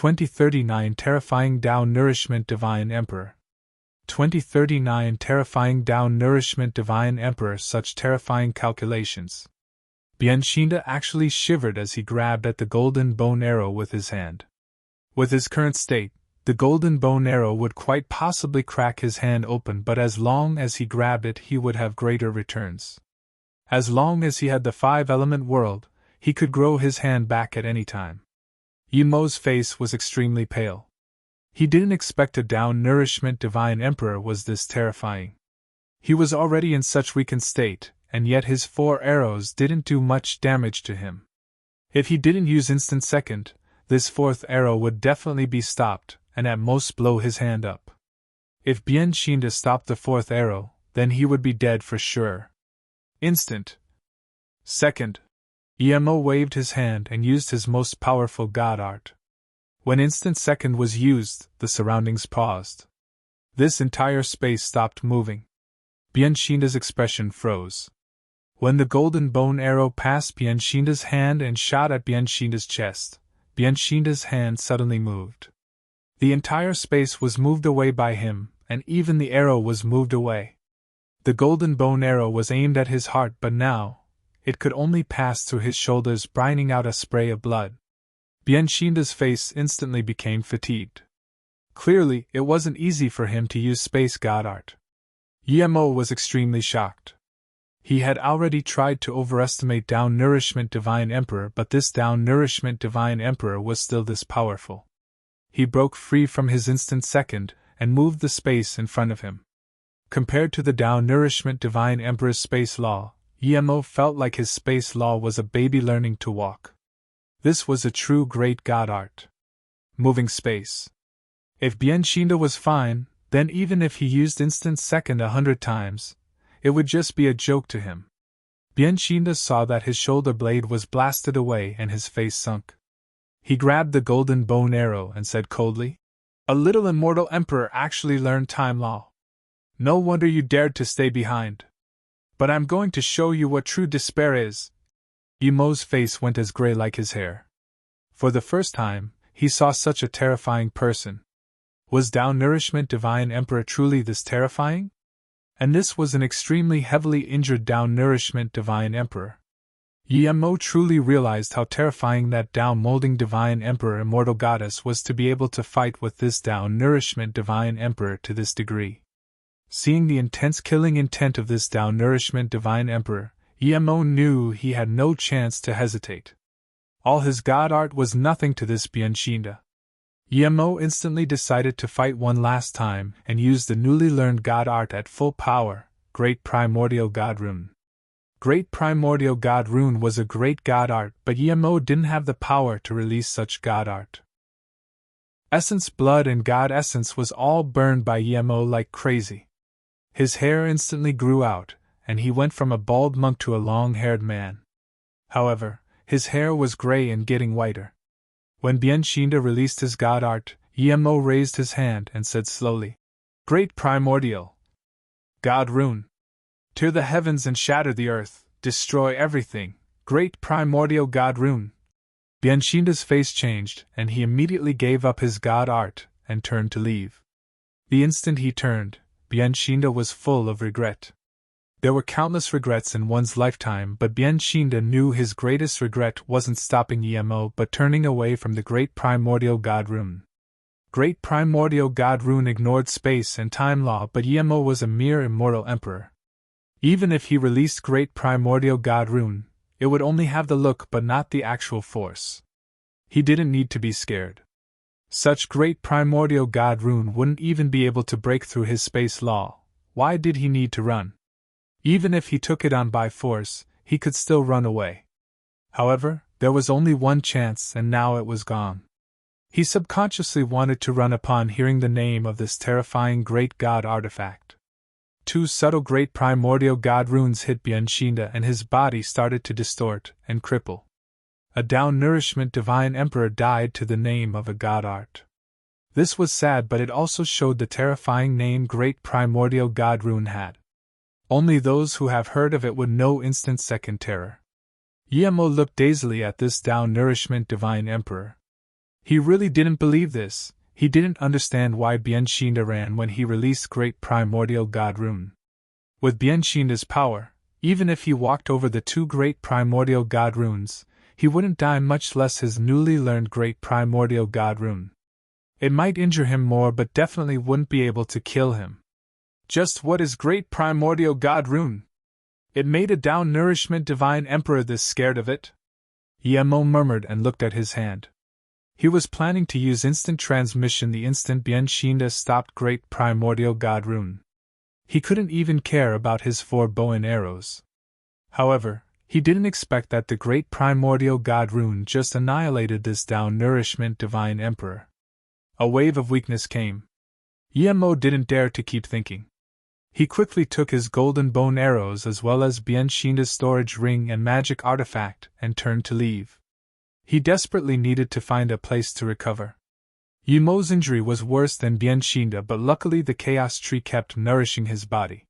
2039 Terrifying Tao Nourishment Divine Emperor. 2039 Terrifying Tao Nourishment Divine Emperor. Such terrifying calculations. Bianxinda actually shivered as he grabbed at the golden bone arrow with his hand. With his current state, the golden bone arrow would quite possibly crack his hand open, but as long as he grabbed it, he would have greater returns. As long as he had the five-element world, he could grow his hand back at any time. Yimo's face was extremely pale. He didn't expect a Tao Nourishment Divine Emperor was this terrifying. He was already in such weakened state, and yet his 4 arrows didn't do much damage to him. If he didn't use instant second, this 4th arrow would definitely be stopped, and at most blow his hand up. If Bianxinda stopped the 4th arrow, then he would be dead for sure. Instant second. Emo waved his hand and used his most powerful god art. When instant second was used, the surroundings paused. This entire space stopped moving. Bianxinda's expression froze. When the golden bone arrow passed Bianxinda's hand and shot at Bianxinda's chest, Bianxinda's hand suddenly moved. The entire space was moved away by him, and even the arrow was moved away. The golden bone arrow was aimed at his heart, but now, it could only pass through his shoulders, braining out a spray of blood. Bianxinda's face instantly became fatigued. Clearly, it wasn't easy for him to use space god art. Emo was extremely shocked. He had already tried to overestimate Tao Nourishment Divine Emperor, but this Tao Nourishment Divine Emperor was still this powerful. He broke free from his instant second, and moved the space in front of him. Compared to the Tao Nourishment Divine Emperor's space law, Emo felt like his space law was a baby learning to walk. This was a true great god art. Moving space. If Bianxinda was fine, then even if he used instant second 100 times, it would just be a joke to him. Bianxinda saw that his shoulder blade was blasted away and his face sunk. He grabbed the golden bone arrow and said coldly, "A little immortal emperor actually learned time law. No wonder you dared to stay behind. But I'm going to show you what true despair is." Emo's face went as gray like his hair. For the first time, he saw such a terrifying person. Was Tao Nourishment Divine Emperor truly this terrifying? And this was an extremely heavily injured Tao Nourishment Divine Emperor. Emo truly realized how terrifying that Tao Molding Divine Emperor Immortal Goddess was to be able to fight with this Tao Nourishment Divine Emperor to this degree. Seeing the intense killing intent of this Tao Nourishment Divine Emperor, Emo knew he had no chance to hesitate. All his god art was nothing to this Bianxinda. Emo instantly decided to fight one last time and used the newly learned god art at full power, Great Primordial God Rune. Great Primordial God Rune was a great god art, but Emo didn't have the power to release such god art. Essence, blood and god essence was all burned by Emo like crazy. His hair instantly grew out, and he went from a bald monk to a long-haired man. However, his hair was gray and getting whiter. When Bianxinda released his god art, Emo raised his hand and said slowly, "Great Primordial God Rune. Tear the heavens and shatter the earth, destroy everything, Great Primordial God Rune." Bianxinda's face changed, and he immediately gave up his god art and turned to leave. The instant he turned, Bianxinda was full of regret. There were countless regrets in one's lifetime, but Bianxinda knew his greatest regret wasn't stopping Emo but turning away from the Great Primordial God Rune. Great Primordial God Rune ignored space and time law, but Emo was a mere immortal emperor. Even if he released Great Primordial God Rune, it would only have the look but not the actual force. He didn't need to be scared. Such Great Primordial God Rune wouldn't even be able to break through his space law. Why did he need to run? Even if he took it on by force, he could still run away. However, there was only one chance, and now it was gone. He subconsciously wanted to run upon hearing the name of this terrifying great god artifact. 2 subtle Great Primordial God Runes hit Bianxinda, and his body started to distort and cripple. A Tao Nourishment Divine Emperor died to the name of a god art. This was sad, but it also showed the terrifying name Great Primordial God Rune had. Only those who have heard of it would know instant second terror. Emo looked dazedly at this Tao Nourishment Divine Emperor. He really didn't believe this. He didn't understand why Bianchinda ran when he released Great Primordial God Rune. With Bianchinda's power, even if he walked over the 2 Great Primordial God Runes, he wouldn't die, much less his newly learned Great Primordial God Rune. It might injure him more but definitely wouldn't be able to kill him. Just what is Great Primordial God Rune? It made a Tao Nourishment Divine Emperor this scared of it? Yemo murmured and looked at his hand. He was planning to use instant transmission the instant Bianchinda stopped Great Primordial God Rune. He couldn't even care about his 4 bow and arrows. However, he didn't expect that the Great Primordial God Rune just annihilated this Tao Nourishment Divine Emperor. A wave of weakness came. Yemo didn't dare to keep thinking. He quickly took his golden bone arrows as well as Bianchinda's storage ring and magic artifact and turned to leave. He desperately needed to find a place to recover. Yemo's injury was worse than Bianchinda, but luckily the chaos tree kept nourishing his body.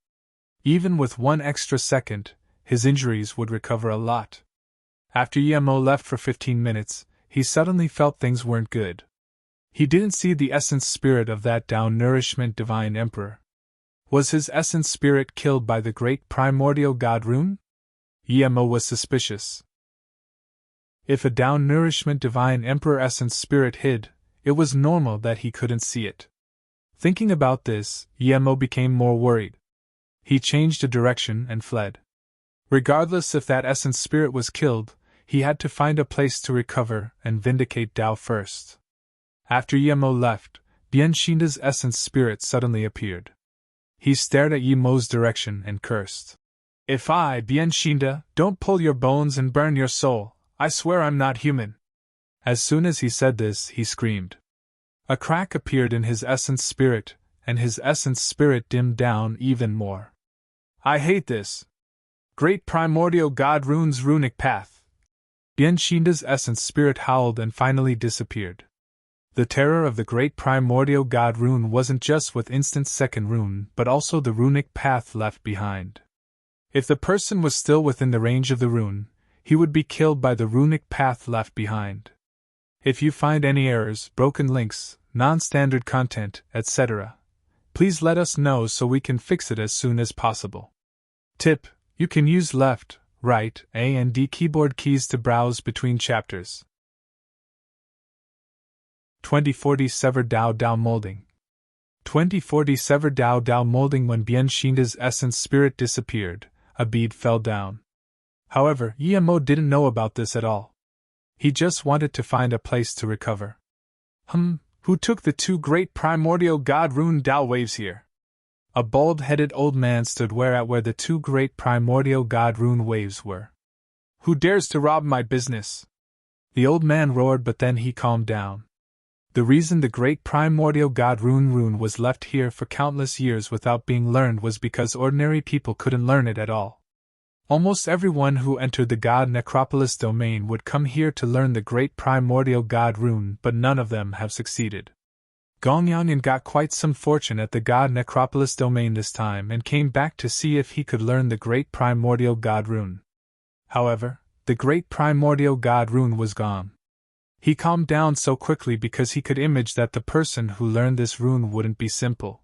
Even with 1 extra second, his injuries would recover a lot. After Yemo left for 15 minutes, he suddenly felt things weren't good. He didn't see the essence spirit of that Tao Nourishment Divine Emperor. Was his essence spirit killed by the Great Primordial God Rune? Yemo was suspicious. If a Tao Nourishment Divine Emperor essence spirit hid, it was normal that he couldn't see it. Thinking about this, Yemo became more worried. He changed a direction and fled. Regardless if that essence spirit was killed, he had to find a place to recover and vindicate Tao first. After Yemo left, Bianchinda's essence spirit suddenly appeared. He stared at Yemo's direction and cursed. If I, Bianchinda, don't pull your bones and burn your soul, I swear I'm not human. As soon as he said this, he screamed. A crack appeared in his essence spirit, and his essence spirit dimmed down even more. I hate this. Great Primordial God Rune's runic path. Bianchinda's essence spirit howled and finally disappeared. The terror of the Great Primordial God Rune wasn't just with instant second rune, but also the runic path left behind. If the person was still within the range of the rune, he would be killed by the runic path left behind. If you find any errors, broken links, non-standard content, etc., please let us know so we can fix it as soon as possible. Tip: you can use left, right, A and D keyboard keys to browse between chapters. 2040 Severed Dao Molding. 2040 Severed Dao Molding. When Bianchinda's essence spirit disappeared, a bead fell down. However, Yemo didn't know about this at all. He just wanted to find a place to recover. Who took the 2 Great Primordial God Rune Dao waves here? A bald-headed old man stood where the 2 Great Primordial God Rune waves were. Who dares to rob my business? The old man roared, but then he calmed down. The reason the Great Primordial God Rune was left here for countless years without being learned was because ordinary people couldn't learn it at all. Almost everyone who entered the God Necropolis domain would come here to learn the Great Primordial God Rune, but none of them have succeeded. Gongyanyan got quite some fortune at the God Necropolis domain this time and came back to see if he could learn the Great Primordial God Rune. However, the Great Primordial God Rune was gone. He calmed down so quickly because he could imagine that the person who learned this rune wouldn't be simple.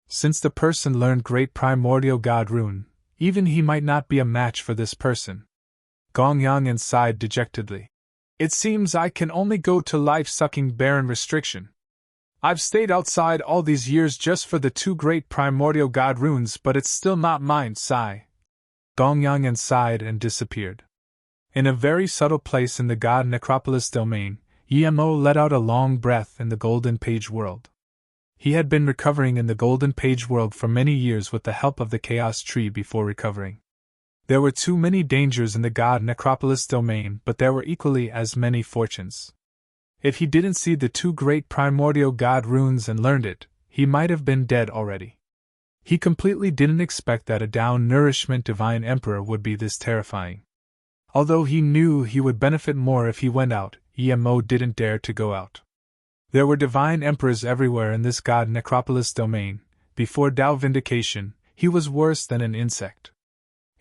Since the person learned Great Primordial God Rune, even he might not be a match for this person. Gongyanyan sighed dejectedly. It seems I can only go to life-sucking barren restriction. I've stayed outside all these years just for the 2 Great Primordial God Runes, but it's still not mine, sigh. Gongyanyan sighed and disappeared. In a very subtle place in the God Necropolis domain, Yemo let out a long breath in the Golden Page world. He had been recovering in the Golden Page world for many years with the help of the Chaos Tree before recovering. There were too many dangers in the God Necropolis domain, but there were equally as many fortunes. If he didn't see the 2 Great Primordial God Runes and learned it, he might have been dead already. He completely didn't expect that a Tao Nourishment Divine Emperor would be this terrifying. Although he knew he would benefit more if he went out, Yemo didn't dare to go out. There were divine emperors everywhere in this God Necropolis domain. Before Tao vindication, he was worse than an insect.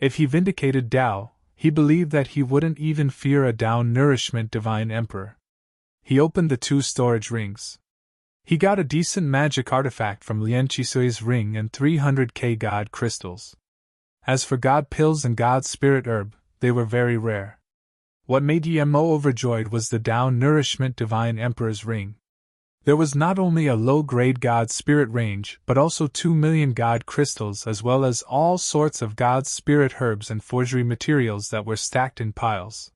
If he vindicated Tao, he believed that he wouldn't even fear a Tao Nourishment Divine Emperor. He opened the 2 storage rings. He got a decent magic artifact from Lian Chisui's ring and 300k God crystals. As for God pills and God spirit herb, they were very rare. What made Emo overjoyed was the Tao Nourishment Divine Emperor's ring. There was not only a low-grade God Spirit range, but also 2 million God crystals as well as all sorts of God Spirit herbs and forgery materials that were stacked in piles.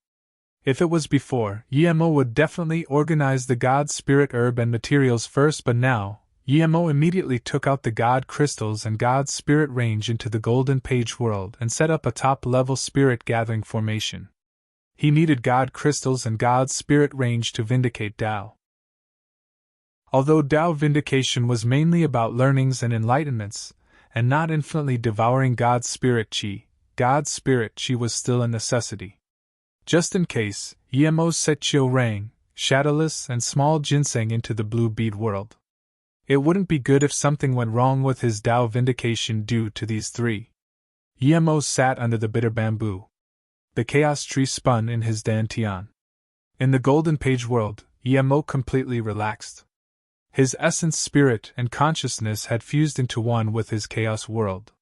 If it was before, Emo would definitely organize the God Spirit herb and materials first, but now, Emo immediately took out the God crystals and God Spirit range into the Golden Page world and set up a top-level spirit gathering formation. He needed God crystals and God Spirit range to vindicate Tao. Although Tao vindication was mainly about learnings and enlightenments, and not infinitely devouring God's spirit chi was still a necessity. Just in case, Emo set Chiu Rang, Shadowless, and Small Ginseng into the Blue Bead world. It wouldn't be good if something went wrong with his Tao vindication due to these 3. Emo sat under the bitter bamboo. The chaos tree spun in his dantian. In the Golden Page world, Emo completely relaxed. His essence, spirit, and consciousness had fused into one with his chaos world.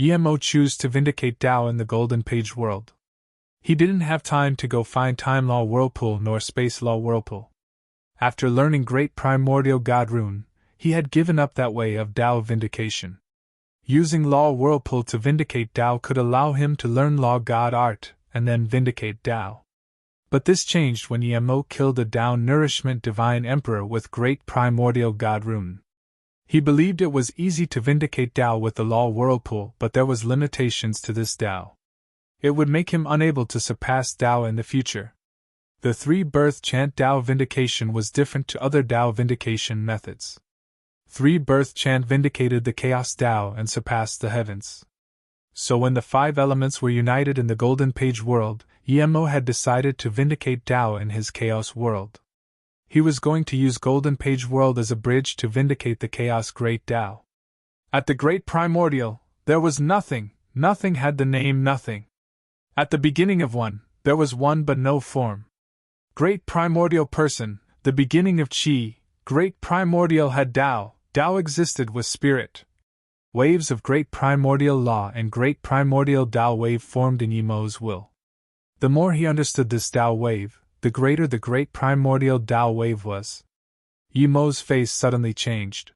Emo chose to vindicate Tao in the Golden Page world. He didn't have time to go find Time Law Whirlpool nor Space Law Whirlpool. After learning Great Primordial God Rune, he had given up that way of Tao vindication. Using Law Whirlpool to vindicate Tao could allow him to learn Law God Art and then vindicate Tao. But this changed when Emo killed the Tao Nourishment Divine Emperor with Great Primordial God Rune. He believed it was easy to vindicate Tao with the Law Whirlpool, but there was limitations to this Tao. It would make him unable to surpass Tao in the future. The 3-birth chant Tao vindication was different to other Tao vindication methods. 3-birth chant vindicated the Chaos Tao and surpassed the heavens. So when the 5 elements were united in the Golden Page world, Emo had decided to vindicate Tao in his Chaos world. He was going to use Golden Page world as a bridge to vindicate the Chaos Great Tao. At the Great Primordial, there was nothing, nothing had the name nothing. At the beginning of one, there was one but no form. Great Primordial Person, the beginning of Chi, Great Primordial had Tao, Tao existed with spirit. Waves of Great Primordial Law and Great Primordial Tao wave formed in Emo's will. The more he understood this Tao wave, the greater the Great Primordial Tao wave was. Emo's face suddenly changed.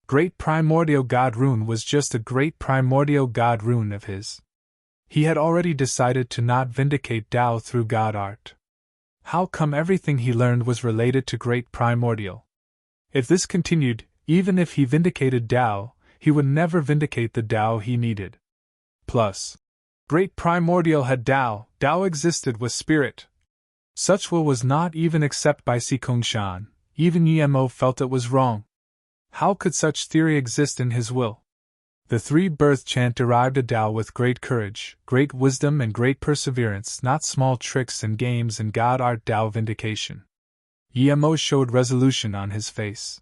Great Primordial God Rune was just a Great Primordial God Rune of his. He had already decided to not vindicate Tao through God Art. How come everything he learned was related to Great Primordial? If this continued, even if he vindicated Tao, he would never vindicate the Tao he needed. Plus, Great Primordial had Tao, Tao existed with spirit. Such will was not even accepted by Si Kongshan. Even Emo felt it was wrong. How could such theory exist in his will? The 3-birth chant derived a Tao with great courage, great wisdom and great perseverance, not small tricks and games and God Art Tao vindication. Emo showed resolution on his face.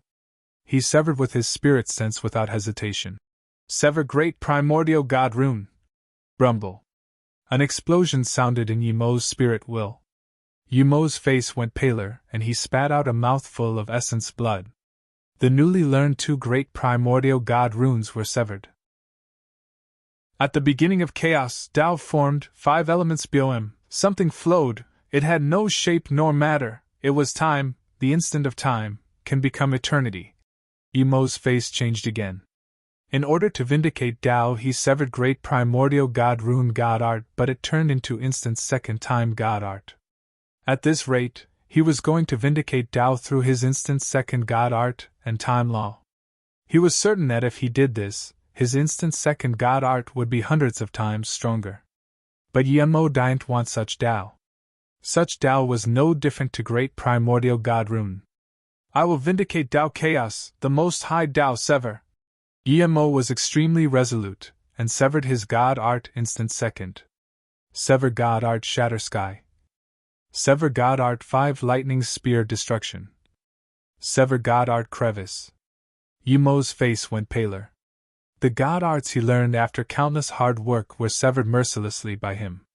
He severed with his spirit sense without hesitation. Sever Great Primordial God Rune. Rumble. An explosion sounded in Emo's spirit will. Emo's face went paler, and he spat out a mouthful of essence blood. The newly learned 2 Great Primordial God Runes were severed. At the beginning of chaos, Tao formed, 5 elements boem, something flowed, it had no shape nor matter, it was time, the instant of time, can become eternity. Emo's face changed again. In order to vindicate Tao, he severed Great Primordial God Rune God Art, but it turned into instant second time God Art. At this rate, he was going to vindicate Tao through his instant second God Art and time law. He was certain that if he did this, his instant second God Art would be hundreds of times stronger. But Emo didn't want such Tao. Such Tao was no different to Great Primordial God Rune. I will vindicate Tao Chaos, the Most High Tao sever. Emo was extremely resolute, and severed his God Art instant second. Sever God Art Shatter Sky. Sever God Art 5 Lightning Spear Destruction. Sever God Art Crevice. Emo's face went paler. The God Arts he learned after countless hard work were severed mercilessly by him.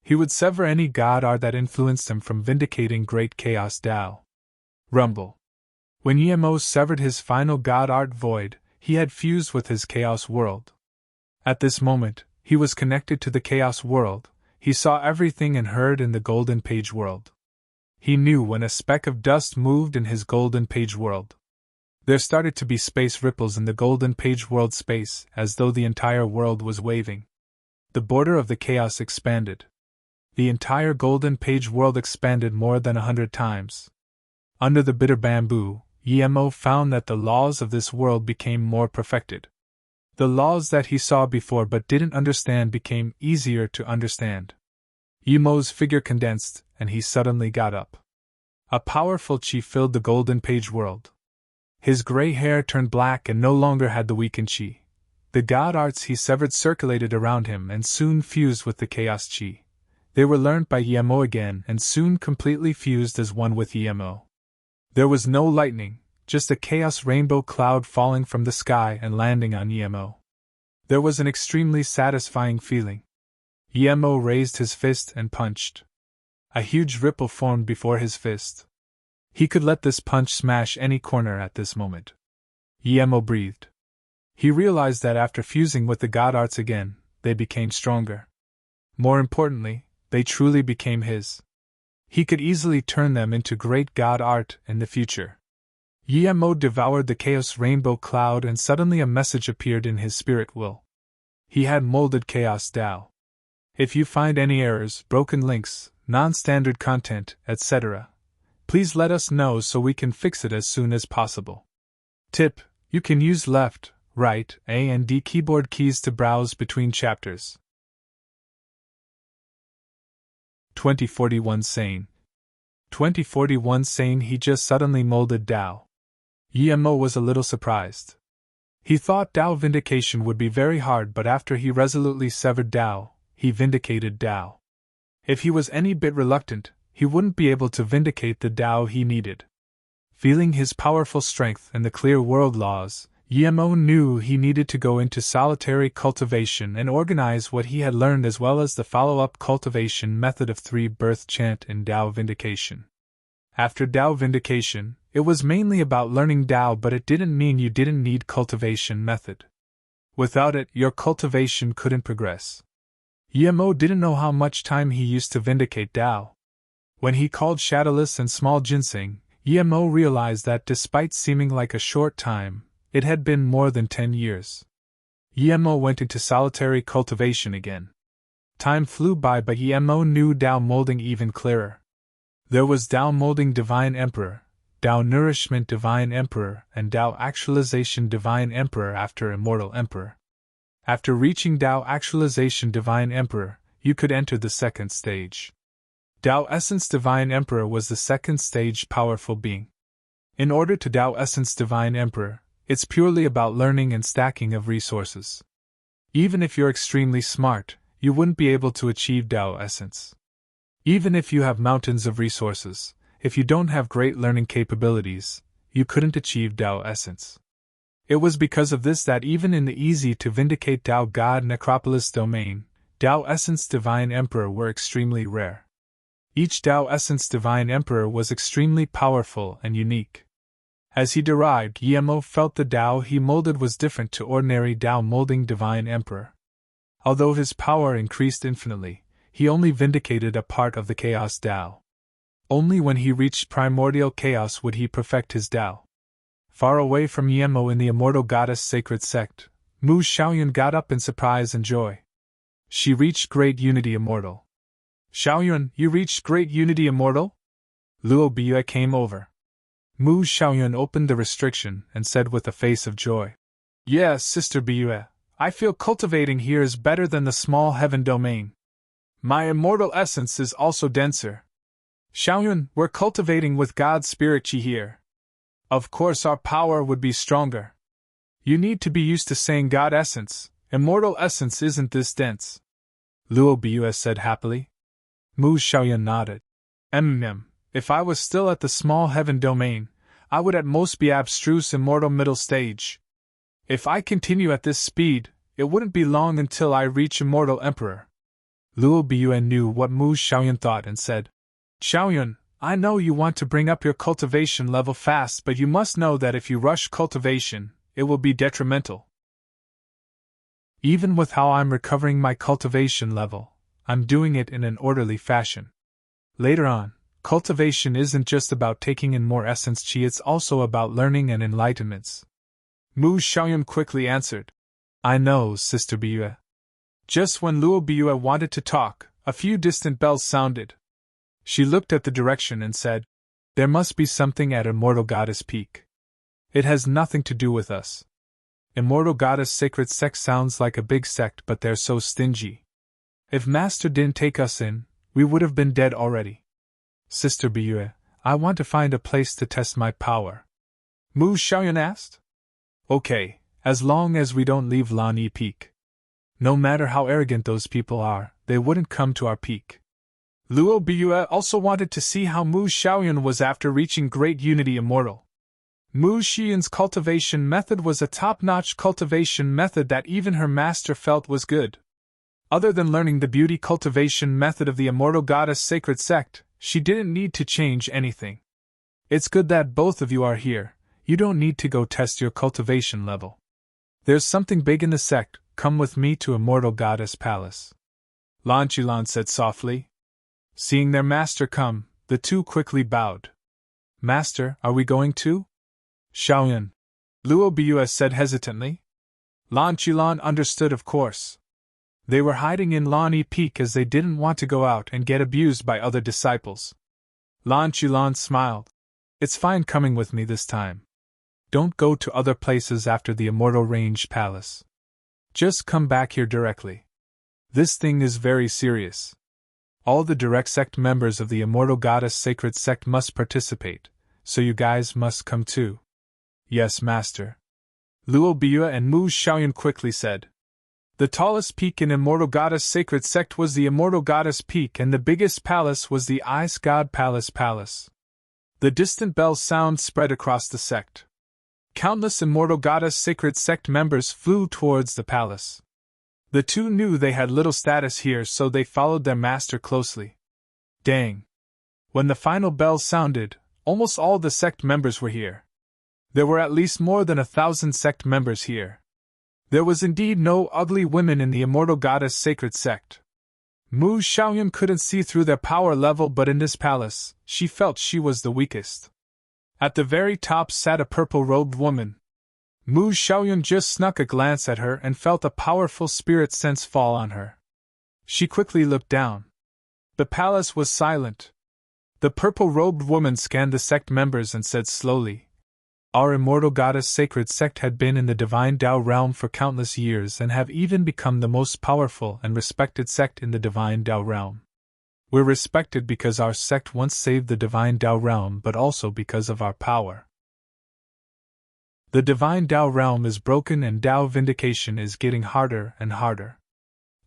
He would sever any God Art that influenced him from vindicating Great Chaos Tao. Rumble. When Yemo severed his final God Art void, he had fused with his Chaos world. At this moment, he was connected to the Chaos world. He saw everything and heard in the Golden Page world. He knew when a speck of dust moved in his Golden Page world. There started to be space ripples in the Golden Page world space, as though the entire world was waving. The border of the chaos expanded. The entire Golden Page world expanded more than 100 times. Under the bitter bamboo, Yemo found that the laws of this world became more perfected. The laws that he saw before but didn't understand became easier to understand. Yemo's figure condensed, and he suddenly got up. A powerful chi filled the Golden Page world. His gray hair turned black and no longer had the weakened chi. The God Arts he severed circulated around him and soon fused with the Chaos chi. They were learned by Yemo again and soon completely fused as one with Yemo. There was no lightning, just a chaos rainbow cloud falling from the sky and landing on Yemo. There was an extremely satisfying feeling. Yemo raised his fist and punched. A huge ripple formed before his fist. He could let this punch smash any corner at this moment. Yemo breathed. He realized that after fusing with the God Arts again, they became stronger. More importantly, they truly became his. He could easily turn them into great God Art in the future. Yemo devoured the Chaos Rainbow Cloud and suddenly a message appeared in his spirit will. He had molded Chaos Tao. If you find any errors, broken links, non-standard content, etc., please let us know so we can fix it as soon as possible. Tip: you can use left, right, A and D keyboard keys to browse between chapters. 2041 Sane. 2041 Sane. He just suddenly molded Tao. Yemo was a little surprised. He thought Tao vindication would be very hard, but after he resolutely severed Tao, he vindicated Tao. If he was any bit reluctant, he wouldn't be able to vindicate the Tao he needed. Feeling his powerful strength and the clear world laws, Yemo knew he needed to go into solitary cultivation and organize what he had learned as well as the follow-up cultivation method of 3 birth chant in Tao vindication. After Tao vindication, it was mainly about learning Tao, but it didn't mean you didn't need cultivation method. Without it, your cultivation couldn't progress. Yemo didn't know how much time he used to vindicate Tao. When he called Shadowless and Small Ginseng, Yemo realized that despite seeming like a short time, it had been more than 10 years. Yemo went into solitary cultivation again. Time flew by, but Yemo knew Tao molding even clearer. There was Tao molding Divine Emperor, Tao nourishment Divine Emperor, and Tao actualization Divine Emperor after Immortal Emperor. After reaching Tao actualization Divine Emperor, you could enter the second stage. Tao Essence Divine Emperor was the second stage powerful being. In order to Tao Essence Divine Emperor, it's purely about learning and stacking of resources. Even if you're extremely smart, you wouldn't be able to achieve Tao Essence. Even if you have mountains of resources, if you don't have great learning capabilities, you couldn't achieve Tao Essence. It was because of this that even in the easy to vindicate Tao God Necropolis domain, Tao Essence Divine Emperor were extremely rare. Each Tao Essence Divine Emperor was extremely powerful and unique. As he derived, Yemo felt the Tao he molded was different to ordinary Tao molding Divine Emperor. Although his power increased infinitely, he only vindicated a part of the Chaos Tao. Only when he reached primordial chaos would he perfect his Tao. Far away from Yemo in the Immortal Goddess Sacred Sect, Mu Xiaoyun got up in surprise and joy. She reached Great Unity Immortal. Xiaoyun, you reached Great Unity Immortal? Luo Biyue came over. Mu Xiaoyun opened the restriction and said with a face of joy, "Yes, Sister Biyue, I feel cultivating here is better than the small heaven domain. My immortal essence is also denser. Xiaoyun, we're cultivating with God's Spirit Chi here. Of course our power would be stronger. You need to be used to saying God Essence, immortal essence isn't this dense." Luo Biyue said happily. Mu Xiaoyun nodded. If I was still at the small heaven domain, I would at most be abstruse immortal middle stage. If I continue at this speed, it wouldn't be long until I reach Immortal Emperor. Luo Biyue knew what Mu Xiaoyun thought and said, "Xiaoyun, I know you want to bring up your cultivation level fast, but you must know that if you rush cultivation, it will be detrimental. Even with how I'm recovering my cultivation level, I'm doing it in an orderly fashion. Later on, cultivation isn't just about taking in more essence chi, it's also about learning and enlightenments. Mu Xiaoyun quickly answered. I know, Sister Biyue. Just when Luo Biyue wanted to talk, a few distant bells sounded. She looked at the direction and said, There must be something at Immortal Goddess Peak. It has nothing to do with us. Immortal Goddess Sacred Sect sounds like a big sect, but they're so stingy. If Master didn't take us in, we would have been dead already. Sister Biyue, I want to find a place to test my power. Mu Xiaoyun asked. Okay, as long as we don't leave Lanyi Peak. No matter how arrogant those people are, they wouldn't come to our peak. Luo Biyue also wanted to see how Mu Xiaoyun was after reaching Great Unity Immortal. Mu Xiaoyun's cultivation method was a top-notch cultivation method that even her master felt was good. Other than learning the beauty cultivation method of the Immortal Goddess Sacred Sect, she didn't need to change anything. It's good that both of you are here. You don't need to go test your cultivation level. There's something big in the sect. Come with me to Immortal Goddess Palace. Lan Qilan said softly. Seeing their master come, the two quickly bowed. Master, are we going too? Xiaoyun. Luo Biyue said hesitantly. Lan Qilan understood, of course. They were hiding in Lanyi Peak as they didn't want to go out and get abused by other disciples. Lan Qilan smiled. It's fine coming with me this time. Don't go to other places after the Immortal Range Palace. Just come back here directly. This thing is very serious. All the direct sect members of the Immortal Goddess Sacred Sect must participate, so you guys must come too. Yes, Master. Luo Biyue and Mu Xiaoyun quickly said. The tallest peak in Immortal Goddess Sacred Sect was the Immortal Goddess Peak, and the biggest palace was the Ice God Palace. The distant bell sound spread across the sect. Countless Immortal Goddess Sacred Sect members flew towards the palace. The two knew they had little status here, so they followed their master closely. Dang! When the final bell sounded, almost all the sect members were here. There were at least more than 1,000 sect members here. There was indeed no ugly women in the Immortal Goddess Sacred Sect. Mu Xiaoyun couldn't see through their power level, but in this palace, she felt she was the weakest. At the very top sat a purple-robed woman. Mu Xiaoyun just snuck a glance at her and felt a powerful spirit sense fall on her. She quickly looked down. The palace was silent. The purple-robed woman scanned the sect members and said slowly, Our Immortal Goddess Sacred Sect had been in the Divine Tao realm for countless years and have even become the most powerful and respected sect in the Divine Tao realm. We're respected because our sect once saved the Divine Tao realm, but also because of our power. The Divine Tao realm is broken and Tao vindication is getting harder and harder.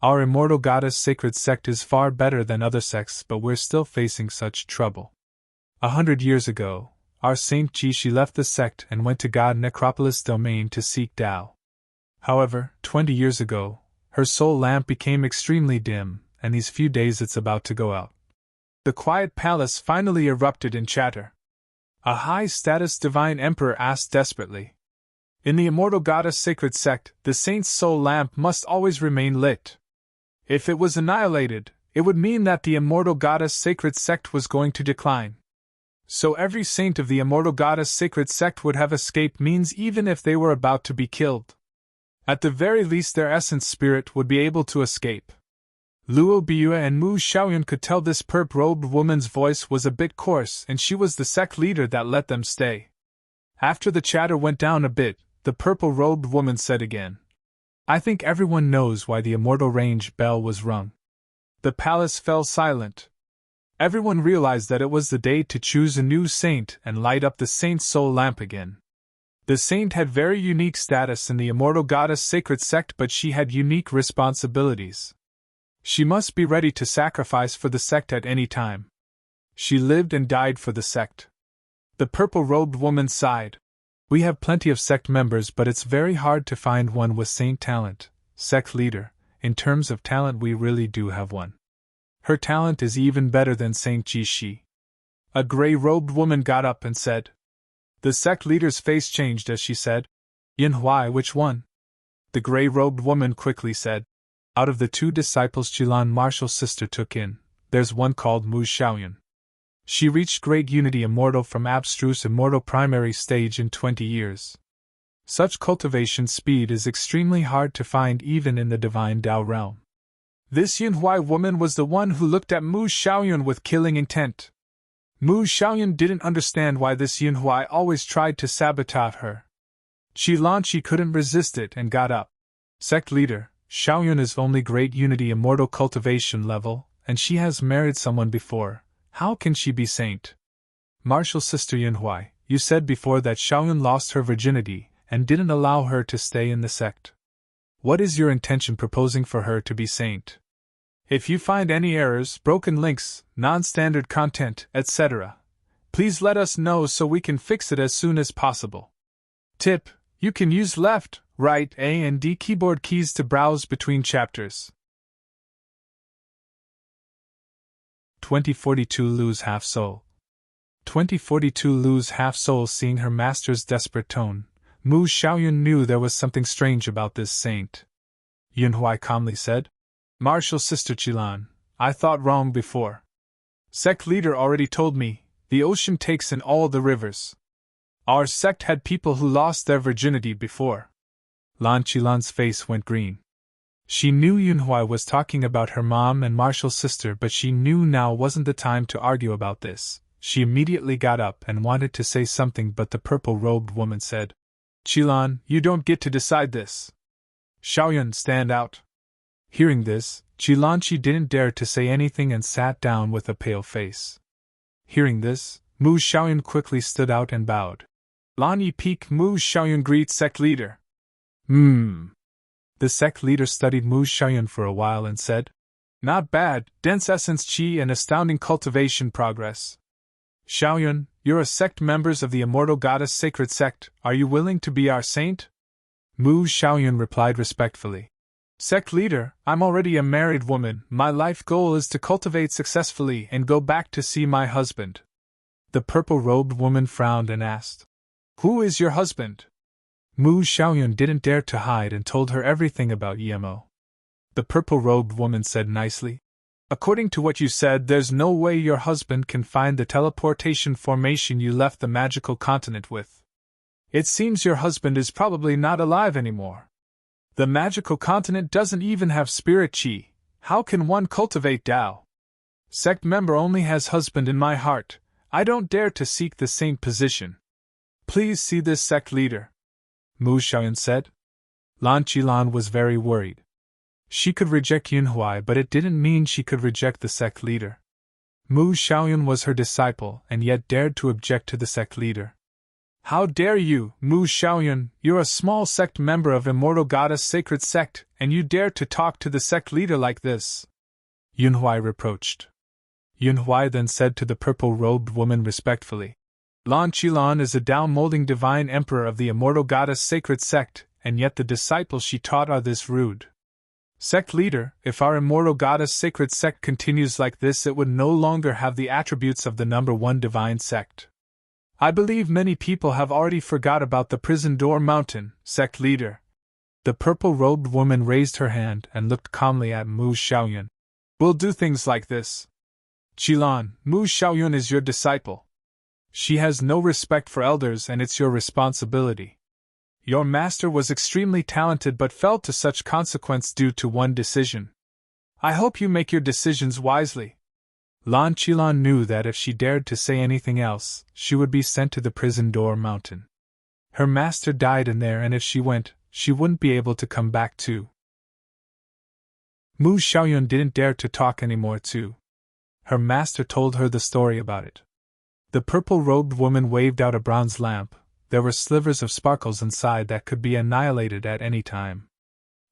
Our Immortal Goddess Sacred Sect is far better than other sects, but we're still facing such trouble. 100 years ago, our Saint Jishi left the sect and went to God Necropolis domain to seek Tao. However, 20 years ago, her soul lamp became extremely dim, and these few days it's about to go out. The quiet palace finally erupted in chatter. A high-status divine emperor asked desperately. In the Immortal Goddess Sacred Sect, the saint's soul lamp must always remain lit. If it was annihilated, it would mean that the Immortal Goddess Sacred Sect was going to decline. So every saint of the Immortal Goddess Sacred Sect would have escaped means, even if they were about to be killed. At the very least, their essence spirit would be able to escape. Luo Biyue and Mu Xiaoyun could tell this purple-robed woman's voice was a bit coarse, and she was the sect leader that let them stay. After the chatter went down a bit, the purple-robed woman said again, I think everyone knows why the Immortal Range bell was rung. The palace fell silent. Everyone realized that it was the day to choose a new saint and light up the saint's soul lamp again. The saint had very unique status in the Immortal Goddess Sacred Sect, but she had unique responsibilities. She must be ready to sacrifice for the sect at any time. She lived and died for the sect. The purple-robed woman sighed. We have plenty of sect members, but it's very hard to find one with saint talent. Sect leader, in terms of talent we really do have one. Her talent is even better than Saint Jishi. A gray-robed woman got up and said. The sect leader's face changed as she said, Yunhui, which one? The gray-robed woman quickly said, Out of the 2 disciples Qilan Marshall's sister took in, there's one called Mu Xiaoyun. She reached great unity immortal from abstruse immortal primary stage in 20 years. Such cultivation speed is extremely hard to find even in the divine Tao realm. This Yunhui woman was the one who looked at Mu Xiaoyun with killing intent. Mu Xiaoyun didn't understand why this Yunhui always tried to sabotage her. She couldn't resist it and got up. Sect leader, Xiaoyun is only great unity immortal cultivation level, and she has married someone before. How can she be saint? Martial sister Yunhui, you said before that Xiaoyun lost her virginity and didn't allow her to stay in the sect. What is your intention proposing for her to be saint? If you find any errors, broken links, non-standard content, etc., please let us know so we can fix it as soon as possible. Tip: you can use left, right, A and D keyboard keys to browse between chapters. 2042 Lose Half Soul. 2042 Lose Half Soul. Seeing her master's desperate tone, Mu Xiaoyun knew there was something strange about this saint. Yunhui calmly said, Martial sister Qilan, I thought wrong before. Sect leader already told me, the ocean takes in all the rivers. Our sect had people who lost their virginity before. Lan Qilan's face went green. She knew Yunhui was talking about her mom and Martial's sister, but she knew now wasn't the time to argue about this. She immediately got up and wanted to say something, but the purple-robed woman said, Qilan, you don't get to decide this. Xiaoyun, stand out. Hearing this, Qilan didn't dare to say anything and sat down with a pale face. Hearing this, Mu Xiaoyun quickly stood out and bowed. Lan Yi Peak. Mu Xiaoyun greets sect leader. The sect leader studied Mu Xiaoyun for a while and said, Not bad, dense essence qi and astounding cultivation progress. Xiaoyun, you're a sect members of the Immortal Goddess Sacred Sect, are you willing to be our saint? Mu Xiaoyun replied respectfully. Sect leader, I'm already a married woman, my life goal is to cultivate successfully and go back to see my husband. The purple-robed woman frowned and asked, Who is your husband? Mu Xiaoyun didn't dare to hide and told her everything about Yemo. The purple-robed woman said nicely, According to what you said, there's no way your husband can find the teleportation formation you left the magical continent with. It seems your husband is probably not alive anymore. The magical continent doesn't even have spirit qi. How can one cultivate Tao? Sect member only has husband in my heart. I don't dare to seek the saint position. Please see this sect leader. Mu Xiaoyun said. Lan Qilan was very worried. She could reject Yunhui, but it didn't mean she could reject the sect leader. Mu Xiaoyun was her disciple and yet dared to object to the sect leader. How dare you, Mu Xiaoyun, you're a small sect member of Immortal Goddess Sacred Sect, and you dare to talk to the sect leader like this? Yunhui reproached. Yunhui then said to the purple-robed woman respectfully, Lan Qilan is a Tao-molding divine emperor of the Immortal Goddess Sacred Sect, and yet the disciples she taught are this rude. Sect leader, if our Immortal Goddess Sacred Sect continues like this, it would no longer have the attributes of the number one divine sect. I believe many people have already forgot about the Prison Door Mountain, sect leader. The purple-robed woman raised her hand and looked calmly at Mu Xiaoyun. We'll do things like this. Qilan, Mu Xiaoyun is your disciple. She has no respect for elders and it's your responsibility. Your master was extremely talented but fell to such consequence due to one decision. I hope you make your decisions wisely. Lan Qilan knew that if she dared to say anything else, she would be sent to the Prison Door Mountain. Her master died in there, and if she went, she wouldn't be able to come back too. Mu Xiaoyun didn't dare to talk anymore too. Her master told her the story about it. The purple-robed woman waved out a bronze lamp. There were slivers of sparkles inside that could be annihilated at any time.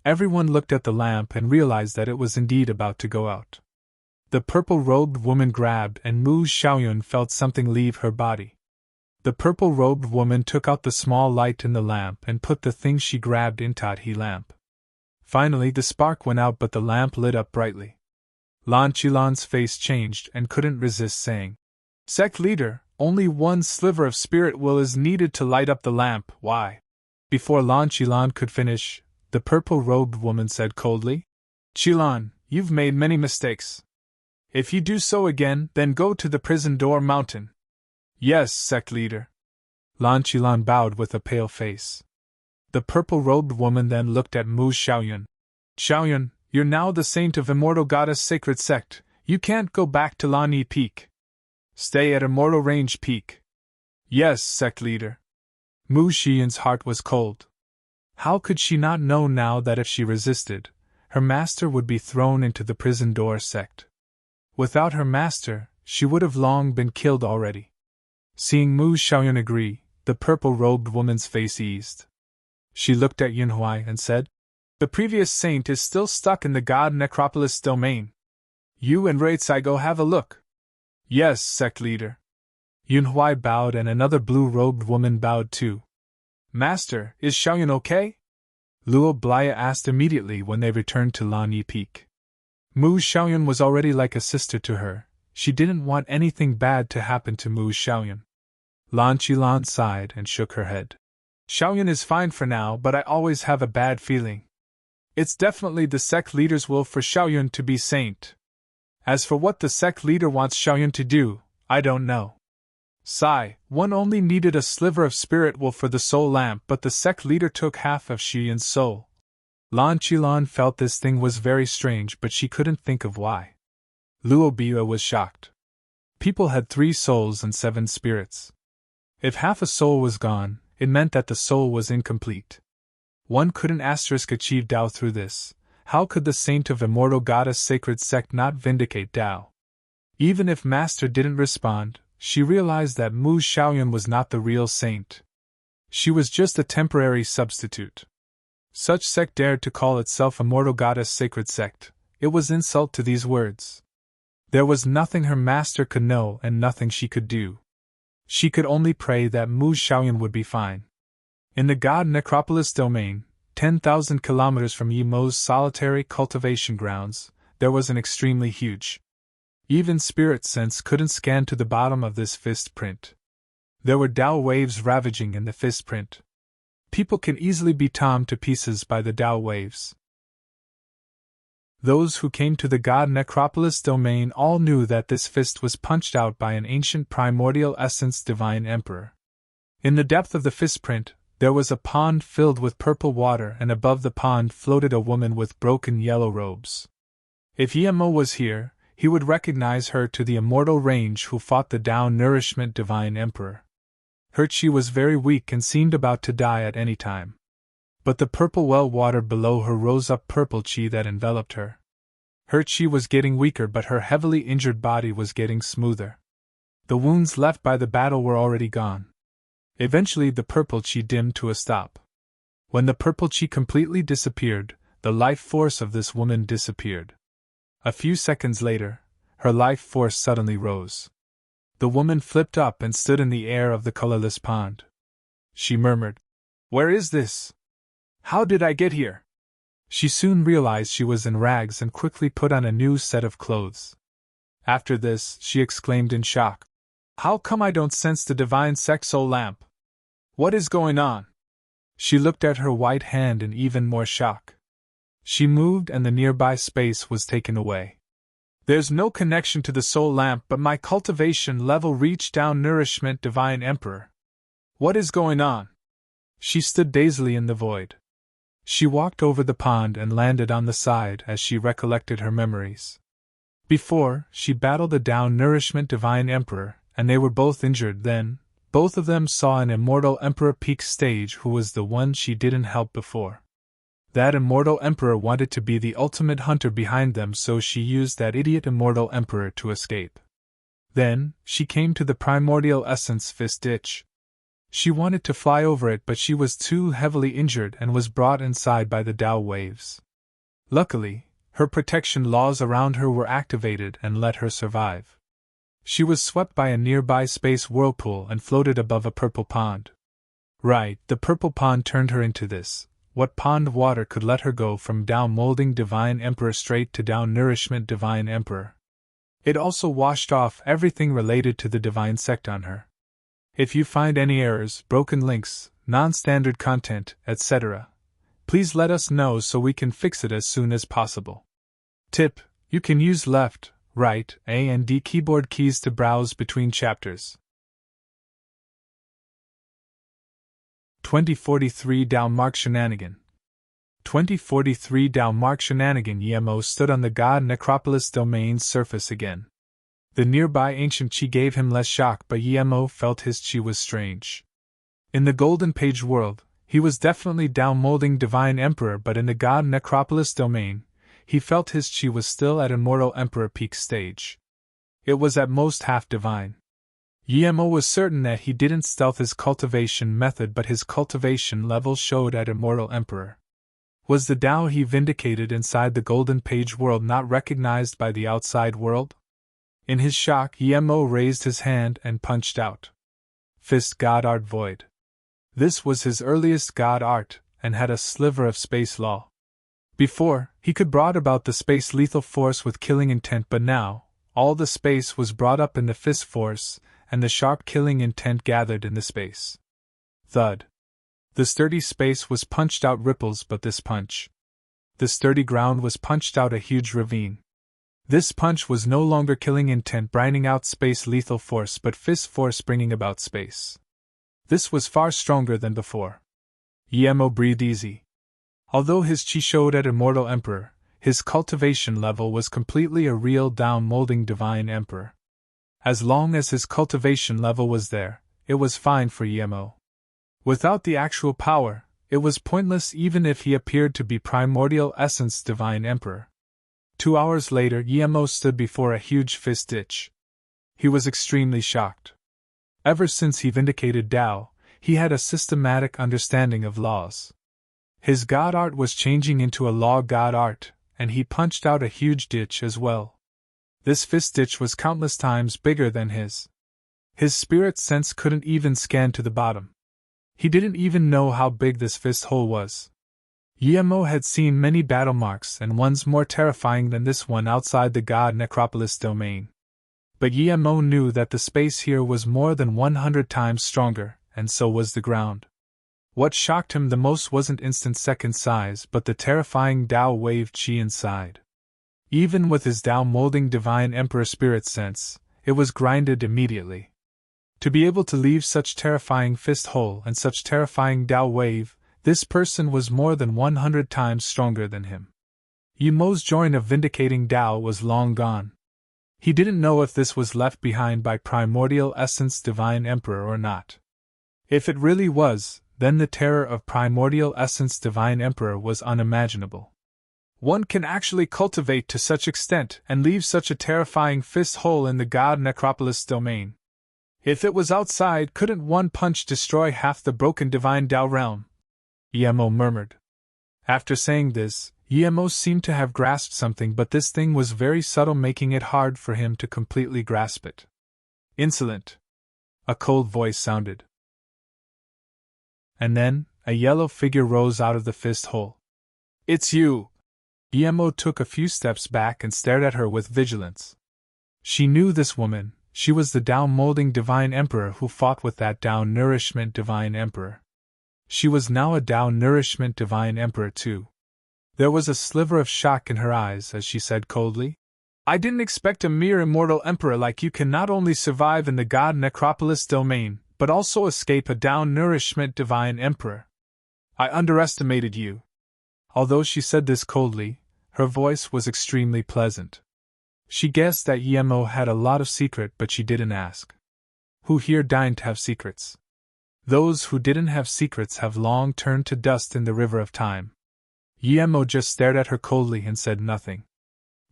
Everyone looked at the lamp and realized that it was indeed about to go out. The purple-robed woman grabbed and Mu Xiaoyun felt something leave her body. The purple-robed woman took out the small light in the lamp and put the thing she grabbed into the lamp. Finally the spark went out but the lamp lit up brightly. Lan Qilan's face changed and couldn't resist saying, Sect leader, only one sliver of spirit will is needed to light up the lamp, why? Before Lan Qilan could finish, the purple-robed woman said coldly. Qilan, you've made many mistakes. If you do so again, then go to the prison door mountain. Yes, sect leader. Lan Qilan bowed with a pale face. The purple-robed woman then looked at Mu Xiaoyun. Xiaoyun, you're now the saint of Immortal Goddess Sacred Sect. You can't go back to Lani Peak. Stay at Immortal Range Peak. Yes, sect leader. Mu Xian's heart was cold. How could she not know now that if she resisted, her master would be thrown into the prison door sect? Without her master, she would have long been killed already. Seeing Mu Xiaoyun agree, the purple-robed woman's face eased. She looked at Yunhui and said, The previous saint is still stuck in the god necropolis domain. You and Reitsai go have a look. Yes, sect leader. Yunhui bowed and another blue-robed woman bowed too. Master, is Xiaoyun okay? Luo Blaya asked immediately when they returned to Lanyi Peak. Mu Xiaoyun was already like a sister to her. She didn't want anything bad to happen to Mu Xiaoyun. Lan Qilan sighed and shook her head. Xiaoyun is fine for now, but I always have a bad feeling. It's definitely the sect leader's will for Xiaoyun to be saint. As for what the sect leader wants Xiaoyun to do, I don't know. Sigh, one only needed a sliver of spirit will for the soul lamp, but the sect leader took half of Xian's soul. Lan Qilan felt this thing was very strange, but she couldn't think of why. Luo Bia was shocked. People had 3 souls and 7 spirits. If half a soul was gone, it meant that the soul was incomplete. One couldn't achieve Dao through this. How could the saint of Immortal Goddess Sacred Sect not vindicate Dao? Even if Master didn't respond, she realized that Mu Xiaoyun was not the real saint. She was just a temporary substitute. Such sect dared to call itself Immortal Goddess Sacred Sect. It was insult to these words. There was nothing her master could know and nothing she could do. She could only pray that Mu Xiaoyun would be fine. In the God Necropolis domain, 10,000 kilometers from Yimo's solitary cultivation grounds, there was an extremely huge. Even spirit sense couldn't scan to the bottom of this fist print. There were Dao waves ravaging in the fist print. People can easily be torn to pieces by the Dao waves. Those who came to the God Necropolis domain all knew that this fist was punched out by an ancient primordial essence divine emperor. In the depth of the fist print, there was a pond filled with purple water, and above the pond floated a woman with broken yellow robes. If Yemo was here, he would recognize her to the immortal range who fought the Dao Nourishment Divine Emperor. Her chi was very weak and seemed about to die at any time. But the purple well water below her rose up purple chi that enveloped her. Her chi was getting weaker, but her heavily injured body was getting smoother. The wounds left by the battle were already gone. Eventually the purple chi dimmed to a stop. When the purple chi completely disappeared, the life force of this woman disappeared. A few seconds later, her life force suddenly rose. The woman flipped up and stood in the air of the colorless pond. She murmured, "Where is this? How did I get here?" She soon realized she was in rags and quickly put on a new set of clothes. After this, she exclaimed in shock, "How come I don't sense the divine sex soul lamp? What is going on?" She looked at her white hand in even more shock. She moved and the nearby space was taken away. "There's no connection to the soul lamp, but my cultivation level reached down Nourishment Divine Emperor. What is going on?" She stood dazedly in the void. She walked over the pond and landed on the side as she recollected her memories. Before, she battled the Dao Nourishment Divine Emperor, and they were both injured. Then, both of them saw an immortal Emperor peak stage who was the one she didn't help before. That immortal Emperor wanted to be the ultimate hunter behind them, so she used that idiot immortal Emperor to escape. Then, she came to the primordial essence fist ditch. She wanted to fly over it, but she was too heavily injured and was brought inside by the Dao waves. Luckily, her protection laws around her were activated and let her survive. She was swept by a nearby space whirlpool and floated above a purple pond. Right, the purple pond turned her into this. What pond water could let her go from Dao Molding Divine Emperor straight to Dao Nourishment Divine Emperor? It also washed off everything related to the divine sect on her. If you find any errors, broken links, non-standard content, etc., please let us know so we can fix it as soon as possible. Tip: you can use left, right, A and D keyboard keys to browse between chapters. 2043 Mark Shenanigan. 2043 Mark Shenanigan. Yemo stood on the god necropolis domain's surface again. The nearby ancient chi gave him less shock, but Yemo felt his chi was strange. In the Golden Page world, he was definitely down-molding Divine Emperor, but in the god necropolis domain, he felt his chi was still at Immortal Emperor peak stage. It was at most half divine. Yemo was certain that he didn't stealth his cultivation method, but his cultivation level showed at Immortal Emperor. Was the Tao he vindicated inside the Golden Page world not recognized by the outside world? In his shock, Yemo raised his hand and punched out. Fist God Art Void. This was his earliest god art, and had a sliver of space law. Before, he could brought about the space lethal force with killing intent, but now, all the space was brought up in the fist force, and the sharp killing intent gathered in the space. Thud. The sturdy space was punched out ripples, but this punch. The sturdy ground was punched out a huge ravine. This punch was no longer killing intent brining out space lethal force, but fist force bringing about space. This was far stronger than before. Yemo breathed easy. Although his chi showed at Immortal Emperor, his cultivation level was completely a real down-molding Divine Emperor. As long as his cultivation level was there, it was fine for Yemo. Without the actual power, it was pointless even if he appeared to be Primordial Essence Divine Emperor. 2 hours later, Yemo stood before a huge fist ditch. He was extremely shocked. Ever since he vindicated Tao, he had a systematic understanding of laws. His god art was changing into a law god art, and he punched out a huge ditch as well. This fist ditch was countless times bigger than his. His spirit sense couldn't even scan to the bottom. He didn't even know how big this fist hole was. Yemo had seen many battle marks and ones more terrifying than this one outside the god necropolis domain. But Yemo knew that the space here was more than 100 times stronger, and so was the ground. What shocked him the most wasn't instant second size, but the terrifying Tao wave chi inside. Even with his Tao molding Divine Emperor spirit sense, it was grinded immediately. To be able to leave such terrifying fist hole and such terrifying Tao wave, this person was more than 100 times stronger than him. Yemo's joy of vindicating Tao was long gone. He didn't know if this was left behind by Primordial Essence Divine Emperor or not. If it really was, then the terror of Primordial Essence Divine Emperor was unimaginable. One can actually cultivate to such extent and leave such a terrifying fist hole in the god necropolis domain. If it was outside, couldn't one punch destroy half the broken divine Tao realm? Yemo murmured. After saying this, Yemo seemed to have grasped something, but this thing was very subtle, making it hard for him to completely grasp it. Insolent. A cold voice sounded. And then, a yellow figure rose out of the fist hole. It's you! Yemo took a few steps back and stared at her with vigilance. She knew this woman. She was the down-molding Divine Emperor who fought with that down-nourishment Divine Emperor. She was now a down-nourishment Divine Emperor too. There was a sliver of shock in her eyes as she said coldly, I didn't expect a mere immortal emperor like you can not only survive in the god necropolis domain, but also escape a down-nourishment Divine Emperor. I underestimated you. Although she said this coldly, her voice was extremely pleasant. She guessed that Yemo had a lot of secret, but she didn't ask. Who here didn't have secrets? Those who didn't have secrets have long turned to dust in the river of time. Yemo just stared at her coldly and said nothing.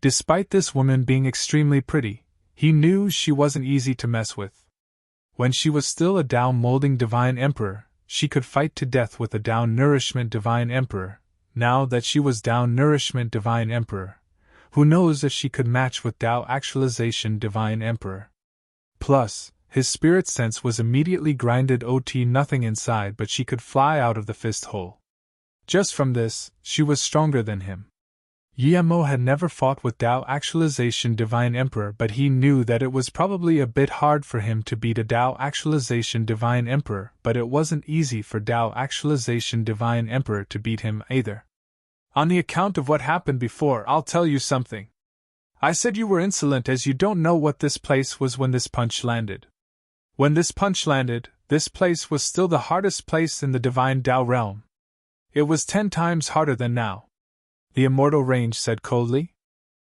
Despite this woman being extremely pretty, he knew she wasn't easy to mess with. When she was still a down-molding Divine Emperor, she could fight to death with a down-nourishment Divine Emperor. Now that she was down-nourishment Divine Emperor, who knows if she could match with Tao Actualization Divine Emperor. Plus, his spirit sense was immediately grinded nothing inside, but she could fly out of the fist hole. Just from this, she was stronger than him. Yemo had never fought with Tao Actualization Divine Emperor, but he knew that it was probably a bit hard for him to beat a Tao Actualization Divine Emperor, but it wasn't easy for Tao Actualization Divine Emperor to beat him either. On the account of what happened before, I'll tell you something. I said you were insolent as you don't know what this place was when this punch landed. When this punch landed, this place was still the hardest place in the Divine Tao realm. It was 10 times harder than now. The Immortal Range said coldly.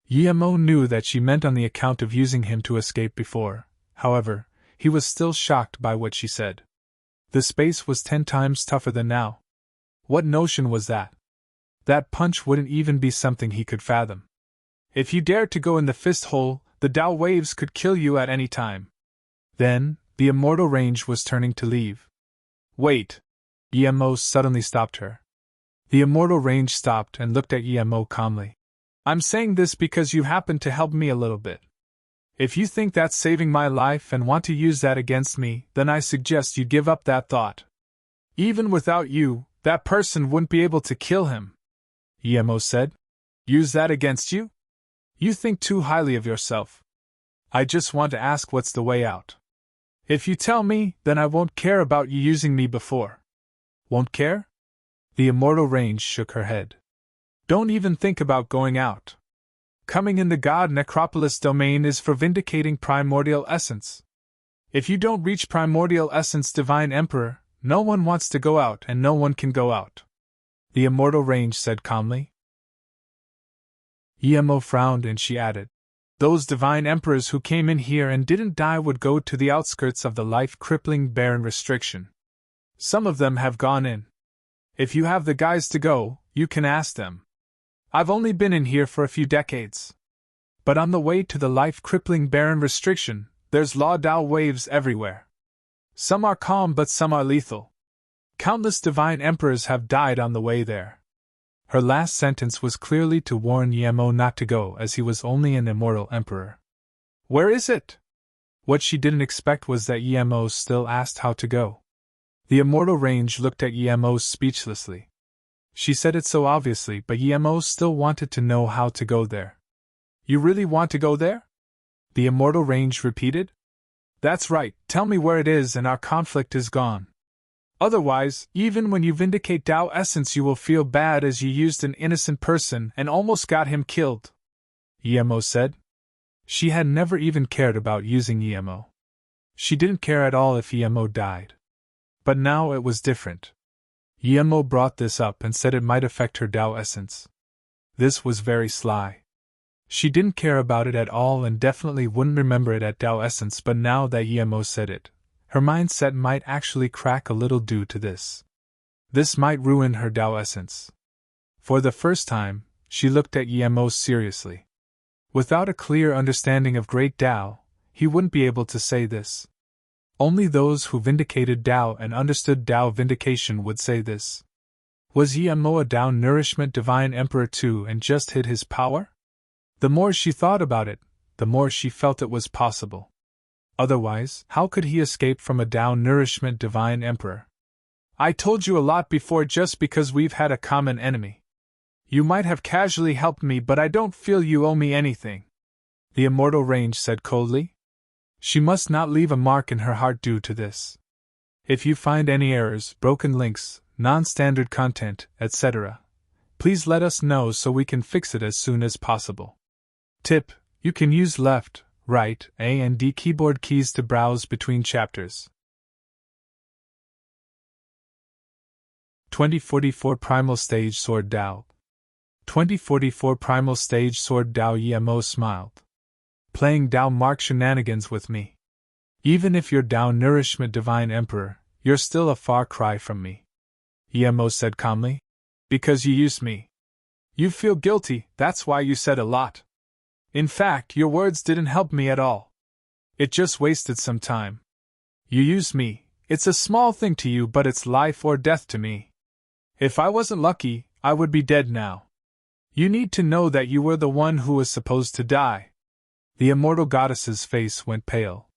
Yemo knew that she meant on the account of using him to escape before. However, he was still shocked by what she said. The space was 10 times tougher than now. What notion was that? That punch wouldn't even be something he could fathom. If you dared to go in the fist hole, the Tao waves could kill you at any time. Then, the Immortal Range was turning to leave. Wait! Yemo suddenly stopped her. The Immortal Range stopped and looked at Yemo calmly. I'm saying this because you happen to help me a little bit. If you think that's saving my life and want to use that against me, then I suggest you give up that thought. Even without you, that person wouldn't be able to kill him. Yemo said. Use that against you? You think too highly of yourself. I just want to ask what's the way out. If you tell me, then I won't care about you using me before. Won't care? The Immortal Range shook her head. Don't even think about going out. Coming in the God Necropolis domain is for vindicating Primordial Essence. If you don't reach Primordial Essence Divine Emperor, no one wants to go out and no one can go out. The Immortal Range said calmly. Yemo frowned and she added, those Divine Emperors who came in here and didn't die would go to the outskirts of the life-crippling barren restriction. Some of them have gone in. If you have the guys to go, you can ask them. I've only been in here for a few decades. But on the way to the life-crippling barren restriction, there's Law Tao waves everywhere. Some are calm but some are lethal. Countless Divine Emperors have died on the way there. Her last sentence was clearly to warn Yemo not to go, as he was only an immortal emperor. Where is it? What she didn't expect was that Yemo still asked how to go. The Immortal Range looked at Yemo speechlessly. She said it so obviously, but Yemo still wanted to know how to go there. You really want to go there? The Immortal Range repeated. That's right, tell me where it is and our conflict is gone. Otherwise, even when you vindicate Tao Essence you will feel bad as you used an innocent person and almost got him killed. Yemo said. She had never even cared about using Yemo. She didn't care at all if Yemo died. But now it was different. Yemo brought this up and said it might affect her Tao Essence. This was very sly. She didn't care about it at all and definitely wouldn't remember it at Tao Essence, but now that Yemo said it, her mindset might actually crack a little due to this. This might ruin her Tao Essence. For the first time, she looked at Yemo seriously. Without a clear understanding of Great Tao, he wouldn't be able to say this. Only those who vindicated Tao and understood Tao vindication would say this. Was Yemo a Tao Nourishment Divine Emperor too and just hid his power? The more she thought about it, the more she felt it was possible. Otherwise, how could he escape from a Tao Nourishment Divine Emperor? I told you a lot before just because we've had a common enemy. You might have casually helped me, but I don't feel you owe me anything. The Immortal Range said coldly. She must not leave a mark in her heart due to this. If you find any errors, broken links, non-standard content, etc., please let us know so we can fix it as soon as possible. Tip: you can use left, right, A and D keyboard keys to browse between chapters. 2044 Primal Stage Sword Tao. 2044 Primal Stage Sword Tao. Yemo smiled. Playing Tao Mark shenanigans with me. Even if you're Tao Nourishment Divine Emperor, you're still a far cry from me. Yemo said calmly. Because you used me. You feel guilty, that's why you said a lot. In fact, your words didn't help me at all. It just wasted some time. You used me. It's a small thing to you, but it's life or death to me. If I wasn't lucky, I would be dead now. You need to know that you were the one who was supposed to die. The immortal goddess's face went pale.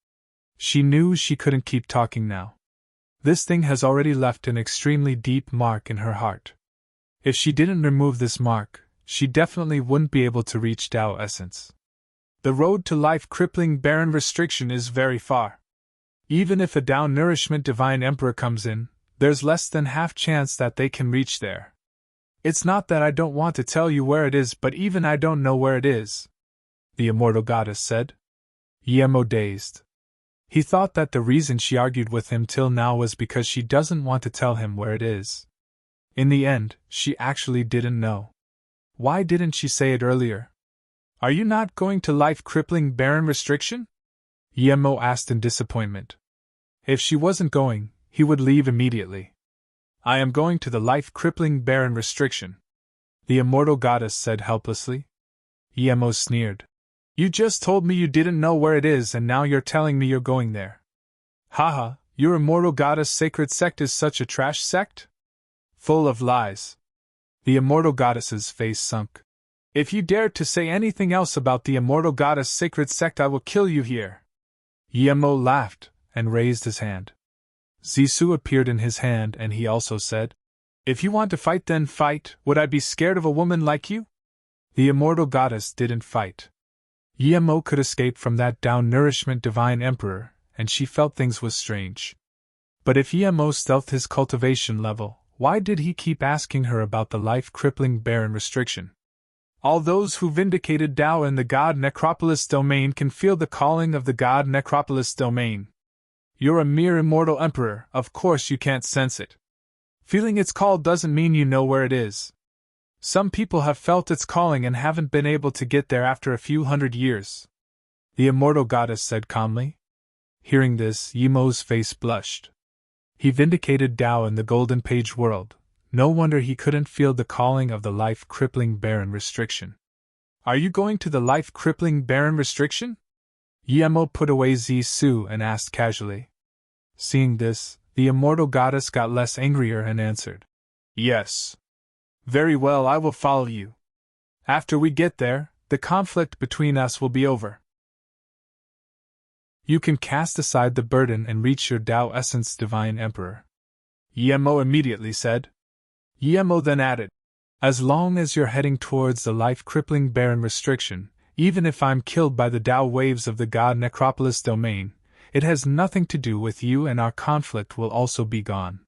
She knew she couldn't keep talking now. This thing has already left an extremely deep mark in her heart. If she didn't remove this mark, she definitely wouldn't be able to reach Tao essence. The road to life-crippling barren restriction is very far. Even if a Tao nourishment divine emperor comes in, there's less than half chance that they can reach there. It's not that I don't want to tell you where it is, but even I don't know where it is, the immortal goddess said. Yemo dazed. He thought that the reason she argued with him till now was because she doesn't want to tell him where it is. In the end, she actually didn't know. Why didn't she say it earlier? Are you not going to life-crippling barren restriction? Yemo asked in disappointment. If she wasn't going, he would leave immediately. I am going to the life-crippling barren restriction, the immortal goddess said helplessly. Yemo sneered. You just told me you didn't know where it is and now you're telling me you're going there. Haha, your immortal goddess sacred sect is such a trash sect? Full of lies. The immortal goddess's face sunk. If you dare to say anything else about the immortal goddess sacred sect, I will kill you here. Yemo laughed and raised his hand. Zisu appeared in his hand and he also said, If you want to fight, then fight. Would I be scared of a woman like you? The immortal goddess didn't fight. Yemo could escape from that Tao nourishment divine emperor, and she felt things was strange. But if Yemo stealthed his cultivation level, why did he keep asking her about the life-crippling barren restriction? All those who vindicated Tao in the God Necropolis domain can feel the calling of the God Necropolis domain. You're a mere immortal emperor, of course you can't sense it. Feeling its call doesn't mean you know where it is. Some people have felt its calling and haven't been able to get there after a few hundred years, the immortal goddess said calmly. Hearing this, Yemo's face blushed. He vindicated Tao in the Golden Page world. No wonder he couldn't feel the calling of the life-crippling barren restriction. Are you going to the life-crippling barren restriction? Yemo put away Zisu and asked casually. Seeing this, the immortal goddess got less angrier and answered. Yes. Very well, I will follow you. After we get there, the conflict between us will be over. You can cast aside the burden and reach your Tao essence divine emperor. Yemo immediately said. Yemo then added, As long as you're heading towards the life-crippling barren restriction, even if I'm killed by the Tao waves of the God Necropolis domain, it has nothing to do with you and our conflict will also be gone.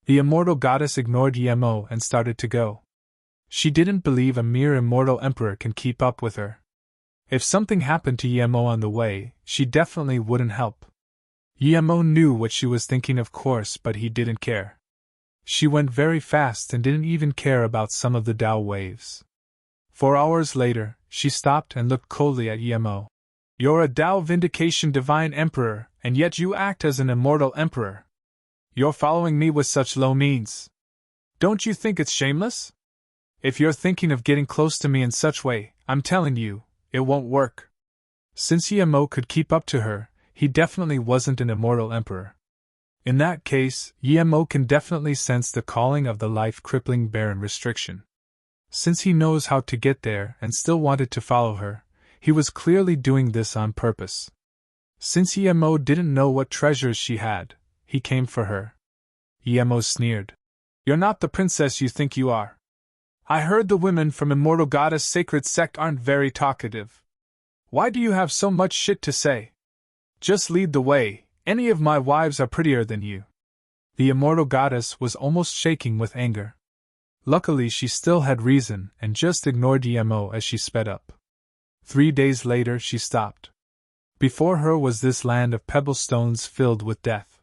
The immortal goddess ignored Yemo and started to go. She didn't believe a mere immortal emperor can keep up with her. If something happened to Yemo on the way, she definitely wouldn't help. Yemo knew what she was thinking, of course, but he didn't care. She went very fast and didn't even care about some of the Tao waves. 4 hours later, she stopped and looked coldly at Yemo. You're a Tao vindication divine emperor, and yet you act as an immortal emperor. You're following me with such low means. Don't you think it's shameless? If you're thinking of getting close to me in such way, I'm telling you, it won't work. Since Yemo could keep up to her, he definitely wasn't an immortal emperor. In that case, Yemo can definitely sense the calling of the life-crippling barren restriction. Since he knows how to get there and still wanted to follow her, he was clearly doing this on purpose. Since Yemo didn't know what treasures she had, he came for her. Yemo sneered. You're not the princess you think you are. I heard the women from Immortal Goddess Sacred Sect aren't very talkative. Why do you have so much shit to say? Just lead the way, any of my wives are prettier than you. The Immortal Goddess was almost shaking with anger. Luckily she still had reason and just ignored Yemo as she sped up. 3 days later she stopped. Before her was this land of pebble stones filled with death.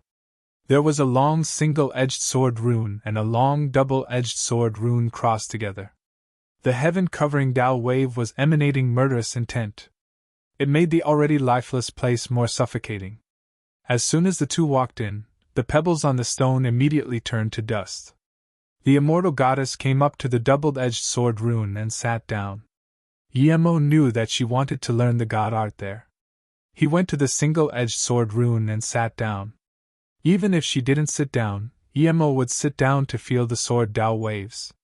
There was a long single-edged sword rune and a long double-edged sword rune crossed together. The heaven-covering Tao wave was emanating murderous intent. It made the already lifeless place more suffocating. As soon as the two walked in, the pebbles on the stone immediately turned to dust. The immortal goddess came up to the double-edged sword rune and sat down. Yemo knew that she wanted to learn the god art there. He went to the single-edged sword rune and sat down. Even if she didn't sit down, Yemo would sit down to feel the sword Tao waves.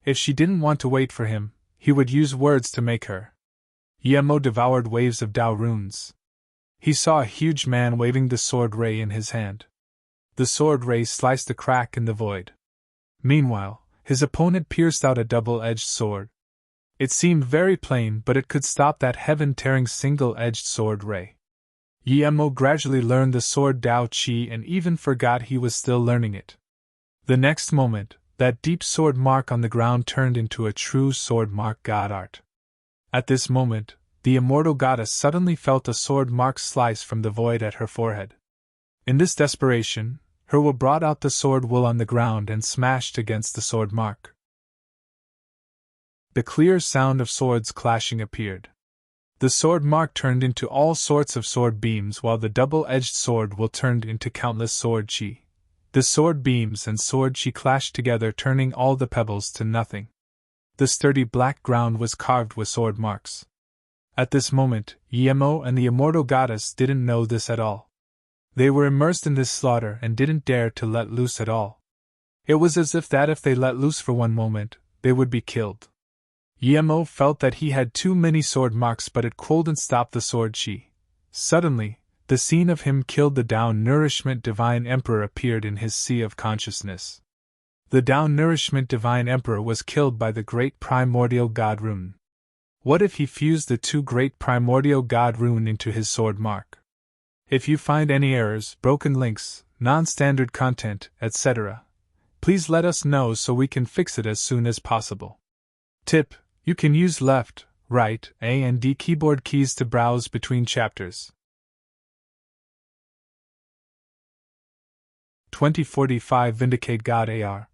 If she didn't want to wait for him, he would use words to make her. Yemo devoured waves of Tao runes. He saw a huge man waving the sword ray in his hand. The sword ray sliced a crack in the void. Meanwhile, his opponent pierced out a double-edged sword. It seemed very plain, but it could stop that heaven-tearing single-edged sword ray. Yemo gradually learned the sword Dao Qi and even forgot he was still learning it. The next moment, that deep sword mark on the ground turned into a true sword mark god art. At this moment, the immortal goddess suddenly felt a sword mark slice from the void at her forehead. In this desperation, her will brought out the sword wool on the ground and smashed against the sword mark. The clear sound of swords clashing appeared. The sword mark turned into all sorts of sword beams, while the double-edged sword wool turned into countless sword chi. The sword beams and sword chi clashed together, turning all the pebbles to nothing. The sturdy black ground was carved with sword marks. At this moment, Yemo and the immortal goddess didn't know this at all. They were immersed in this slaughter and didn't dare to let loose at all. It was as if they let loose for one moment, they would be killed. Yemo felt that he had too many sword marks, but it couldn't stop the sword chi. Suddenly, the scene of him killed the Tao Nourishment Divine Emperor appeared in his sea of consciousness. The Tao Nourishment Divine Emperor was killed by the great primordial god rune. What if he fused the two great primordial god rune into his sword mark? If you find any errors, broken links, non-standard content, etc., please let us know so we can fix it as soon as possible. Tip: you can use left, right, A and D keyboard keys to browse between chapters. 2045 Vindicate God AR.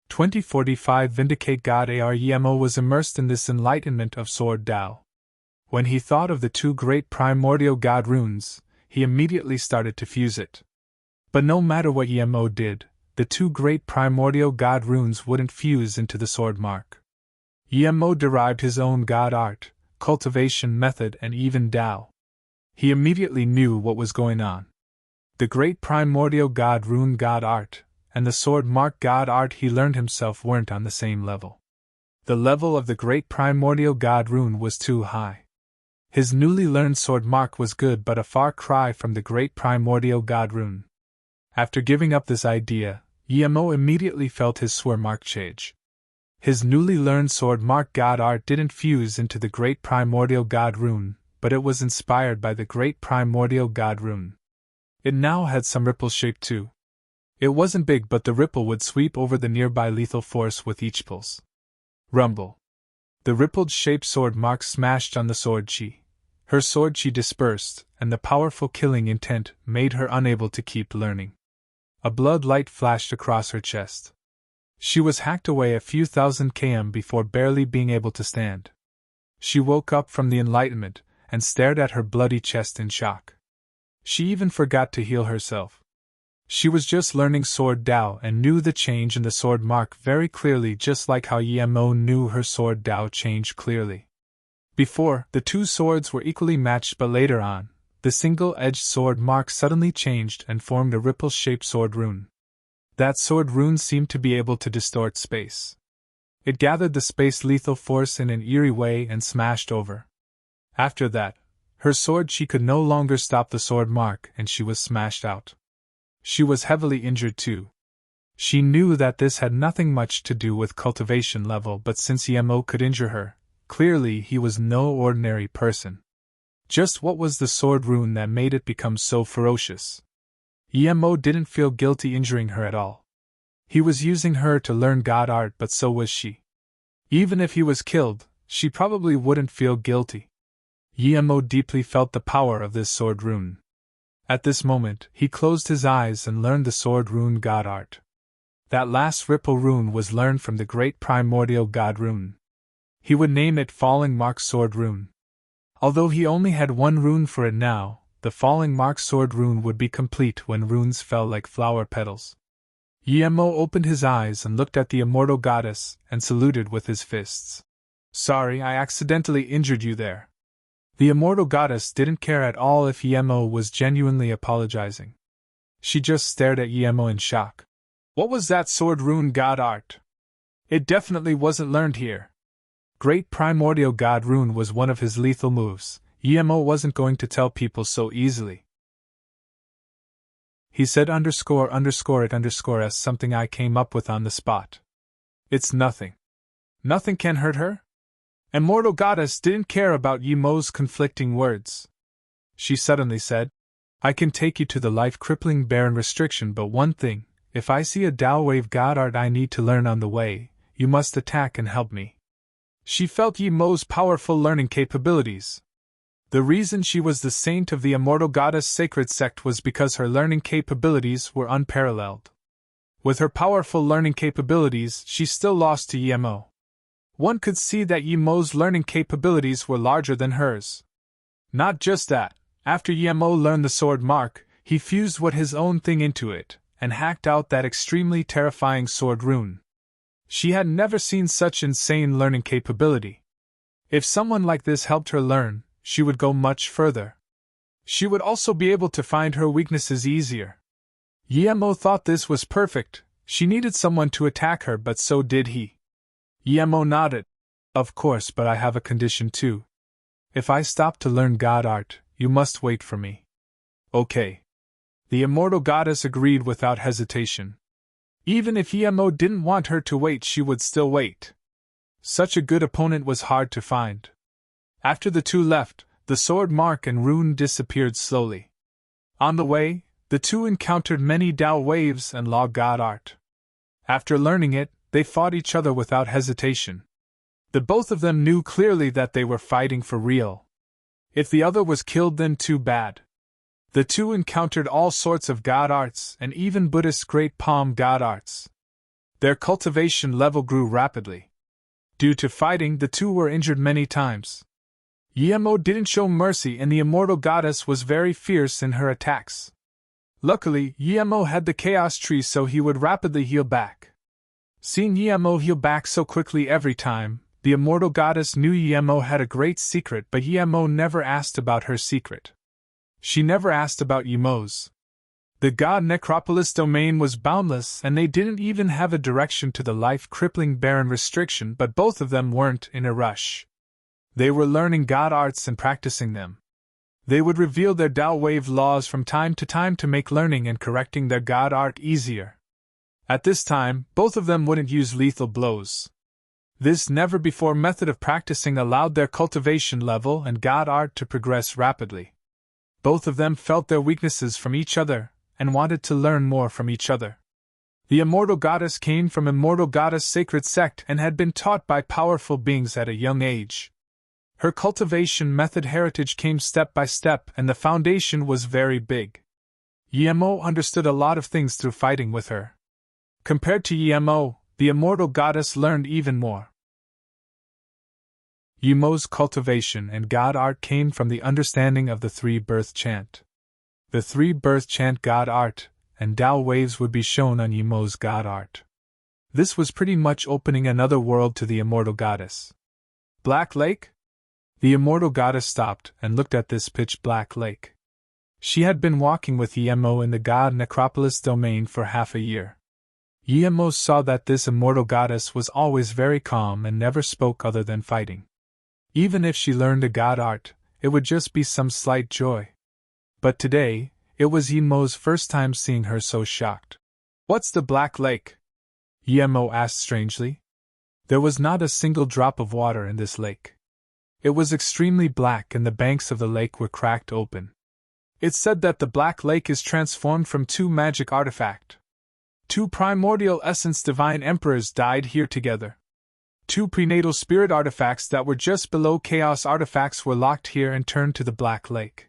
2045 Vindicate God AR. Yemo was immersed in this enlightenment of Sword Tao. When he thought of the two great primordial god runes, he immediately started to fuse it. But no matter what Yemo did, the two great primordial god runes wouldn't fuse into the sword mark. Yemo derived his own god art, cultivation method, and even Tao. He immediately knew what was going on. The great primordial god rune god art and the sword mark god art he learned himself weren't on the same level. The level of the great primordial god rune was too high. His newly learned sword mark was good, but a far cry from the great primordial god rune. After giving up this idea, Yemo immediately felt his sword mark change. His newly learned sword mark god art didn't fuse into the great primordial god rune, but it was inspired by the great primordial god rune. It now had some ripple shape too. It wasn't big, but the ripple would sweep over the nearby lethal force with each pulse. Rumble. The rippled shaped sword mark smashed on the sword chi. Her sword chi dispersed, and the powerful killing intent made her unable to keep learning. A blood light flashed across her chest. She was hacked away a few thousand km before barely being able to stand. She woke up from the enlightenment and stared at her bloody chest in shock. She even forgot to heal herself. She was just learning Sword Tao and knew the change in the sword mark very clearly, just like how Yemo knew her Sword Tao change clearly. Before, the two swords were equally matched, but later on, the single-edged sword mark suddenly changed and formed a ripple-shaped sword rune. That sword rune seemed to be able to distort space. It gathered the space lethal force in an eerie way and smashed over. After that, her sword chi could no longer stop the sword mark and she was smashed out. She was heavily injured too. She knew that this had nothing much to do with cultivation level, but since Yemo could injure her, clearly he was no ordinary person. Just what was the sword rune that made it become so ferocious? Yemo didn't feel guilty injuring her at all. He was using her to learn god art, but so was she. Even if he was killed, she probably wouldn't feel guilty. Yemo deeply felt the power of this sword rune. At this moment, he closed his eyes and learned the sword rune god art. That last ripple rune was learned from the great primordial god rune. He would name it Falling Mark Sword Rune. Although he only had one rune for it now, the Falling Mark Sword Rune would be complete when runes fell like flower petals. Yemo opened his eyes and looked at the immortal goddess and saluted with his fists. "Sorry, I accidentally injured you there." The immortal goddess didn't care at all if Yemo was genuinely apologizing. She just stared at Yemo in shock. What was that sword rune god art? It definitely wasn't learned here. Great primordial god rune was one of his lethal moves. Yemo wasn't going to tell people so easily. He said __it_s something I came up with on the spot. It's nothing. Nothing can hurt her? Immortal Goddess didn't care about Yimo's conflicting words. She suddenly said, I can take you to the life-crippling barren restriction, but one thing, if I see a Tao wave god art I need to learn on the way, you must attack and help me. She felt Yimo's powerful learning capabilities. The reason she was the saint of the Immortal Goddess sacred sect was because her learning capabilities were unparalleled. With her powerful learning capabilities, she still lost to Yimo. One could see that Yimo's learning capabilities were larger than hers. Not just that, after Yimo learned the sword mark, he fused what his own thing into it, and hacked out that extremely terrifying sword rune. She had never seen such insane learning capability. If someone like this helped her learn, she would go much further. She would also be able to find her weaknesses easier. Yimo thought this was perfect. She needed someone to attack her, but so did he. Yimo nodded. Of course, but I have a condition too. If I stop to learn god art, you must wait for me. Okay. The Immortal Goddess agreed without hesitation. Even if Yimo didn't want her to wait, she would still wait. Such a good opponent was hard to find. After the two left, the sword mark and rune disappeared slowly. On the way, the two encountered many Tao waves and law god art. After learning it, they fought each other without hesitation. The both of them knew clearly that they were fighting for real. If the other was killed, then too bad. The two encountered all sorts of god arts and even Buddhist great palm god arts. Their cultivation level grew rapidly. Due to fighting, the two were injured many times. Yimo didn't show mercy, and the Immortal Goddess was very fierce in her attacks. Luckily, Yimo had the Chaos Tree, so he would rapidly heal back. Seeing Yimo heal back so quickly every time, the Immortal Goddess knew Yimo had a great secret, but Yimo never asked about her secret. She never asked about Yimo's. The god Necropolis domain was boundless, and they didn't even have a direction to the life-crippling barren restriction, but both of them weren't in a rush. They were learning god arts and practicing them. They would reveal their Tao wave laws from time to time to make learning and correcting their god art easier. At this time, both of them wouldn't use lethal blows. This never-before method of practicing allowed their cultivation level and god art to progress rapidly. Both of them felt their weaknesses from each other, and wanted to learn more from each other. The Immortal Goddess came from Immortal Goddess Sacred Sect and had been taught by powerful beings at a young age. Her cultivation method heritage came step by step, and the foundation was very big. Yimo understood a lot of things through fighting with her. Compared to Yimo, the Immortal Goddess learned even more. Yimo's cultivation and god art came from the understanding of the three-birth chant. The three-birth chant god art and Tao waves would be shown on Yimo's god art. This was pretty much opening another world to the Immortal Goddess. Black Lake? The Immortal Goddess stopped and looked at this pitch-black lake. She had been walking with Yimo in the god Necropolis domain for half a year. Yimo saw that this Immortal Goddess was always very calm and never spoke other than fighting. Even if she learned a god art, it would just be some slight joy. But today, it was Yimo's first time seeing her so shocked. What's the Black Lake? Yimo asked strangely. There was not a single drop of water in this lake. It was extremely black, and the banks of the lake were cracked open. It's said that the Black Lake is transformed from two magic artifacts. Two primordial essence divine emperors died here together. Two prenatal spirit artifacts that were just below chaos artifacts were locked here and turned to the Black Lake.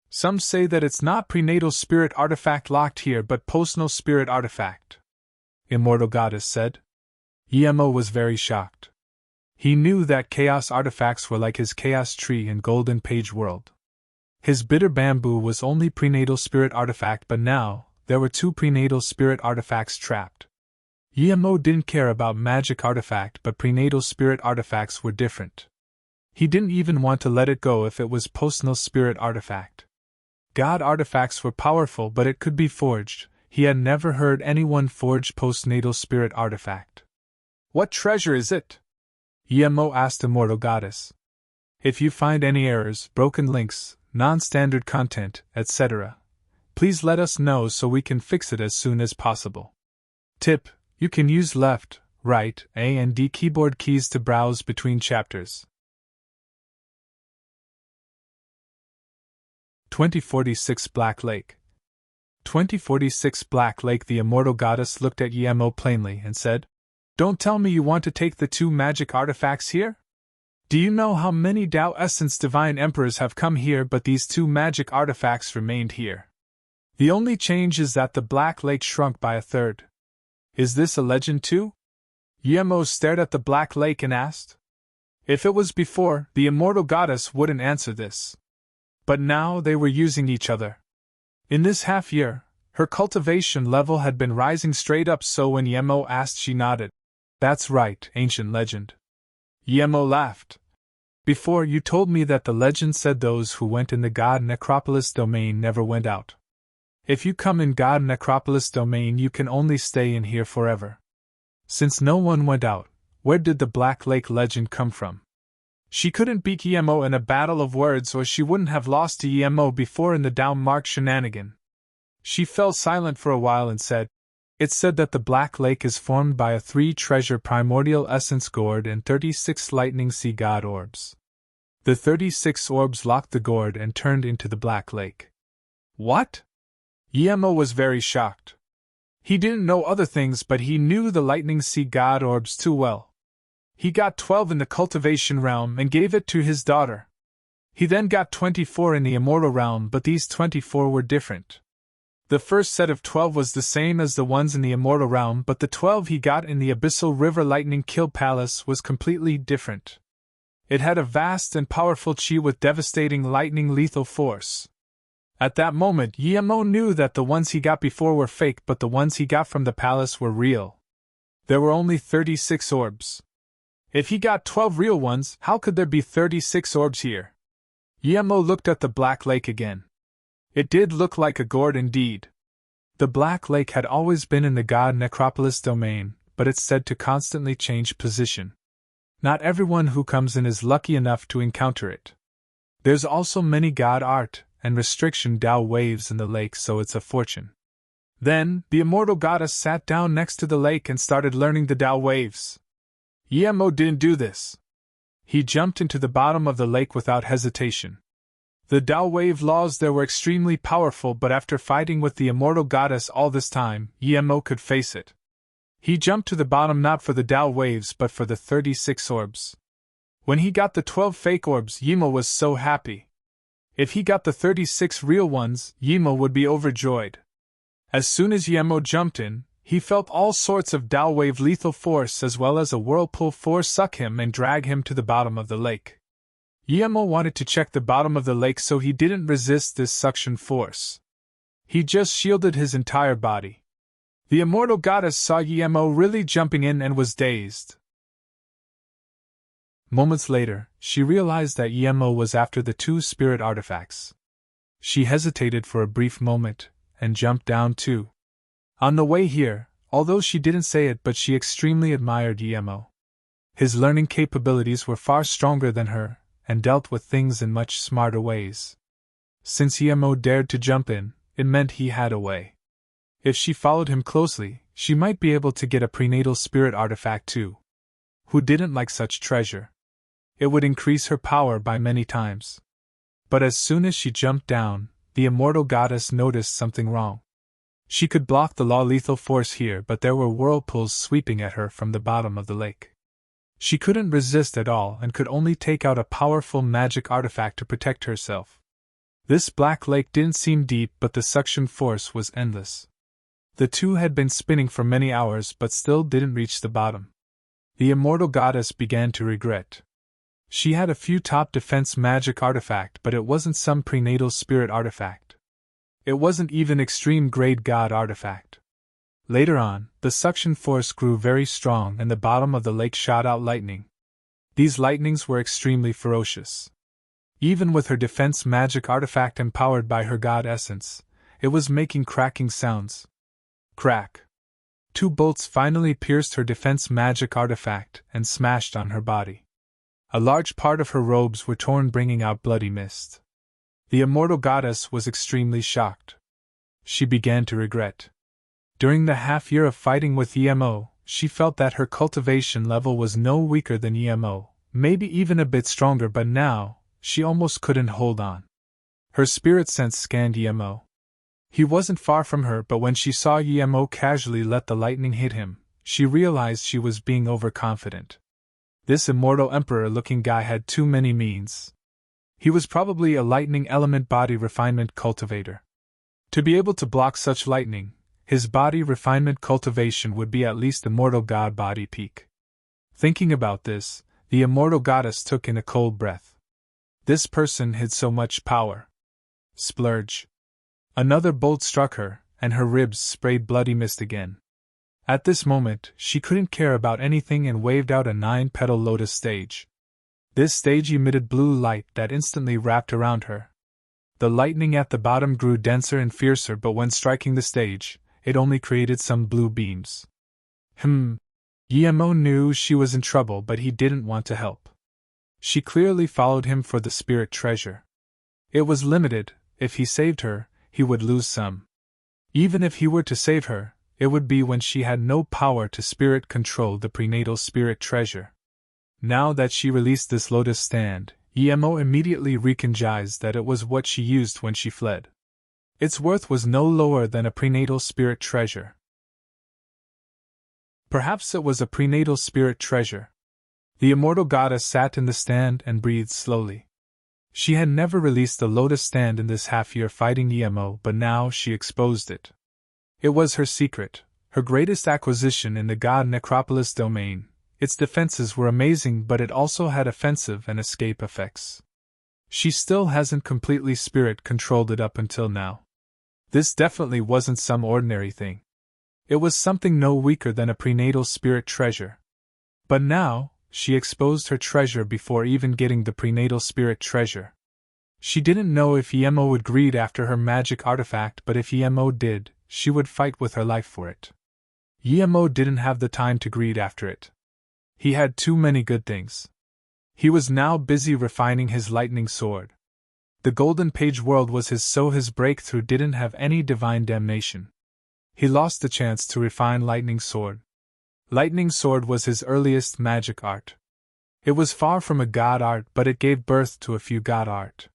Some say that it's not prenatal spirit artifact locked here but postnal spirit artifact. Immortal Goddess said. Yimo was very shocked. He knew that chaos artifacts were like his chaos tree in Golden Page World. His bitter bamboo was only prenatal spirit artifact, but now, there were two prenatal spirit artifacts trapped. Yimo didn't care about magic artifact, but prenatal spirit artifacts were different. He didn't even want to let it go if it was postnal spirit artifact. God artifacts were powerful, but it could be forged. He had never heard anyone forge postnatal spirit artifact. What treasure is it? Yimo asked Immortal Goddess. If you find any errors, broken links, non-standard content, etc., please let us know so we can fix it as soon as possible. Tip: you can use left, right, A and D keyboard keys to browse between chapters. 2046 Black Lake. 2046 Black Lake. The immortal goddess looked at Yemo plainly and said, "Don't tell me you want to take the two magic artifacts here? Do you know how many Tao Essence Divine Emperors have come here, but these two magic artifacts remained here? The only change is that the Black Lake shrunk by a third. Is this a legend too?" Yemo stared at the Black Lake and asked. If it was before, the immortal goddess wouldn't answer this. But now they were using each other. In this half year, her cultivation level had been rising straight up, so when Yemo asked, she nodded. "That's right, ancient legend." Yemo laughed. "Before, you told me that the legend said those who went in the God Necropolis domain never went out. If you come in God Necropolis domain, you can only stay in here forever. Since no one went out, where did the Black Lake legend come from?" She couldn't beat Yemo in a battle of words, or she wouldn't have lost to Yemo before in the down-marked shenanigan. She fell silent for a while and said, "It said that the Black Lake is formed by a 3-treasure primordial essence gourd and 36 lightning sea god orbs. The 36 orbs locked the gourd and turned into the Black Lake." "What?" Yemo was very shocked. He didn't know other things, but he knew the lightning sea god orbs too well. He got 12 in the cultivation realm and gave it to his daughter. He then got 24 in the immortal realm, but these 24 were different. The first set of 12 was the same as the ones in the immortal realm, but the 12 he got in the Abyssal River Lightning Kill Palace was completely different. It had a vast and powerful chi with devastating lightning lethal force. At that moment, Yemo knew that the ones he got before were fake, but the ones he got from the palace were real. There were only 36 orbs. If he got 12 real ones, how could there be 36 orbs here? Yemo looked at the Black Lake again. It did look like a gourd indeed. The Black Lake had always been in the God Necropolis domain, but it's said to constantly change position. Not everyone who comes in is lucky enough to encounter it. There's also many god art and restriction Tao waves in the lake, so it's a fortune. Then, the immortal goddess sat down next to the lake and started learning the Tao waves. Yemo didn't do this. He jumped into the bottom of the lake without hesitation. The Tao wave laws there were extremely powerful, but after fighting with the immortal goddess all this time, Yemo could face it. He jumped to the bottom not for the Tao waves but for the 36 orbs. When he got the 12 fake orbs, Yemo was so happy. If he got the 36 real ones, Yemo would be overjoyed. As soon as Yemo jumped in, he felt all sorts of Tao wave lethal force as well as a whirlpool force suck him and drag him to the bottom of the lake. Yemo wanted to check the bottom of the lake, so he didn't resist this suction force. He just shielded his entire body. The immortal goddess saw Yemo really jumping in and was dazed. Moments later, she realized that Yemo was after the 2 spirit artifacts. She hesitated for a brief moment, and jumped down too. On the way here, although she didn't say it, but she extremely admired Yemo. His learning capabilities were far stronger than her, and dealt with things in much smarter ways. Since Yemo dared to jump in, it meant he had a way. If she followed him closely, she might be able to get a prenatal spirit artifact too. Who didn't like such treasure? It would increase her power by many times. But as soon as she jumped down, the immortal goddess noticed something wrong. She could block the law lethal force here, but there were whirlpools sweeping at her from the bottom of the lake. She couldn't resist at all and could only take out a powerful magic artifact to protect herself. This Black Lake didn't seem deep, but the suction force was endless. The two had been spinning for many hours but still didn't reach the bottom. The immortal goddess began to regret. She had a few top defense magic artifact, but it wasn't some prenatal spirit artifact. It wasn't even extreme grade god artifact. Later on, the suction force grew very strong and the bottom of the lake shot out lightning. These lightnings were extremely ferocious. Even with her defense magic artifact empowered by her god essence, it was making cracking sounds. Crack. 2 bolts finally pierced her defense magic artifact and smashed on her body. A large part of her robes were torn, bringing out bloody mist. The immortal goddess was extremely shocked. She began to regret. During the half year of fighting with Yemo, she felt that her cultivation level was no weaker than Yemo, maybe even a bit stronger, but now, she almost couldn't hold on. Her spirit sense scanned Yemo. He wasn't far from her, but when she saw Yemo casually let the lightning hit him, she realized she was being overconfident. This immortal emperor-looking guy had too many means. He was probably a lightning element body refinement cultivator. To be able to block such lightning, his body refinement cultivation would be at least immortal god body peak. Thinking about this, the immortal goddess took in a cold breath. This person hid so much power. Splurge. Another bolt struck her, and her ribs sprayed bloody mist again. At this moment, she couldn't care about anything and waved out a 9-petal lotus stage. This stage emitted blue light that instantly wrapped around her. The lightning at the bottom grew denser and fiercer, but when striking the stage, it only created some blue beams. Yemo knew she was in trouble, but he didn't want to help. She clearly followed him for the spirit treasure. It was limited. If he saved her, he would lose some. Even if he were to save her, it would be when she had no power to spirit control the prenatal spirit treasure. Now that she released this lotus stand, Yemo immediately recognized that it was what she used when she fled. Its worth was no lower than a prenatal spirit treasure. Perhaps it was a prenatal spirit treasure. The immortal goddess sat in the stand and breathed slowly. She had never released the lotus stand in this half-year fighting Yemo, but now she exposed it. It was her secret, her greatest acquisition in the god necropolis domain. Its defenses were amazing, but it also had offensive and escape effects. She still hasn't completely spirit-controlled it up until now. This definitely wasn't some ordinary thing. It was something no weaker than a prenatal spirit treasure. But now, she exposed her treasure before even getting the prenatal spirit treasure. She didn't know if Yemo would greed after her magic artifact, but if Yemo did, she would fight with her life for it. Yemo didn't have the time to greed after it. He had too many good things. He was now busy refining his lightning sword. The Golden Page world was his, so his breakthrough didn't have any divine damnation. He lost the chance to refine Lightning Sword. Lightning Sword was his earliest magic art. It was far from a god art, but it gave birth to a few god art.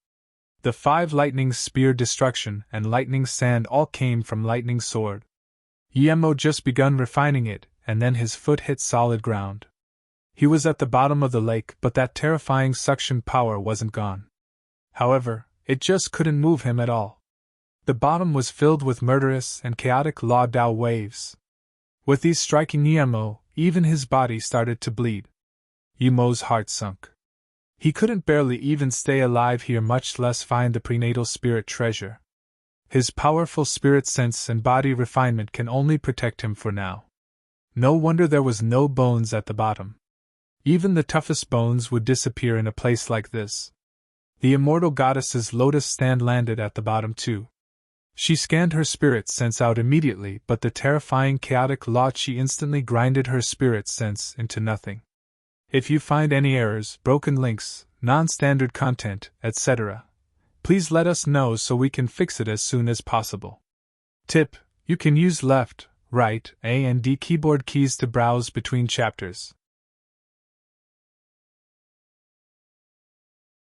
The 5 lightning spear destruction and lightning sand all came from Lightning Sword. Yemo just begun refining it, and then his foot hit solid ground. He was at the bottom of the lake, but that terrifying suction power wasn't gone. However, it just couldn't move him at all. The bottom was filled with murderous and chaotic Law Dao waves. With these striking Yemo, even his body started to bleed. Yemo's heart sunk. He couldn't barely even stay alive here, much less find the prenatal spirit treasure. His powerful spirit sense and body refinement can only protect him for now. No wonder there was no bones at the bottom. Even the toughest bones would disappear in a place like this. The immortal goddess's lotus stand landed at the bottom too. She scanned her spirit sense out immediately, but the terrifying chaotic Law Chi instantly grinded her spirit sense into nothing. If you find any errors, broken links, non-standard content, etc., please let us know so we can fix it as soon as possible. Tip: you can use left, right, A and D keyboard keys to browse between chapters.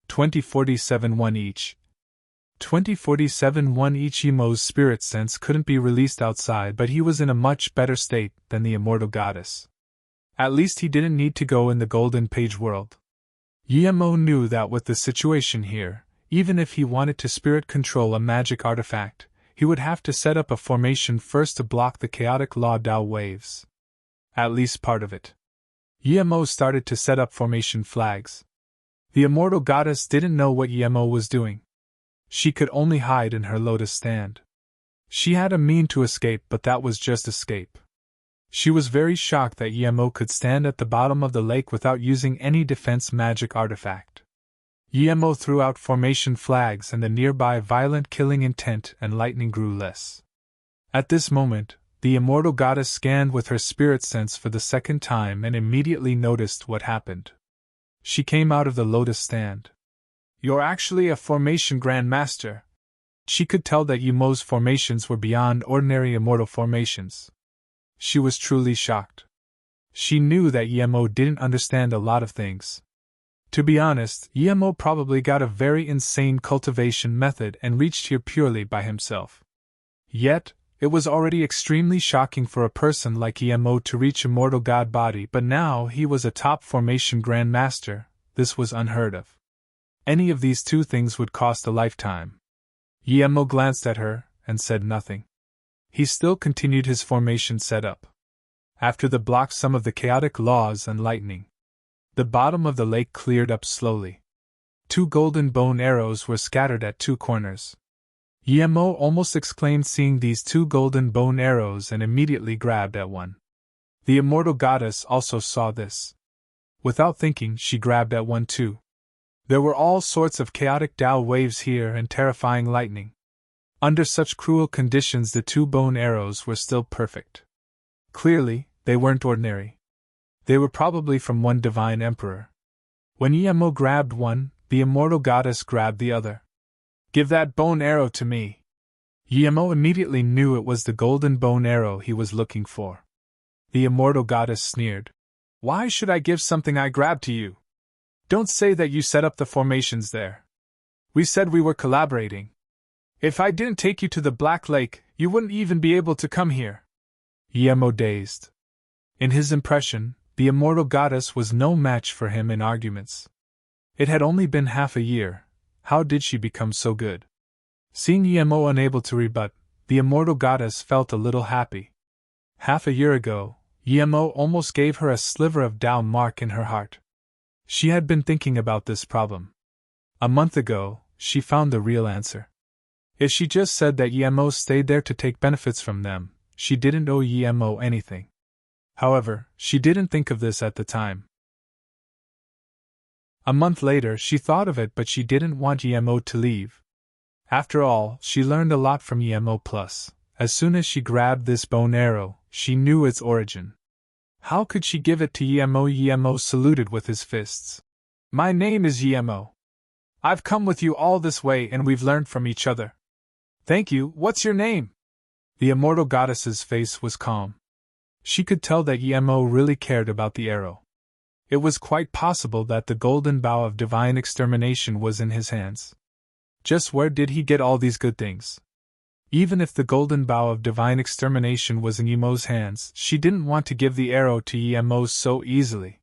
2047-1 each. 2047-1 each. Yemo's spirit sense couldn't be released outside, but he was in a much better state than the immortal goddess. At least he didn't need to go in the Golden Page world. Yemo knew that with the situation here, even if he wanted to spirit control a magic artifact, he would have to set up a formation first to block the chaotic Law Dao waves. At least part of it. Yemo started to set up formation flags. The immortal goddess didn't know what Yemo was doing. She could only hide in her lotus stand. She had a mean to escape, but that was just escape. She was very shocked that Yemo could stand at the bottom of the lake without using any defense magic artifact. Yemo threw out formation flags, and the nearby violent killing intent and lightning grew less. At this moment, the immortal goddess scanned with her spirit sense for the second time and immediately noticed what happened. She came out of the lotus stand. "You're actually a formation grandmaster." She could tell that Yemo's formations were beyond ordinary immortal formations. She was truly shocked. She knew that Yemo didn't understand a lot of things. To be honest, Yemo probably got a very insane cultivation method and reached here purely by himself. Yet, it was already extremely shocking for a person like Yemo to reach immortal god body, but now he was a top formation grandmaster. This was unheard of. Any of these two things would cost a lifetime. Yemo glanced at her and said nothing. He still continued his formation setup. After the block some of the chaotic laws and lightning, the bottom of the lake cleared up slowly. 2 golden bone arrows were scattered at 2 corners. Yemo almost exclaimed seeing these 2 golden bone arrows and immediately grabbed at one. The immortal goddess also saw this. Without thinking, she grabbed at one too. There were all sorts of chaotic Tao waves here and terrifying lightning. Under such cruel conditions, the 2 bone arrows were still perfect. Clearly, they weren't ordinary. They were probably from one divine emperor. When Yemo grabbed one, the immortal goddess grabbed the other. "Give that bone arrow to me." Yemo immediately knew it was the golden bone arrow he was looking for. The immortal goddess sneered. "Why should I give something I grabbed to you? Don't say that you set up the formations there. We said we were collaborating. If I didn't take you to the Black Lake, you wouldn't even be able to come here." Yemo dazed. In his impression, the immortal goddess was no match for him in arguments. It had only been half a year. How did she become so good? Seeing Yemo unable to rebut, the immortal goddess felt a little happy. Half a year ago, Yemo almost gave her a sliver of Tao mark in her heart. She had been thinking about this problem. A month ago, she found the real answer. If she just said that Yemo stayed there to take benefits from them, she didn't owe Yemo anything. However, she didn't think of this at the time. A month later, she thought of it, but she didn't want Yemo to leave. After all, she learned a lot from Yemo. Plus, as soon as she grabbed this bone arrow, she knew its origin. How could she give it to Yemo? Yemo saluted with his fists. "My name is Yemo. I've come with you all this way and we've learned from each other." "Thank you. What's your name?" The immortal goddess's face was calm. She could tell that Yemo really cared about the arrow. It was quite possible that the golden bow of divine extermination was in his hands. Just where did he get all these good things? Even if the golden bow of divine extermination was in Yemo's hands, she didn't want to give the arrow to Yemo so easily.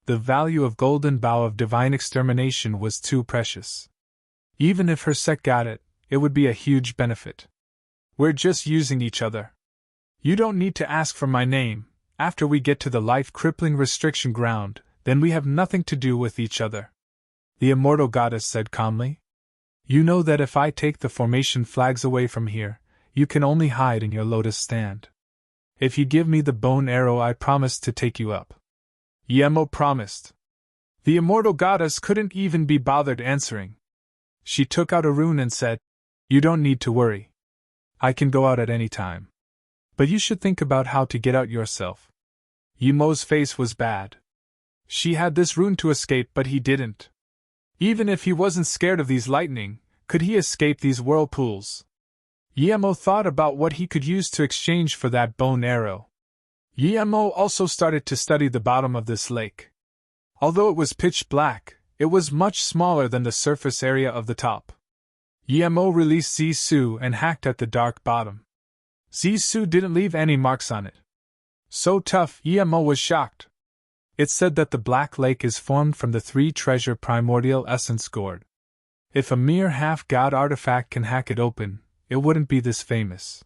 The value of golden bow of divine extermination was too precious. Even if her sect got it, it would be a huge benefit. "We're just using each other. You don't need to ask for my name. After we get to the life-crippling restriction ground, then we have nothing to do with each other," the immortal goddess said calmly. "You know that if I take the formation flags away from here, you can only hide in your lotus stand. If you give me the bone arrow, I promise to take you up." Yemo promised. The immortal goddess couldn't even be bothered answering. She took out a rune and said, "You don't need to worry. I can go out at any time. But you should think about how to get out yourself." Yemo's face was bad. She had this rune to escape, but he didn't. Even if he wasn't scared of these lightning, could he escape these whirlpools? Yemo thought about what he could use to exchange for that bone arrow. Yemo also started to study the bottom of this lake. Although it was pitch black, it was much smaller than the surface area of the top. Yemo released Zissou and hacked at the dark bottom. Zissou didn't leave any marks on it. So tough, Yemo was shocked. It said that the Black Lake is formed from the 3 treasure primordial essence gourd. If a mere half-god artifact can hack it open, it wouldn't be this famous.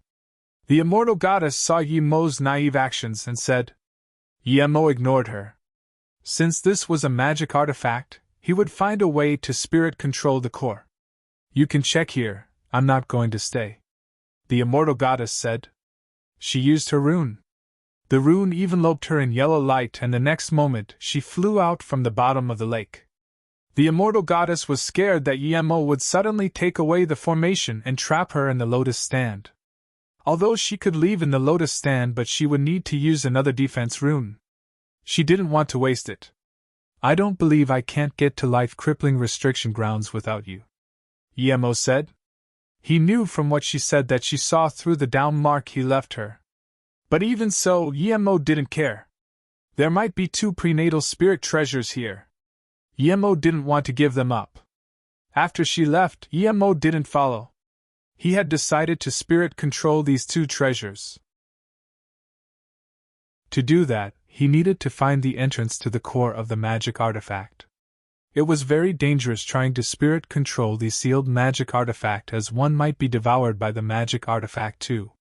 The immortal goddess saw Yemo's naive actions and said. Yemo ignored her. Since this was a magic artifact, he would find a way to spirit control the core. "You can check here, I'm not going to stay," the immortal goddess said. She used her rune. The rune enveloped her in yellow light, and the next moment she flew out from the bottom of the lake. The immortal goddess was scared that Yemo would suddenly take away the formation and trap her in the lotus stand. Although she could leave in the lotus stand, but she would need to use another defense rune. She didn't want to waste it. "I don't believe I can't get to life-crippling restriction grounds without you," Yemo said. He knew from what she said that she saw through the down mark he left her. But even so, Yemo didn't care. There might be 2 prenatal spirit treasures here. Yemo didn't want to give them up. After she left, Yemo didn't follow. He had decided to spirit control these two treasures. To do that, he needed to find the entrance to the core of the magic artifact. It was very dangerous trying to spirit control the sealed magic artifact, as one might be devoured by the magic artifact too.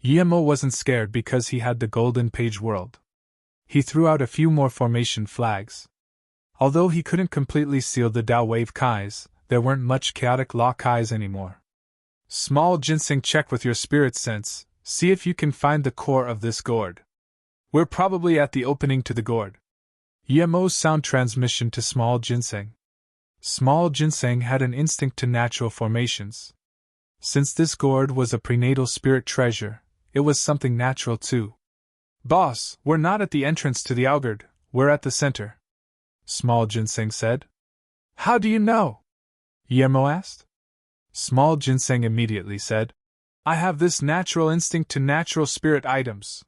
Yemo wasn't scared because he had the golden page world. He threw out a few more formation flags. Although he couldn't completely seal the Dao Wave Kais, there weren't much chaotic law Kais anymore. Small ginseng, check with your spirit sense, see if you can find the core of this gourd. We're probably at the opening to the gourd. Yemo's sound transmission to Small Ginseng. Small Ginseng had an instinct to natural formations. Since this gourd was a prenatal spirit treasure, it was something natural too. Boss, we're not at the entrance to the Algard, we're at the center, Small Ginseng said. How do you know? Yemo asked. Small Ginseng immediately said, I have this natural instinct to natural spirit items.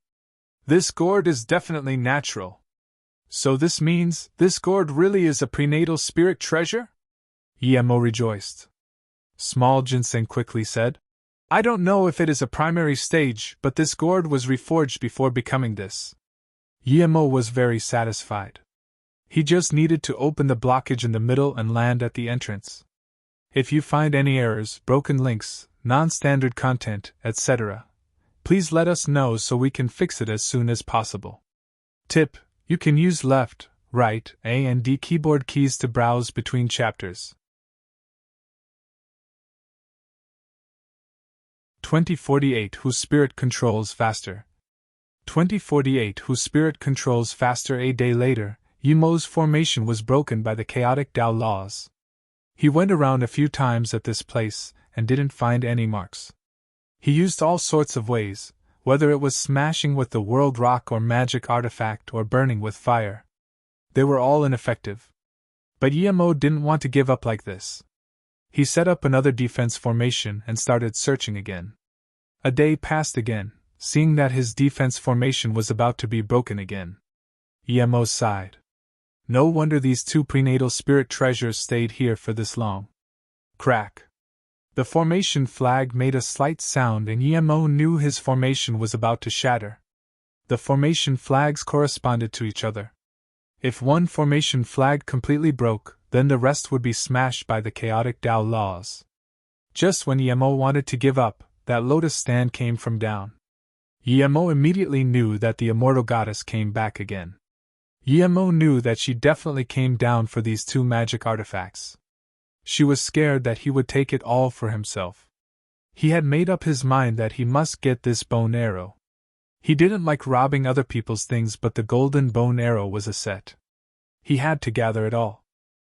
This gourd is definitely natural. So this means, this gourd really is a prenatal spirit treasure? Yemo rejoiced. Small Ginseng quickly said, I don't know if it is a primary stage, but this gourd was reforged before becoming this. Yemo was very satisfied. He just needed to open the blockage in the middle and land at the entrance. If you find any errors, broken links, non-standard content, etc., please let us know so we can fix it as soon as possible. Tip: you can use left, right, A and D keyboard keys to browse between chapters. 2048 Whose spirit controls faster. 2048 Whose spirit controls faster. A day later, Yemo's formation was broken by the chaotic Dao laws. He went around a few times at this place and didn't find any marks. He used all sorts of ways, whether it was smashing with the world rock or magic artifact or burning with fire. They were all ineffective. But Yemo didn't want to give up like this. He set up another defense formation and started searching again. A day passed again, seeing that his defense formation was about to be broken again. Yemo sighed. No wonder these two prenatal spirit treasures stayed here for this long. Crack. The formation flag made a slight sound and Yemo knew his formation was about to shatter. The formation flags corresponded to each other. If one formation flag completely broke, then the rest would be smashed by the chaotic Dao laws. Just when Yemo wanted to give up, that lotus stand came from down. Yemo immediately knew that the immortal goddess came back again. Yemo knew that she definitely came down for these two magic artifacts. She was scared that he would take it all for himself. He had made up his mind that he must get this bone arrow. He didn't like robbing other people's things, but the golden bone arrow was a set. He had to gather it all.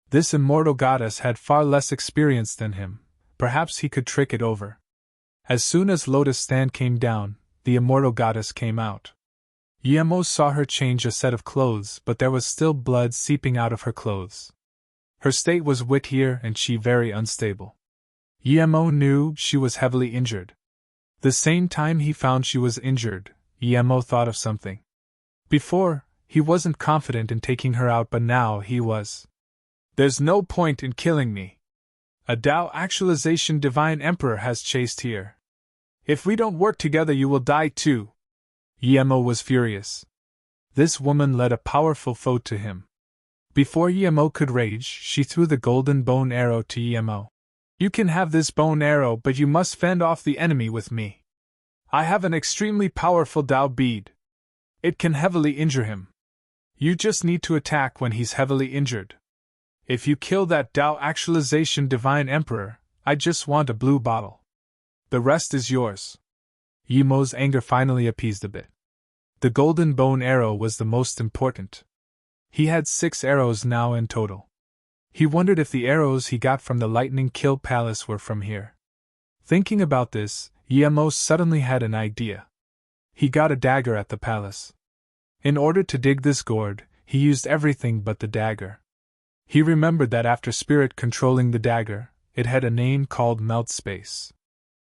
This immortal goddess had far less experience than him. Perhaps he could trick it over. As soon as Lotus Stand came down, the immortal goddess came out. Yemo saw her change a set of clothes, but there was still blood seeping out of her clothes. Her state was wet here and she very unstable. Yemo knew she was heavily injured. The same time he found she was injured, Yemo thought of something. Before, he wasn't confident in taking her out, but now he was. There's no point in killing me. A Dao actualization divine emperor has chased here. If we don't work together, you will die too. Yemo was furious. This woman led a powerful foe to him. Before Yemo could rage, she threw the golden bone arrow to Yemo. You can have this bone arrow, but you must fend off the enemy with me. I have an extremely powerful Dao bead. It can heavily injure him. You just need to attack when he's heavily injured. If you kill that Dao actualization divine emperor, I just want a blue bottle. The rest is yours. Yemo's anger finally appeased a bit. The golden bone arrow was the most important. He had 6 arrows now in total. He wondered if the arrows he got from the Lightning Kill Palace were from here. Thinking about this, Yemo suddenly had an idea. He got a dagger at the palace. In order to dig this gourd, he used everything but the dagger. He remembered that after spirit controlling the dagger, it had a name called Melt Space.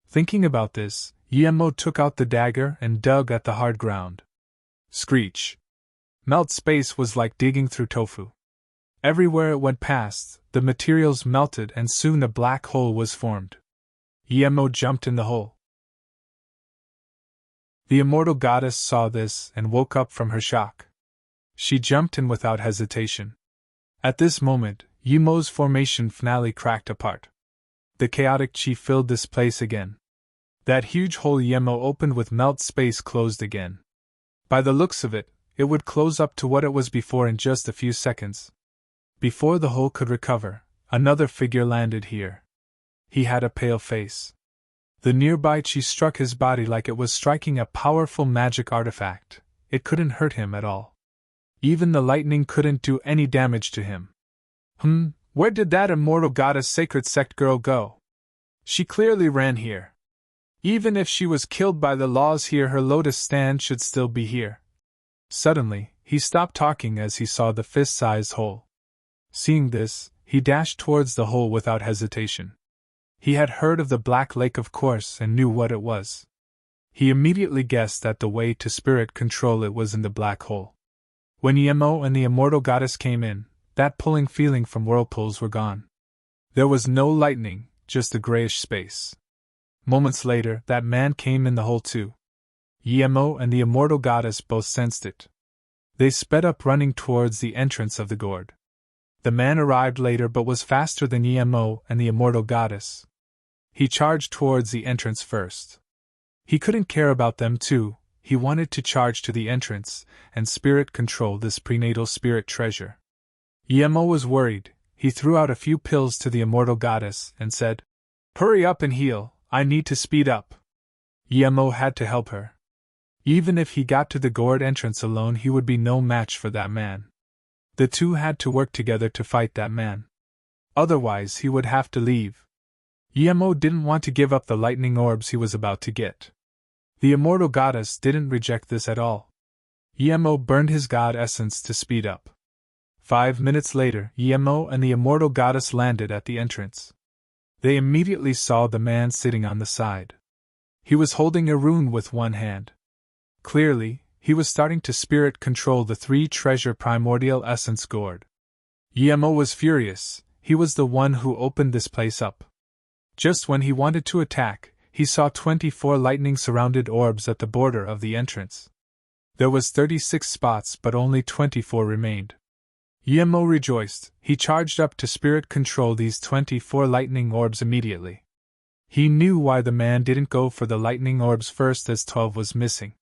Thinking about this, Yemo took out the dagger and dug at the hard ground. Screech! Melt Space was like digging through tofu. Everywhere it went past, the materials melted and soon a black hole was formed. Emo jumped in the hole. The immortal goddess saw this and woke up from her shock. She jumped in without hesitation. At this moment, Yemo's formation finale cracked apart. The chaotic chi filled this place again. That huge hole Yemo opened with melt space closed again. By the looks of it, it would close up to what it was before in just a few seconds. Before the hole could recover, another figure landed here. He had a pale face. The nearby chi struck his body like it was striking a powerful magic artifact. It couldn't hurt him at all. Even the lightning couldn't do any damage to him. Where did that immortal goddess sacred sect girl go? She clearly ran here. Even if she was killed by the laws here, her lotus stand should still be here. Suddenly, he stopped talking as he saw the fist-sized hole. Seeing this, he dashed towards the hole without hesitation. He had heard of the Black Lake, of course, and knew what it was. He immediately guessed that the way to spirit control it was in the black hole. When Yemo and the immortal goddess came in, that pulling feeling from whirlpools were gone. There was no lightning, just a grayish space. Moments later, that man came in the hole too. Yemo and the immortal goddess both sensed it. They sped up running towards the entrance of the gourd. The man arrived later but was faster than Yemo and the immortal goddess. He charged towards the entrance first. He couldn't care about them too, he wanted to charge to the entrance and spirit control this prenatal spirit treasure. Yemo was worried. He threw out a few pills to the immortal goddess and said, "Hurry up and heal, I need to speed up." Yemo had to help her. Even if he got to the gourd entrance alone, he would be no match for that man. The two had to work together to fight that man. Otherwise, he would have to leave. Yemo didn't want to give up the lightning orbs he was about to get. The immortal goddess didn't reject this at all. Yemo burned his god essence to speed up. 5 minutes later, Yemo and the immortal goddess landed at the entrance. They immediately saw the man sitting on the side. He was holding a rune with one hand. Clearly, he was starting to spirit control the 3 treasure primordial essence gourd. Yemo was furious. He was the one who opened this place up. Just when he wanted to attack, he saw 24 lightning-surrounded orbs at the border of the entrance. There was 36 spots but only 24 remained. Yemo rejoiced. He charged up to spirit control these 24 lightning orbs immediately. He knew why the man didn't go for the lightning orbs first, as 12 was missing.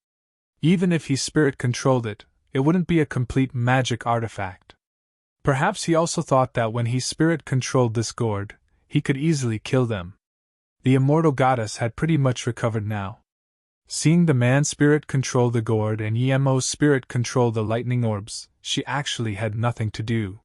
Even if he spirit controlled it, it wouldn't be a complete magic artifact. Perhaps he also thought that when he spirit controlled this gourd, he could easily kill them. The immortal goddess had pretty much recovered now. Seeing the man spirit control the gourd and Yemo's spirit control the lightning orbs, she actually had nothing to do.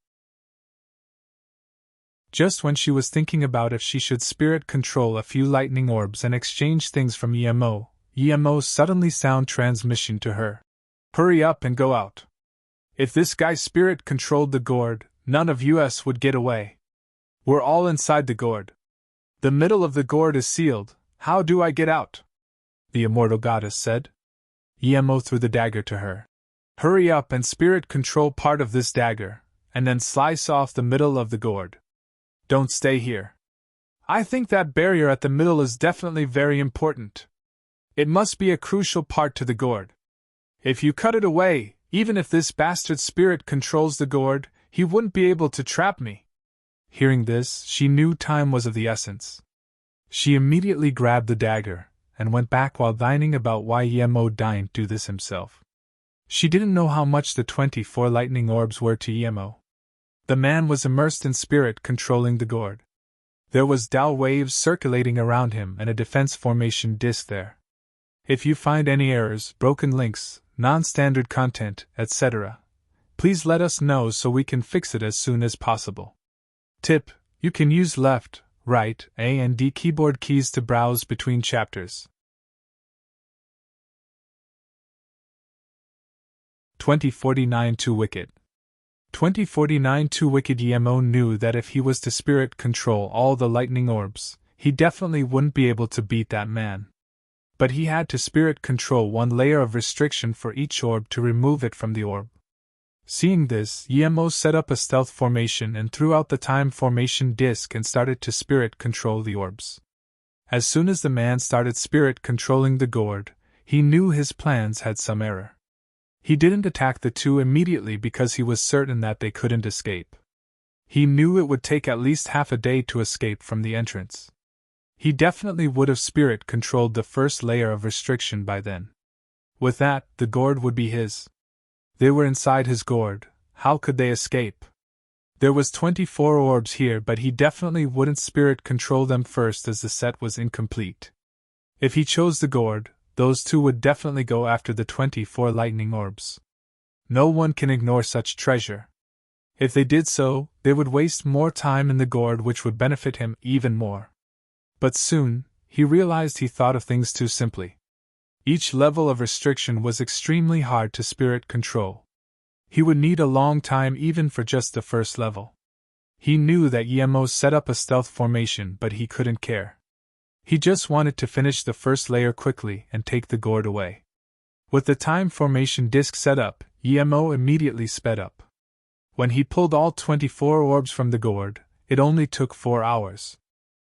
Just when she was thinking about if she should spirit control a few lightning orbs and exchange things from Yemo, Yemo suddenly sound transmission to her. "Hurry up and go out. If this guy spirit controlled the gourd, none of us would get away. We're all inside the gourd. The middle of the gourd is sealed. How do I get out?" the immortal goddess said. Yemo threw the dagger to her. "Hurry up and spirit control part of this dagger, and then slice off the middle of the gourd. Don't stay here. I think that barrier at the middle is definitely very important. It must be a crucial part to the gourd. If you cut it away, even if this bastard spirit controls the gourd, he wouldn't be able to trap me." Hearing this, she knew time was of the essence. She immediately grabbed the dagger and went back while whining about why Yemo didn't do this himself. She didn't know how much the 24 lightning orbs were to Yemo. The man was immersed in spirit controlling the gourd. There was Tao waves circulating around him and a defense formation disc there. If you find any errors, broken links, non-standard content, etc., please let us know so we can fix it as soon as possible. Tip: you can use left, right, A and D keyboard keys to browse between chapters. 2049 Too Wicked. 2049 Too Wicked. Yemo knew that if he was to spirit control all the lightning orbs, he definitely wouldn't be able to beat that man. But he had to spirit control one layer of restriction for each orb to remove it from the orb. Seeing this, Yemo set up a stealth formation and threw out the time formation disc and started to spirit control the orbs. As soon as the man started spirit controlling the gourd, he knew his plans had some error. He didn't attack the two immediately because he was certain that they couldn't escape. He knew it would take at least half a day to escape from the entrance. He definitely would have spirit controlled the first layer of restriction by then. With that, the gourd would be his. They were inside his gourd, how could they escape? There was 24 orbs here, but he definitely wouldn't spirit control them first as the set was incomplete. If he chose the gourd, those two would definitely go after the 24 lightning orbs. No one can ignore such treasure. If they did so, they would waste more time in the gourd, which would benefit him even more. But soon, he realized he thought of things too simply. Each level of restriction was extremely hard to spirit control. He would need a long time even for just the first level. He knew that Yemo set up a stealth formation, but he couldn't care. He just wanted to finish the first layer quickly and take the gourd away. With the time formation disc set up, Yemo immediately sped up. When he pulled all 24 orbs from the gourd, it only took 4 hours.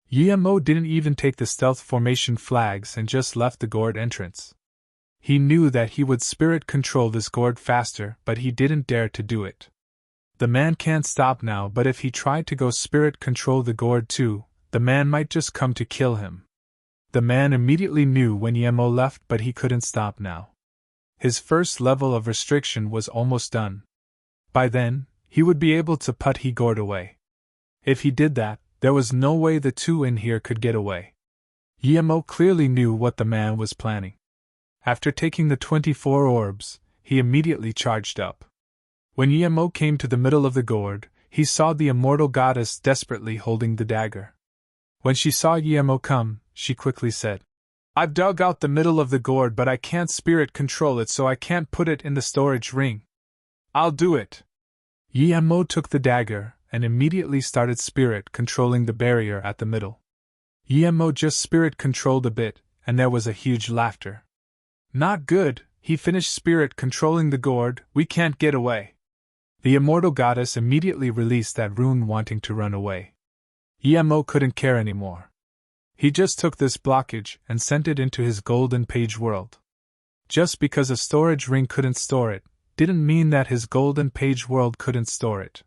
Yemo didn't even take the stealth formation flags and just left the gourd entrance. He knew that he would spirit control this gourd faster, but he didn't dare to do it. The man can't stop now, but if he tried to go spirit control the gourd too, the man might just come to kill him. The man immediately knew when Yemo left, but he couldn't stop now. His first level of restriction was almost done. By then, he would be able to put his gourd away. If he did that, there was no way the two in here could get away. Yemo clearly knew what the man was planning. After taking the 24 orbs, he immediately charged up. When Yemo came to the middle of the gourd, he saw the immortal goddess desperately holding the dagger. When she saw Yemo come, she quickly said, "I've dug out the middle of the gourd, but I can't spirit control it, so I can't put it in the storage ring. I'll do it." Yemo took the dagger and immediately started spirit controlling the barrier at the middle. Yemo just spirit controlled a bit, and there was a huge laughter. "Not good," he finished spirit controlling the gourd, "we can't get away." The immortal goddess immediately released that rune, wanting to run away. Yemo couldn't care anymore. He just took this blockage and sent it into his golden page world. Just because a storage ring couldn't store it, didn't mean that his golden page world couldn't store it.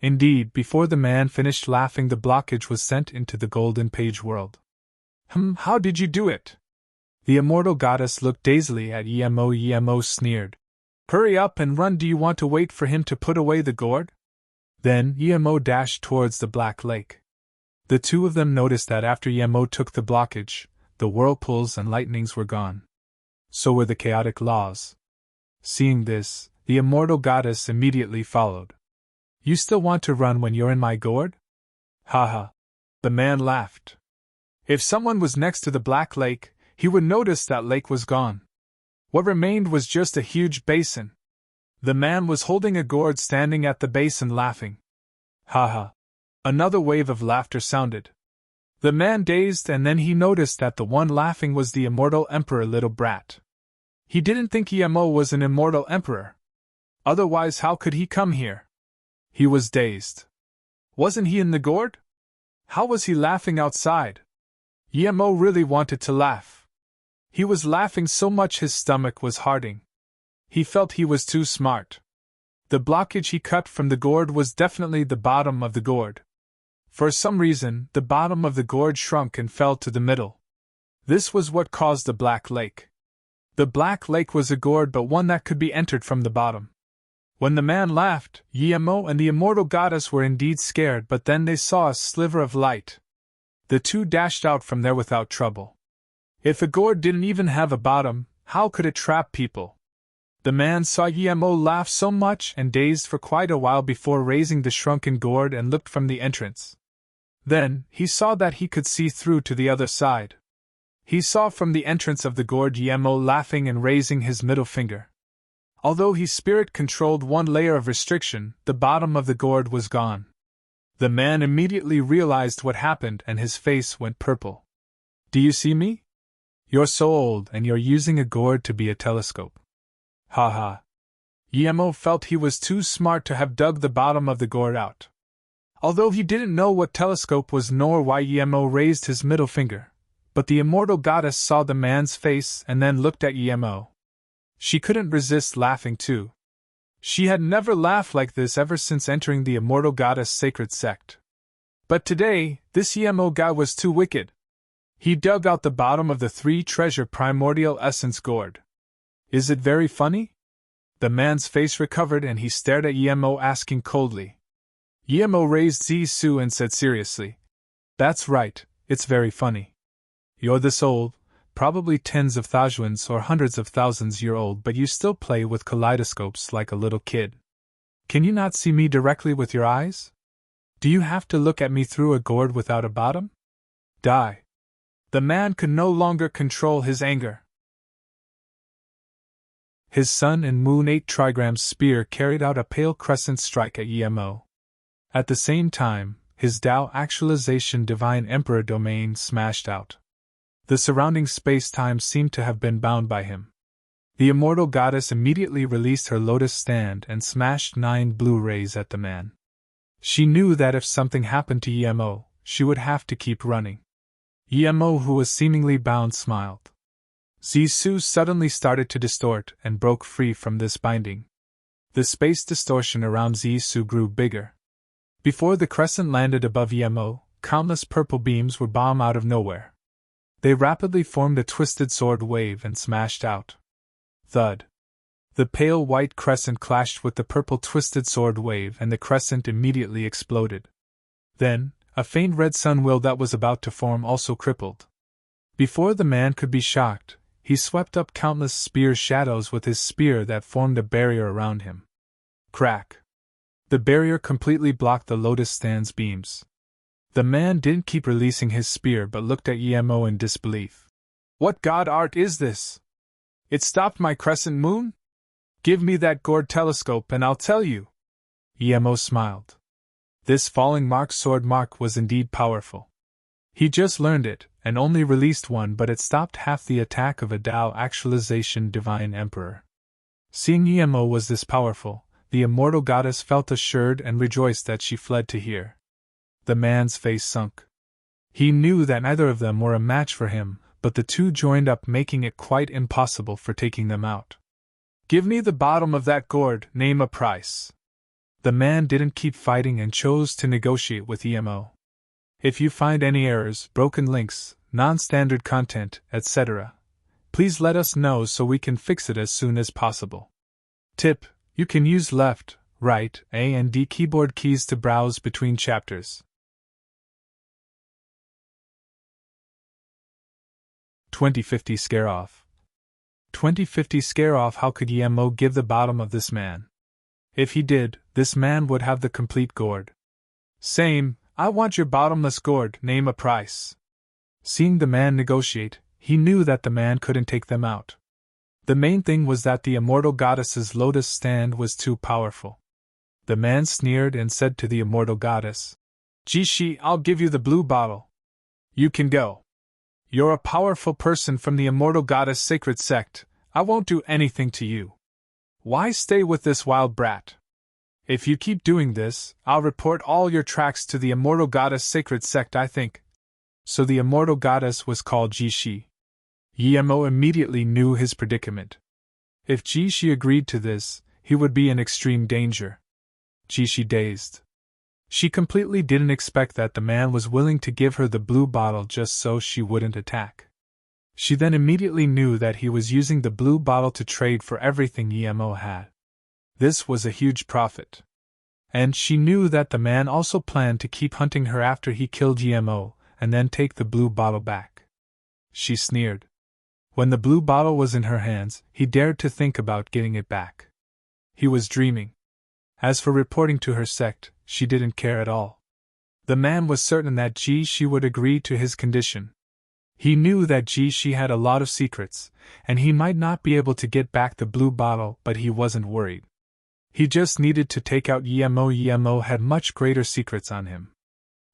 Indeed, before the man finished laughing, the blockage was sent into the golden page world. How did you do it?" The immortal goddess looked dazedly at Yemo. Yemo sneered, "Hurry up and run, do you want to wait for him to put away the gourd?" Then Yemo dashed towards the Black Lake. The two of them noticed that after Yemo took the blockage, the whirlpools and lightnings were gone. So were the chaotic laws. Seeing this, the immortal goddess immediately followed. "You still want to run when you're in my gourd?" "Haha." The man laughed. If someone was next to the Black Lake, he would notice that lake was gone. What remained was just a huge basin. The man was holding a gourd standing at the basin laughing. Haha. Another wave of laughter sounded. The man dazed, and then he noticed that the one laughing was the immortal emperor little brat. He didn't think Yemo was an immortal emperor. Otherwise, how could he come here? He was dazed. Wasn't he in the gourd? How was he laughing outside? Yemo really wanted to laugh. He was laughing so much his stomach was hurting. He felt he was too smart. The blockage he cut from the gourd was definitely the bottom of the gourd. For some reason, the bottom of the gourd shrunk and fell to the middle. This was what caused the Black Lake. The Black Lake was a gourd, but one that could be entered from the bottom. When the man laughed, Yemo and the immortal goddess were indeed scared, but then they saw a sliver of light. The two dashed out from there without trouble. If a gourd didn't even have a bottom, how could it trap people? The man saw Yemo laugh so much and dazed for quite a while before raising the shrunken gourd and looked from the entrance. Then, he saw that he could see through to the other side. He saw from the entrance of the gourd Yemo laughing and raising his middle finger. Although he spirit-controlled one layer of restriction, the bottom of the gourd was gone. The man immediately realized what happened and his face went purple. "Do you see me? You're so old and you're using a gourd to be a telescope. Haha, Emo felt he was too smart to have dug the bottom of the gourd out. Although he didn't know what telescope was nor why Emo raised his middle finger, but the immortal goddess saw the man's face and then looked at Emo. She couldn't resist laughing too. She had never laughed like this ever since entering the immortal goddess' sacred sect. But today, this Emo guy was too wicked. He dug out the bottom of the 3-treasure primordial essence gourd. Is it very funny? The man's face recovered and he stared at Emo, asking coldly. Emo raised Zisu and said seriously, "That's right, it's very funny. You're this old, probably tens of thousands or hundreds of thousands year old, but you still play with kaleidoscopes like a little kid. Can you not see me directly with your eyes? Do you have to look at me through a gourd without a bottom? Die." The man could no longer control his anger. His sun and moon 8 trigrams spear carried out a pale crescent strike at Emo. At the same time, his Tao actualization divine emperor domain smashed out. The surrounding space-time seemed to have been bound by him. The immortal goddess immediately released her lotus stand and smashed 9 blue rays at the man. She knew that if something happened to Emo, she would have to keep running. Emo, who was seemingly bound, smiled. Zisu suddenly started to distort and broke free from this binding. The space distortion around Zisu grew bigger. Before the crescent landed above Emo, countless purple beams would bomb out of nowhere. They rapidly formed a twisted sword wave and smashed out. Thud. The pale white crescent clashed with the purple twisted sword wave and the crescent immediately exploded. Then, a faint red sun will that was about to form also crippled. Before the man could be shocked, he swept up countless spear shadows with his spear that formed a barrier around him. Crack! The barrier completely blocked the lotus stand's beams. The man didn't keep releasing his spear but looked at Emo in disbelief. "What god art is this? It stopped my crescent moon? Give me that gourd telescope and I'll tell you." Emo smiled. This falling mark sword mark was indeed powerful. He just learned it, and only released one, but it stopped half the attack of a Tao actualization divine emperor. Seeing Emo was this powerful, the immortal goddess felt assured and rejoiced that she fled to hear. The man's face sunk. He knew that neither of them were a match for him, but the two joined up, making it quite impossible for taking them out. "Give me the bottom of that gourd, name a price." The man didn't keep fighting and chose to negotiate with Emo. "If you find any errors, broken links, non-standard content, etc., please let us know so we can fix it as soon as possible. Tip: you can use left, right, A and D keyboard keys to browse between chapters. 2050 Scare Off. 2050 Scare Off. How could Emo give the bottom of this man? If he did, this man would have the complete gourd. Same, I want your bottomless gourd, name a price. Seeing the man negotiate, he knew that the man couldn't take them out. The main thing was that the immortal goddess's lotus stand was too powerful. The man sneered and said to the immortal goddess, "Jishi, I'll give you the blue bottle. You can go. You're a powerful person from the immortal goddess sacred sect, I won't do anything to you. Why stay with this wild brat? If you keep doing this, I'll report all your tracks to the immortal goddess sacred sect, I think." So the immortal goddess was called Jishi. Emo immediately knew his predicament. If Jishi agreed to this, he would be in extreme danger. Jishi dazed. She completely didn't expect that the man was willing to give her the blue bottle just so she wouldn't attack. She then immediately knew that he was using the blue bottle to trade for everything Emo had. This was a huge profit. And she knew that the man also planned to keep hunting her after he killed Emo, and then take the blue bottle back. She sneered. When the blue bottle was in her hands, he dared to think about getting it back. He was dreaming. As for reporting to her sect, she didn't care at all. The man was certain that Jishi would agree to his condition. He knew that Jishi had a lot of secrets, and he might not be able to get back the blue bottle, but he wasn't worried. He just needed to take out Emo. Emo had much greater secrets on him.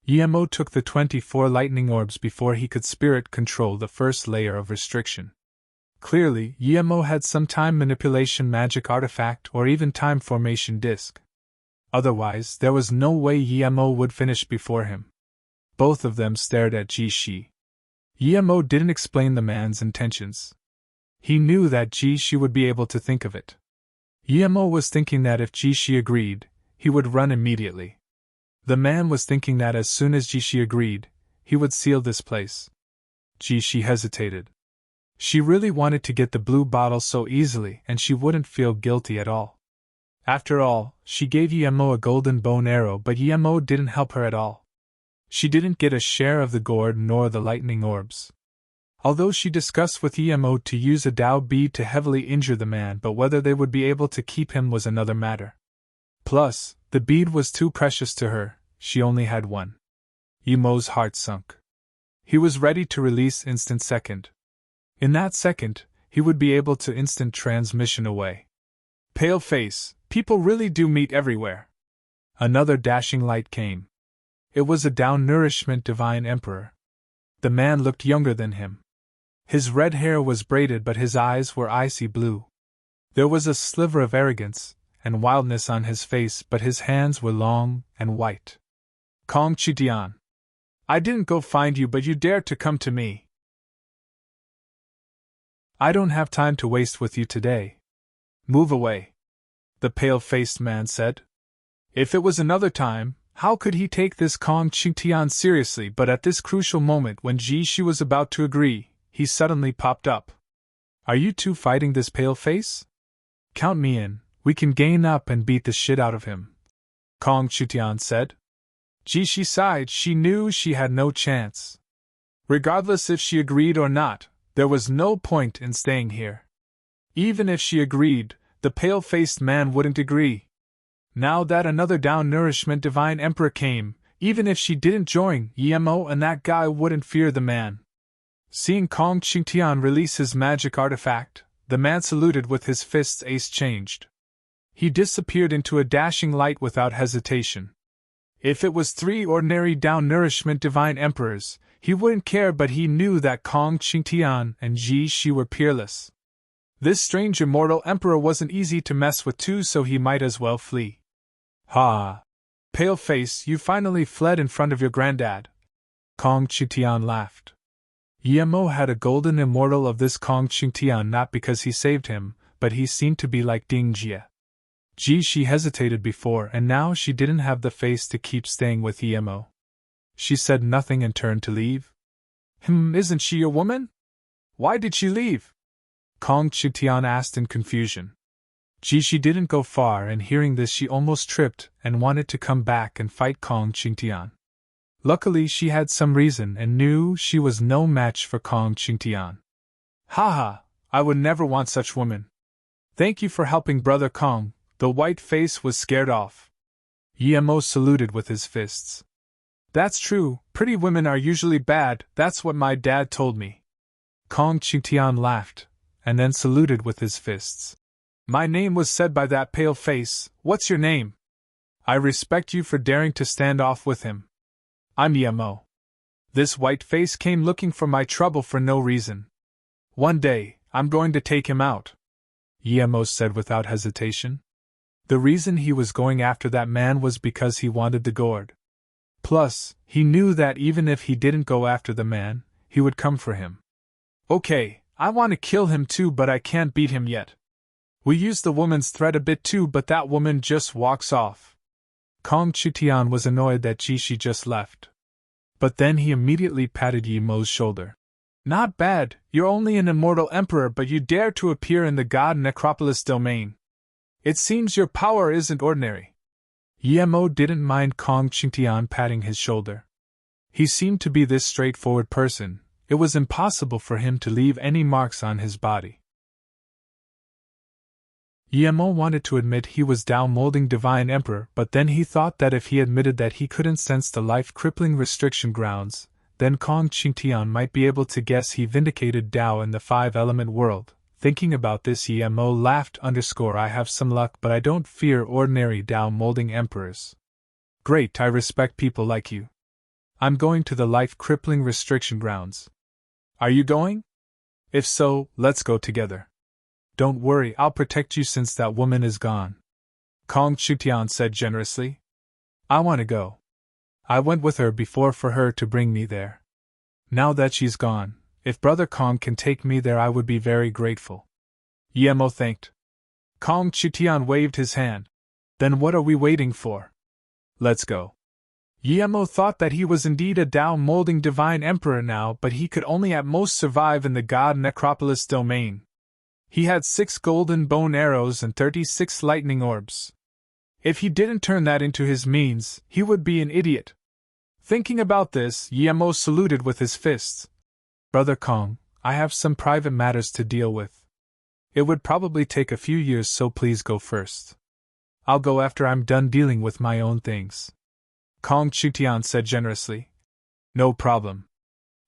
Emo took the 24 lightning orbs before he could spirit control the first layer of restriction. Clearly, Yemo had some time manipulation magic artifact or even time formation disc. Otherwise, there was no way Yemo would finish before him. Both of them stared at Ji-shi. Yemo didn't explain the man's intentions. He knew that Ji-shi would be able to think of it. Yemo was thinking that if Ji-shi agreed, he would run immediately. The man was thinking that as soon as Ji-shi agreed, he would seal this place. Ji-shi hesitated. She really wanted to get the blue bottle so easily and she wouldn't feel guilty at all. After all, she gave Yemo a golden bone arrow, but Yemo didn't help her at all. She didn't get a share of the gourd nor the lightning orbs. Although she discussed with Yemo to use a Dao bead to heavily injure the man, but whether they would be able to keep him was another matter. Plus, the bead was too precious to her, she only had one. Yemo's heart sunk. He was ready to release instant second. In that second, he would be able to instant transmission away. Pale face, people really do meet everywhere. Another dashing light came. It was a Dao Nourishment Divine Emperor. The man looked younger than him. His red hair was braided but his eyes were icy blue. There was a sliver of arrogance and wildness on his face, but his hands were long and white. Kong Chitian. I didn't go find you, but you dared to come to me. I don't have time to waste with you today. Move away, the pale-faced man said. If it was another time, how could he take this Kong Chitian seriously? But at this crucial moment when Ji-shi was about to agree, he suddenly popped up. Are you two fighting this pale face? Count me in, we can gain up and beat the shit out of him, Kong Chitian said. Ji-shi sighed, she knew she had no chance. Regardless if she agreed or not, there was no point in staying here. Even if she agreed, the pale-faced man wouldn't agree. Now that another Dao Nourishment Divine Emperor came, even if she didn't join, Yemo and that guy wouldn't fear the man. Seeing Kong Chitian release his magic artifact, the man saluted with his fists ace changed. He disappeared into a dashing light without hesitation. If it was 3 ordinary Dao Nourishment Divine Emperors, he wouldn't care, but he knew that Kong Chitian and Ji-shi were peerless. This strange immortal emperor wasn't easy to mess with too, so he might as well flee. Ha! Pale face, you finally fled in front of your granddad. Kong Chitian laughed. Yemo had a golden immortal of this Kong Chitian not because he saved him, but he seemed to be like Ding Jie. Ji-shi hesitated before and now she didn't have the face to keep staying with Yemo. She said nothing and turned to leave. Isn't she your woman? Why did she leave? Kong Chitian asked in confusion. Ji-shi didn't go far, and hearing this she almost tripped and wanted to come back and fight Kong Chitian. Luckily she had some reason and knew she was no match for Kong Chitian. Haha, I would never want such woman. Thank you for helping brother Kong. The white face was scared off. Yemo saluted with his fists. That's true, pretty women are usually bad, that's what my dad told me. Kong Chitian laughed, and then saluted with his fists. My name was said by that pale face, what's your name? I respect you for daring to stand off with him. I'm Yemo. This white face came looking for my trouble for no reason. One day, I'm going to take him out, Yemo said without hesitation. The reason he was going after that man was because he wanted the gourd. Plus, he knew that even if he didn't go after the man, he would come for him. Okay, I want to kill him too, but I can't beat him yet. We used the woman's threat a bit too, but that woman just walks off. Kong Chitian was annoyed that Ji-shi just left. But then he immediately patted Yemo's shoulder. Not bad, you're only an immortal emperor, but you dare to appear in the God Necropolis domain. It seems your power isn't ordinary. Yemo didn't mind Kong Chitian patting his shoulder. He seemed to be this straightforward person, it was impossible for him to leave any marks on his body. Yemo wanted to admit he was Dao Molding Divine Emperor, but then he thought that if he admitted that he couldn't sense the life-crippling restriction grounds, then Kong Chitian might be able to guess he vindicated Dao in the 5-element world. Thinking about this, Yemo laughed. I have some luck, but I don't fear ordinary Dao Molding Emperors. Great, I respect people like you. I'm going to the life-crippling restriction grounds. Are you going? If so, let's go together. Don't worry, I'll protect you since that woman is gone, Kong Chutian said generously. I want to go. I went with her before for her to bring me there. Now that she's gone, if Brother Kong can take me there, I would be very grateful. Yemo thanked. Kong Chutian waved his hand. Then what are we waiting for? Let's go. Yemo thought that he was indeed a Tao-molding divine emperor now, but he could only at most survive in the god necropolis domain. He had 6 golden bone arrows and 36 lightning orbs. If he didn't turn that into his means, he would be an idiot. Thinking about this, Yemo saluted with his fists. Brother Kong, I have some private matters to deal with. It would probably take a few years, so please go first. I'll go after I'm done dealing with my own things, Kong Chutian said generously. No problem.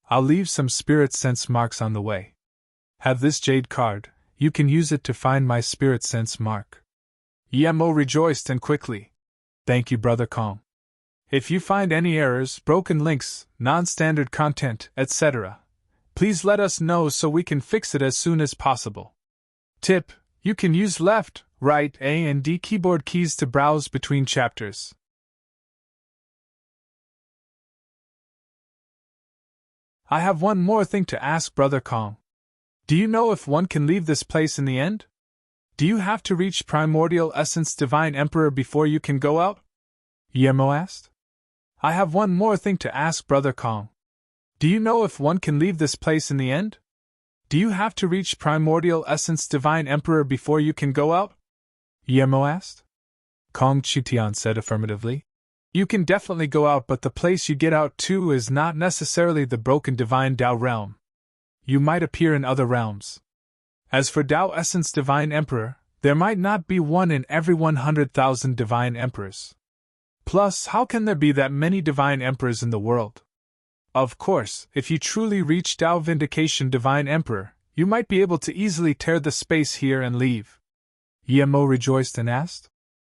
I'll leave some spirit sense marks on the way. Have this jade card, you can use it to find my spirit sense mark. Yemo rejoiced and quickly. Thank you, Brother Kong. If you find any errors, broken links, non-standard content, etc., please let us know so we can fix it as soon as possible. Tip: you can use left, right, A and D keyboard keys to browse between chapters. I have one more thing to ask, Brother Kong. Do you know if one can leave this place in the end? Do you have to reach Primordial Essence Divine Emperor before you can go out? Yemo asked. I have one more thing to ask, Brother Kong. Do you know if one can leave this place in the end? Do you have to reach Primordial Essence Divine Emperor before you can go out? Yemo asked. Kong Chutian said affirmatively. You can definitely go out, but the place you get out to is not necessarily the broken Divine Tao realm. You might appear in other realms. As for Tao Essence Divine Emperor, there might not be one in every 100,000 Divine Emperors. Plus, how can there be that many Divine Emperors in the world? Of course, if you truly reach Tao Vindication Divine Emperor, you might be able to easily tear the space here and leave. Yemo rejoiced and asked,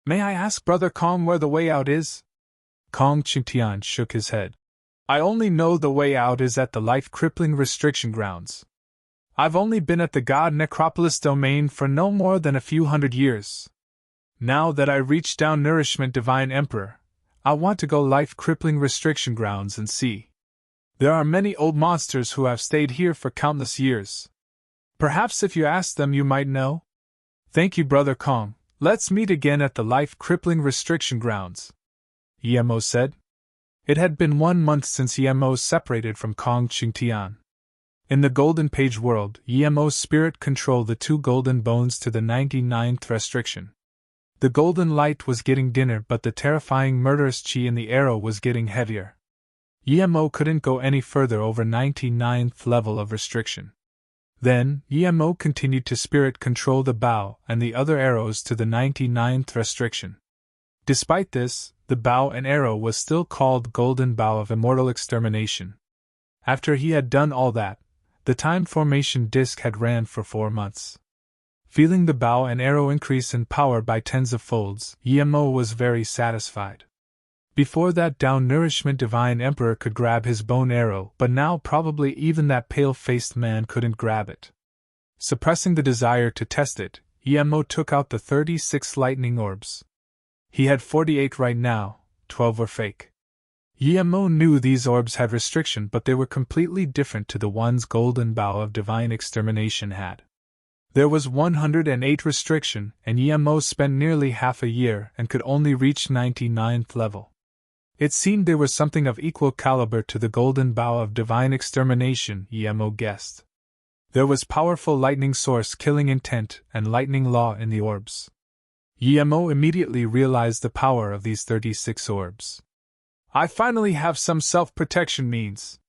May I ask Brother Kong where the way out is? Kong Chutian shook his head. I only know the way out is at the life-crippling restriction grounds. I've only been at the God Necropolis domain for no more than a few hundred years. Now that I reached Tao Nourishment Divine Emperor, I want to go life-crippling restriction grounds and see. There are many old monsters who have stayed here for countless years. Perhaps if you ask them you might know? Thank you, Brother Kong. Let's meet again at the life-crippling restriction grounds, Yemo said. It had been 1 month since Yemo separated from Kong Chutian. In the Golden Page world, Yemo's spirit controlled the 2 golden bones to the 99th restriction. The golden light was getting dimmer, but the terrifying murderous chi in the arrow was getting heavier. Yemo couldn't go any further over 99th level of restriction. Then, Yemo continued to spirit control the bow and the other arrows to the 99th restriction. Despite this, the bow and arrow was still called Golden Bow of Immortal Extermination. After he had done all that, the time formation disk had ran for 4 months. Feeling the bow and arrow increase in power by tens of folds, Yemo was very satisfied. Before that, Tao Nourishment Divine Emperor could grab his bone arrow, but now probably even that pale-faced man couldn't grab it. Suppressing the desire to test it, Yemo took out the 36 lightning orbs. He had 48 right now, 12 were fake. Yemo knew these orbs had restriction, but they were completely different to the ones Golden Bow of Divine Extermination had. There was 108 restriction, and Yemo spent nearly half a year and could only reach 99th level. It seemed they were something of equal caliber to the Golden Bow of Divine Extermination, Yemo guessed. There was powerful lightning source killing intent and lightning law in the orbs. Yemo immediately realized the power of these 36 orbs. I finally have some self-protection means.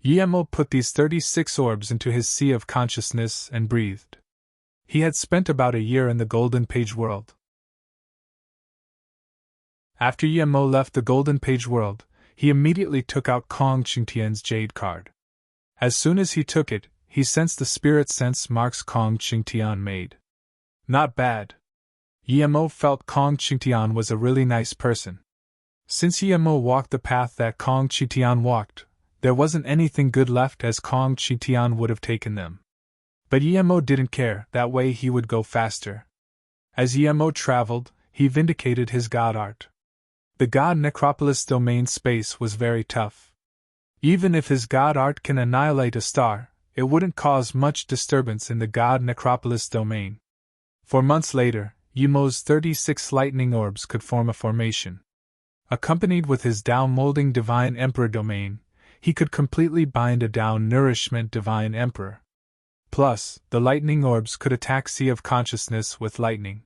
Yemo put these 36 orbs into his sea of consciousness and breathed. He had spent about a year in the Golden Page world. After Yemo left the Golden Page world, he immediately took out Kong Chutian's jade card. As soon as he took it, he sensed the spirit sense marks Kong Chutian made. Not bad. Yemo felt Kong Chutian was a really nice person. Since Yemo walked the path that Kong Chutian walked, there wasn't anything good left, as Kong Chutian would have taken them. But Emo didn't care, that way he would go faster. As Emo traveled, he vindicated his god art. The god necropolis domain space was very tough. Even if his god art can annihilate a star, it wouldn't cause much disturbance in the god necropolis domain. For months later, Emo's 36 lightning orbs could form a formation. Accompanied with his Tao molding divine emperor domain, he could completely bind a Tao nourishment divine emperor. Plus, the lightning orbs could attack Sea of Consciousness with lightning.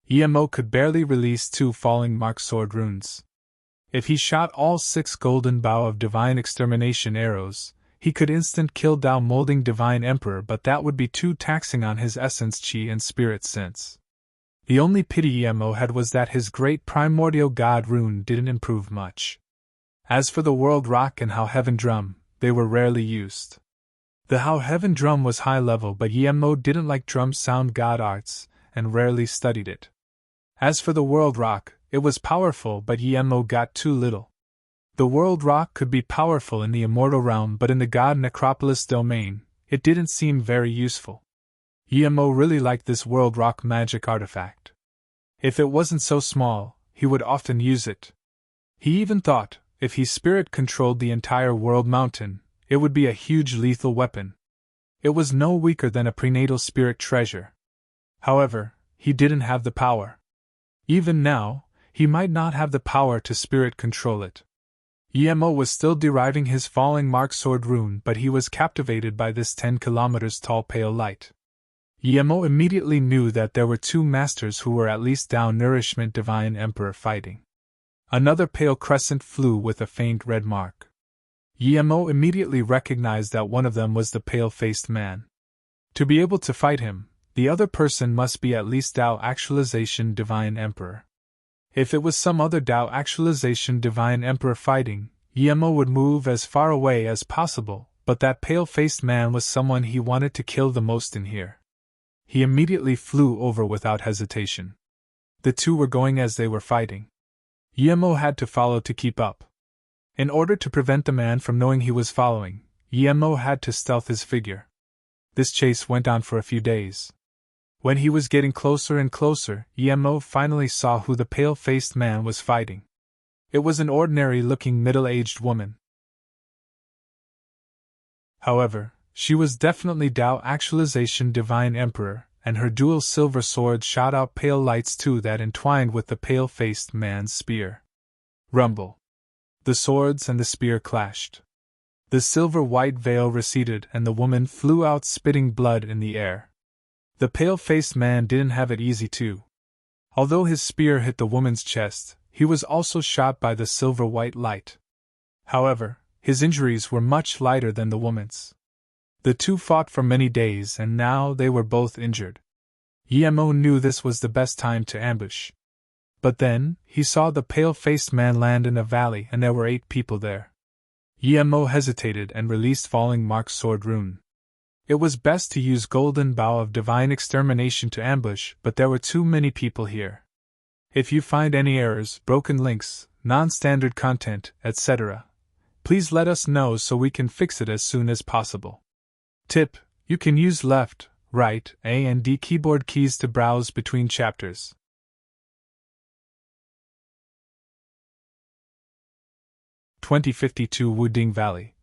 Emo could barely release 2 falling mark sword runes. If he shot all 6 golden bow of divine extermination arrows, he could instant kill Tao molding divine emperor, but that would be too taxing on his essence chi and spirit sense. The only pity Emo had was that his great primordial god rune didn't improve much. As for the world rock and how heaven drum, they were rarely used. The how heaven drum was high level, but Emo didn't like drum sound god arts, and rarely studied it. As for the world rock, it was powerful, but Emo got too little. The world rock could be powerful in the immortal realm, but in the god necropolis domain, it didn't seem very useful. Emo really liked this world rock magic artifact. If it wasn't so small, he would often use it. He even thought, if he spirit controlled the entire world mountain, it would be a huge lethal weapon. It was no weaker than a prenatal spirit treasure. However, he didn't have the power. Even now, he might not have the power to spirit control it. Emo was still deriving his falling mark sword rune, but he was captivated by this 10 kilometers tall pale light. Emo immediately knew that there were 2 masters who were at least Tao nourishment divine emperor fighting. Another pale crescent flew with a faint red mark. Emo immediately recognized that one of them was the pale-faced man. To be able to fight him, the other person must be at least Tao actualization divine emperor. If it was some other Tao actualization divine emperor fighting, Emo would move as far away as possible, but that pale-faced man was someone he wanted to kill the most in here. He immediately flew over without hesitation. The 2 were going as they were fighting. Emo had to follow to keep up. In order to prevent the man from knowing he was following, Emo had to stealth his figure. This chase went on for a few days. When he was getting closer and closer, Emo finally saw who the pale-faced man was fighting. It was an ordinary-looking middle-aged woman. However, she was definitely Tao actualization divine emperor, and her dual silver swords shot out pale lights too that entwined with the pale-faced man's spear. Rumble. The swords and the spear clashed. The silver-white veil receded and the woman flew out spitting blood in the air. The pale-faced man didn't have it easy too. Although his spear hit the woman's chest, he was also shot by the silver-white light. However, his injuries were much lighter than the woman's. The 2 fought for many days and now they were both injured. Emo knew this was the best time to ambush. But then, he saw the pale-faced man land in a valley and there were 8 people there. Emo hesitated and released falling mark sword rune. It was best to use golden bow of divine extermination to ambush, but there were too many people here. If you find any errors, broken links, non-standard content, etc., please let us know so we can fix it as soon as possible. Tip: you can use left, right, A and D keyboard keys to browse between chapters. (2052) Wuding Valley.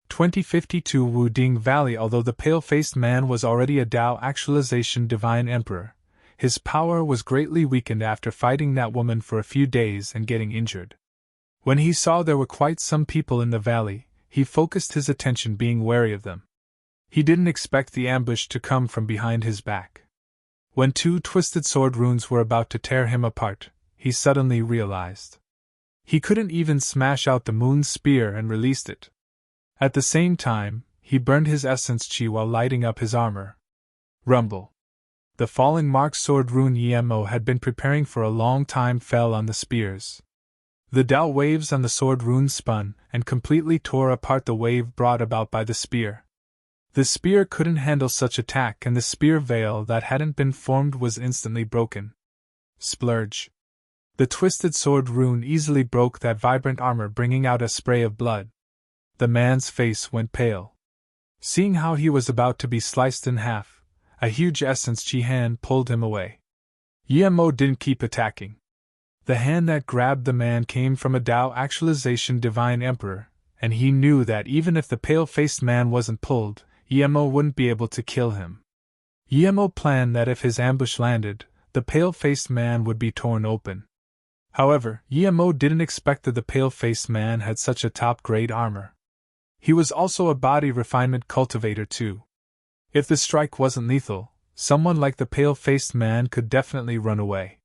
2052 Wuding Valley. Although the pale-faced man was already a Tao actualization divine emperor, his power was greatly weakened after fighting that woman for a few days and getting injured. When he saw there were quite some people in the valley, he focused his attention, being wary of them. He didn't expect the ambush to come from behind his back. When 2 twisted sword runes were about to tear him apart, he suddenly realized. He couldn't even smash out the moon's spear and released it. At the same time, he burned his essence chi while lighting up his armor. Rumble. The falling mark sword rune Emo had been preparing for a long time fell on the spears. The Tao waves on the sword rune spun and completely tore apart the wave brought about by the spear. The spear couldn't handle such attack and the spear veil that hadn't been formed was instantly broken. Splurge. The twisted sword rune easily broke that vibrant armor, bringing out a spray of blood. The man's face went pale. Seeing how he was about to be sliced in half, a huge essence chi hand pulled him away. Yemo didn't keep attacking. The hand that grabbed the man came from a Tao actualization divine emperor, and he knew that even if the pale-faced man wasn't pulled, Yemo wouldn't be able to kill him. Yemo planned that if his ambush landed, the pale-faced man would be torn open. However, Yemo didn't expect that the pale-faced man had such a top-grade armor. He was also a body refinement cultivator too. If the strike wasn't lethal, someone like the pale-faced man could definitely run away.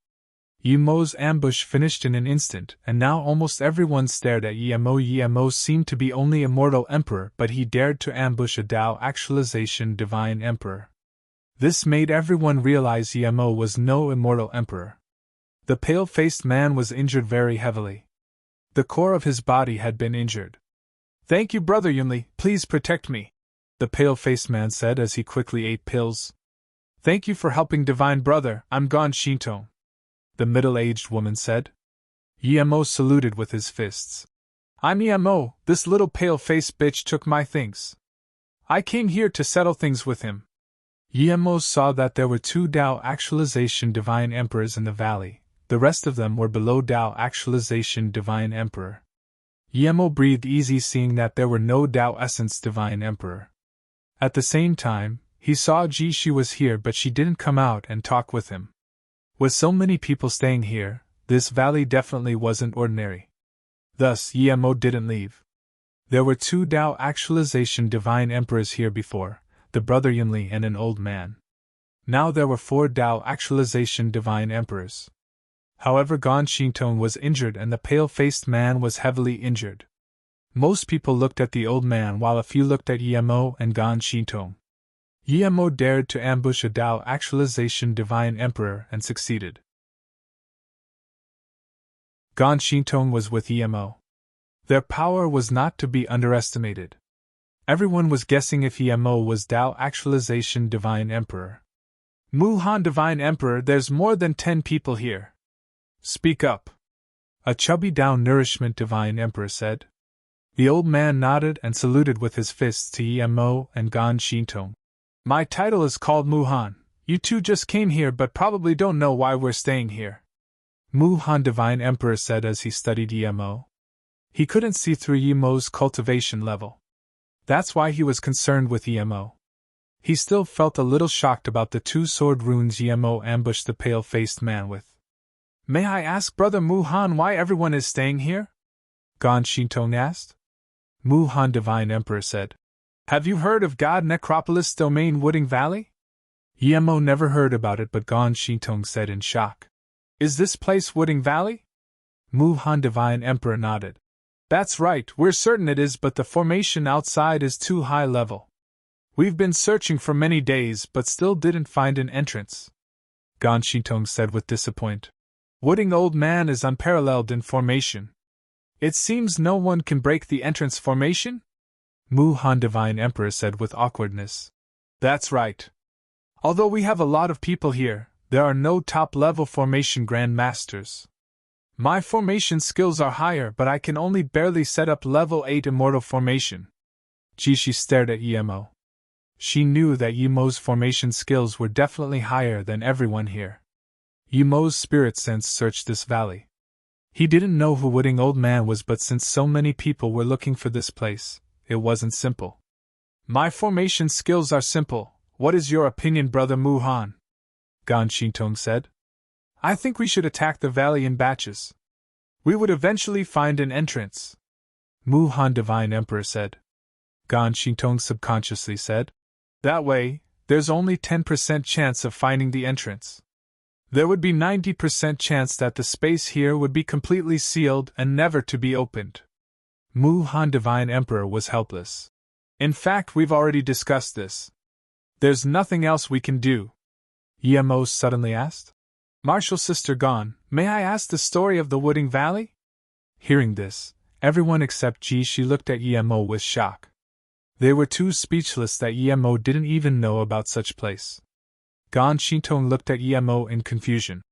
Yemo's ambush finished in an instant, and now almost everyone stared at Yemo. Yemo seemed to be only a mortal emperor, but he dared to ambush a Tao actualization divine emperor. This made everyone realize Yemo was no immortal emperor. The pale-faced man was injured very heavily. The core of his body had been injured. "Thank you, Brother Yunli, please protect me," the pale-faced man said as he quickly ate pills. "Thank you for helping Divine Brother, I'm Gon Shintong," the middle-aged woman said. Yemo saluted with his fists. "I'm Yemo, this little pale-faced bitch took my things. I came here to settle things with him." Yemo saw that there were 2 Tao actualization divine emperors in the valley. The rest of them were below Tao actualization divine emperor. Yemo breathed easy seeing that there were no Tao essence divine emperor. At the same time, he saw Ji Shi was here, but she didn't come out and talk with him. With so many people staying here, this valley definitely wasn't ordinary. Thus, Yemo didn't leave. There were 2 Tao actualization divine emperors here before, the brother Yunli and an old man. Now there were 4 Tao actualization divine emperors. However, Gon Shintong was injured and the pale-faced man was heavily injured. Most people looked at the old man while a few looked at Yemo and Gon Shintong. Yemo dared to ambush a Tao actualization divine emperor and succeeded. Gon Shintong was with Yemo. Their power was not to be underestimated. Everyone was guessing if Yemo was Tao actualization divine emperor. "Muhan divine emperor, there's more than 10 people here. Speak up," a chubby Tao nourishment divine emperor said. The old man nodded and saluted with his fists to Yemo and Gon Shintong. "My title is called Muhan. You 2 just came here but probably don't know why we're staying here," Muhan divine emperor said as he studied Yemo. He couldn't see through Yemo's cultivation level. That's why he was concerned with Yemo. He still felt a little shocked about the 2 sword runes Yemo ambushed the pale-faced man with. "May I ask Brother Muhan why everyone is staying here?" Gon Shintong asked. Muhan divine emperor said, "Have you heard of God Necropolis Domain Wooding Valley?" Yemo never heard about it, but Gon Shintong said in shock, "Is this place Wooding Valley?" Muhan divine emperor nodded. "That's right, we're certain it is, but the formation outside is too high level. We've been searching for many days but still didn't find an entrance," Gon Shintong said with disappointment. "Wooding old man is unparalleled in formation. It seems no one can break the entrance formation?" Muhan divine emperor said with awkwardness. "That's right. Although we have a lot of people here, there are no top-level formation grandmasters. My formation skills are higher, but I can only barely set up level 8 immortal formation." Jishi stared at Yemo. She knew that Yemo's formation skills were definitely higher than everyone here. Yemo's spirit sense searched this valley. He didn't know who Wooding Old Man was, but since so many people were looking for this place, it wasn't simple. "My formation skills are simple. What is your opinion, Brother Muhan?" Gon Shintong said. "I think we should attack the valley in batches. We would eventually find an entrance," Muhan divine emperor said. Gon Shintong subconsciously said, "That way, there's only 10% chance of finding the entrance. There would be 90% chance that the space here would be completely sealed and never to be opened." Muhan divine emperor was helpless. "In fact, we've already discussed this. There's nothing else we can do," Yemo suddenly asked. "Martial Sister Gon, may I ask the story of the Wooding Valley?" Hearing this, everyone except Ji Shi looked at Yemo with shock. They were too speechless that Yemo didn't even know about such place. Gon Shintong looked at Yemo in confusion.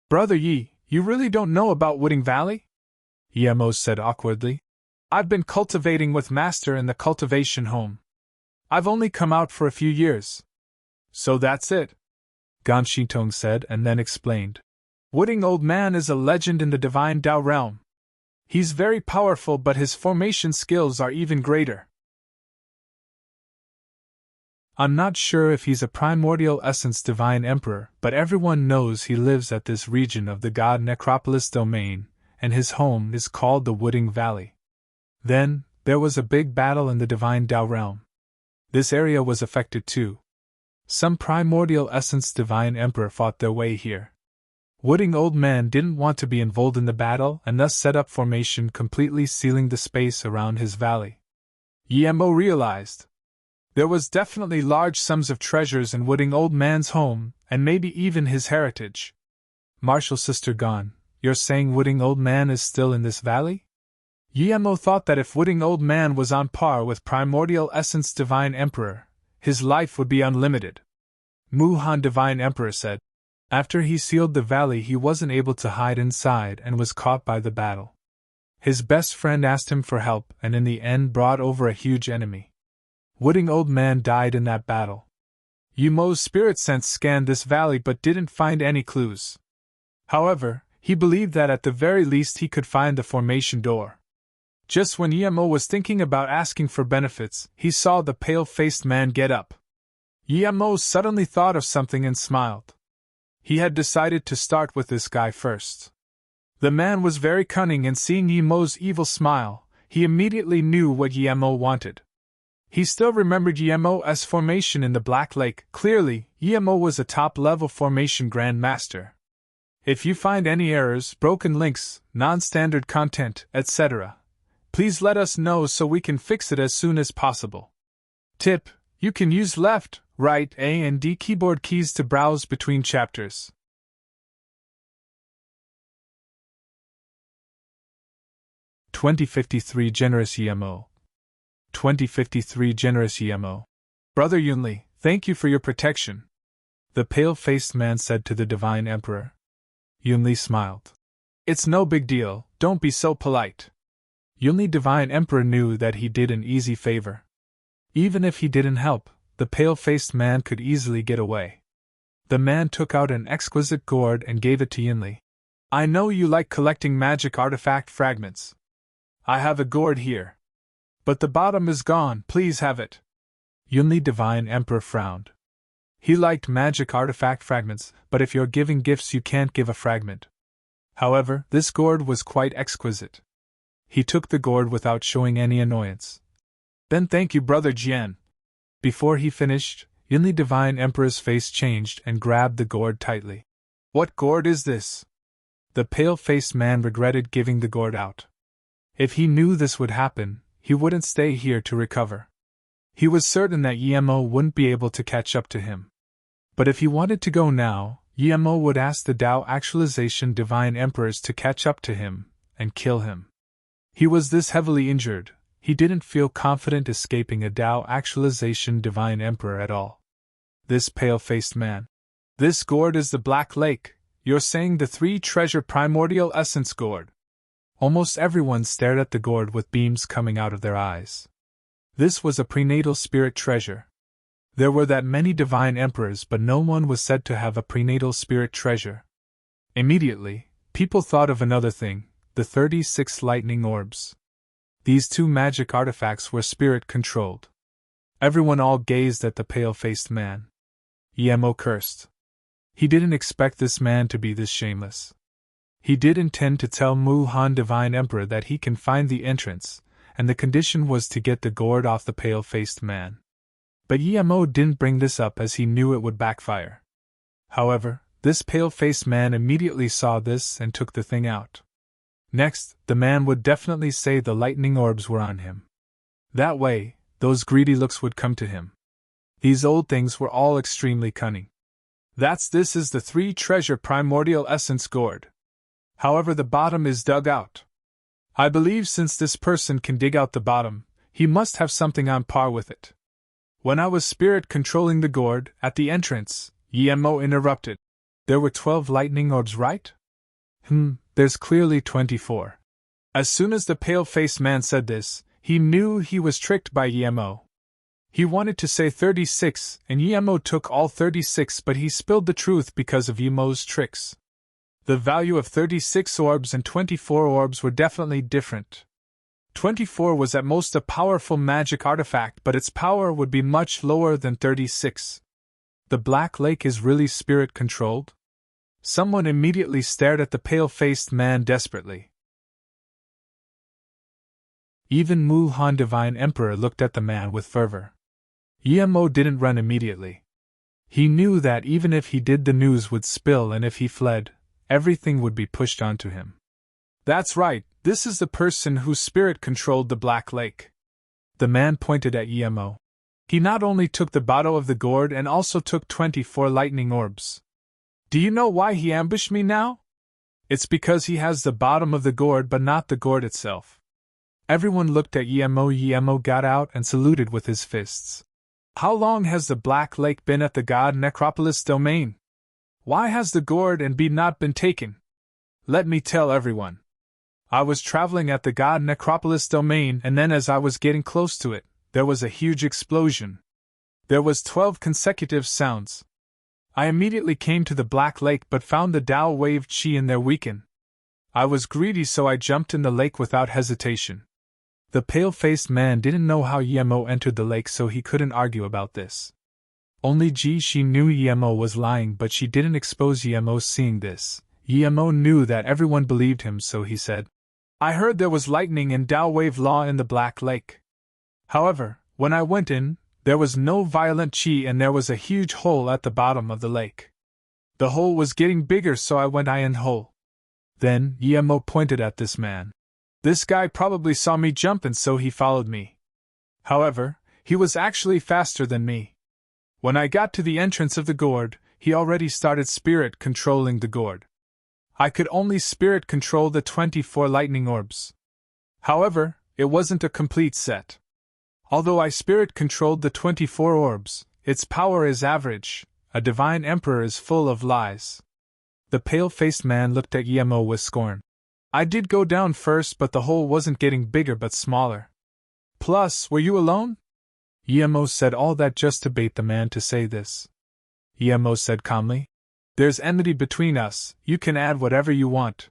"Brother Yi, you really don't know about Wooding Valley?" Yemo said awkwardly. "I've been cultivating with Master in the cultivation home. I've only come out for a few years. So that's it, Gan Shitong said and then explained. Wooding Old Man is a legend in the divine Tao realm. He's very powerful, but his formation skills are even greater. I'm not sure if he's a primordial essence divine emperor, but everyone knows he lives at this region of the god Necropolis domain, and his home is called the Wooding Valley. Then, there was a big battle in the divine Tao realm. This area was affected too. Some primordial essence divine emperor fought their way here. Wooding Old Man didn't want to be involved in the battle and thus set up formation completely sealing the space around his valley. Yemo realized there was definitely large sums of treasures in Wooding Old Man's home, and maybe even his heritage. Martial Sister Gan, you're saying Wooding Old Man is still in this valley? Yemo thought that if Wooding Old Man was on par with Primordial Essence Divine Emperor, his life would be unlimited. Muhan Divine Emperor said. After he sealed the valley, he wasn't able to hide inside and was caught by the battle. His best friend asked him for help and in the end brought over a huge enemy. Wooding Old Man died in that battle. Yumo's spirit sense scanned this valley but didn't find any clues. However, he believed that at the very least he could find the formation door. Just when Yemo was thinking about asking for benefits, he saw the pale-faced man get up. Yemo suddenly thought of something and smiled. He had decided to start with this guy first. The man was very cunning, and seeing Yemo's evil smile, he immediately knew what Yemo wanted. He still remembered Yemo's formation in the Black Lake. Clearly, Yemo was a top-level formation grandmaster. If you find any errors, broken links, non-standard content, etc., please let us know so we can fix it as soon as possible. Tip: you can use left, right, A and D keyboard keys to browse between chapters. "2053 Generous Yemo. 2053 Generous Yemo. Brother Yunli, thank you for your protection," the pale-faced man said to the Divine Emperor. Yunli smiled. "It's no big deal, don't be so polite." Yunli Divine Emperor knew that he did an easy favor. Even if he didn't help, the pale-faced man could easily get away. The man took out an exquisite gourd and gave it to Yunli. "I know you like collecting magic artifact fragments. I have a gourd here. But the bottom is gone, please have it." Yunli Divine Emperor frowned. He liked magic artifact fragments, but if you're giving gifts you can't give a fragment. However, this gourd was quite exquisite. He took the gourd without showing any annoyance. "Then thank you, Brother Jian." Before he finished, Yunli Divine Emperor's face changed and grabbed the gourd tightly. "What gourd is this?" The pale-faced man regretted giving the gourd out. If he knew this would happen, he wouldn't stay here to recover. He was certain that Yemo wouldn't be able to catch up to him. But if he wanted to go now, Yemo would ask the Tao Actualization Divine Emperors to catch up to him and kill him. He was this heavily injured, he didn't feel confident escaping a Tao Actualization Divine Emperor at all. This pale-faced man. "This gourd is the Black Lake, you're saying the 3-treasure primordial essence gourd." Almost everyone stared at the gourd with beams coming out of their eyes. This was a prenatal spirit treasure. There were that many divine emperors, but no one was said to have a prenatal spirit treasure. Immediately, people thought of another thing, the 36 lightning orbs. These 2 magic artifacts were spirit-controlled. Everyone all gazed at the pale-faced man. Yemo cursed. He didn't expect this man to be this shameless. He did intend to tell Muhan Divine Emperor that he can find the entrance, and the condition was to get the gourd off the pale-faced man. But Yemo didn't bring this up as he knew it would backfire. However, this pale-faced man immediately saw this and took the thing out. Next, the man would definitely say the lightning orbs were on him. That way, those greedy looks would come to him. These old things were all extremely cunning. This is the 3-treasure primordial essence gourd. However, the bottom is dug out. I believe since this person can dig out the bottom, he must have something on par with it. When I was spirit controlling the gourd, at the entrance, Yemo interrupted. There were 12 lightning orbs, right? There's clearly 24. As soon as the pale-faced man said this, he knew he was tricked by Yemo. He wanted to say 36, and Emo took all 36, but he spilled the truth because of Emo's tricks. The value of 36 orbs and 24 orbs were definitely different. 24 was at most a powerful magic artifact, but its power would be much lower than 36. The Black Lake is really spirit-controlled? Someone immediately stared at the pale-faced man desperately. Even Mulhan Divine Emperor looked at the man with fervor. Emo didn't run immediately. He knew that even if he did, the news would spill, and if he fled, everything would be pushed onto him. That's right, this is the person whose spirit controlled the Black Lake. The man pointed at Emo. He not only took the bottle of the gourd and also took 24 lightning orbs. Do you know why he ambushed me now? It's because he has the bottom of the gourd but not the gourd itself. Everyone looked at Emo. Emo got out and saluted with his fists. How long has the Black Lake been at the God Necropolis domain? Why has the gourd and bead not been taken? Let me tell everyone. I was traveling at the God Necropolis domain, and then as I was getting close to it, there was a huge explosion. There was 12 consecutive sounds. I immediately came to the Black Lake but found the Tao wave chi in there weaken. I was greedy, so I jumped in the lake without hesitation. The pale-faced man didn't know how Emo entered the lake, so he couldn't argue about this. Only she knew Emo was lying, but she didn't expose Emo. Seeing this, Emo knew that everyone believed him, so he said, I heard there was lightning and Tao wave law in the Black Lake. However, when I went in, there was no violent chi and there was a huge hole at the bottom of the lake. The hole was getting bigger, so I went in hole. Then, Emo pointed at this man. This guy probably saw me jump and so he followed me. However, he was actually faster than me. When I got to the entrance of the gourd, he already started spirit controlling the gourd. I could only spirit control the 24 lightning orbs. However, it wasn't a complete set. Although I spirit controlled the 24 orbs, its power is average. A divine emperor is full of lies. The pale-faced man looked at Emo with scorn. I did go down first, but the hole wasn't getting bigger but smaller. Plus, were you alone? Emo said all that just to bait the man to say this. Emo said calmly, There's enmity between us, you can add whatever you want.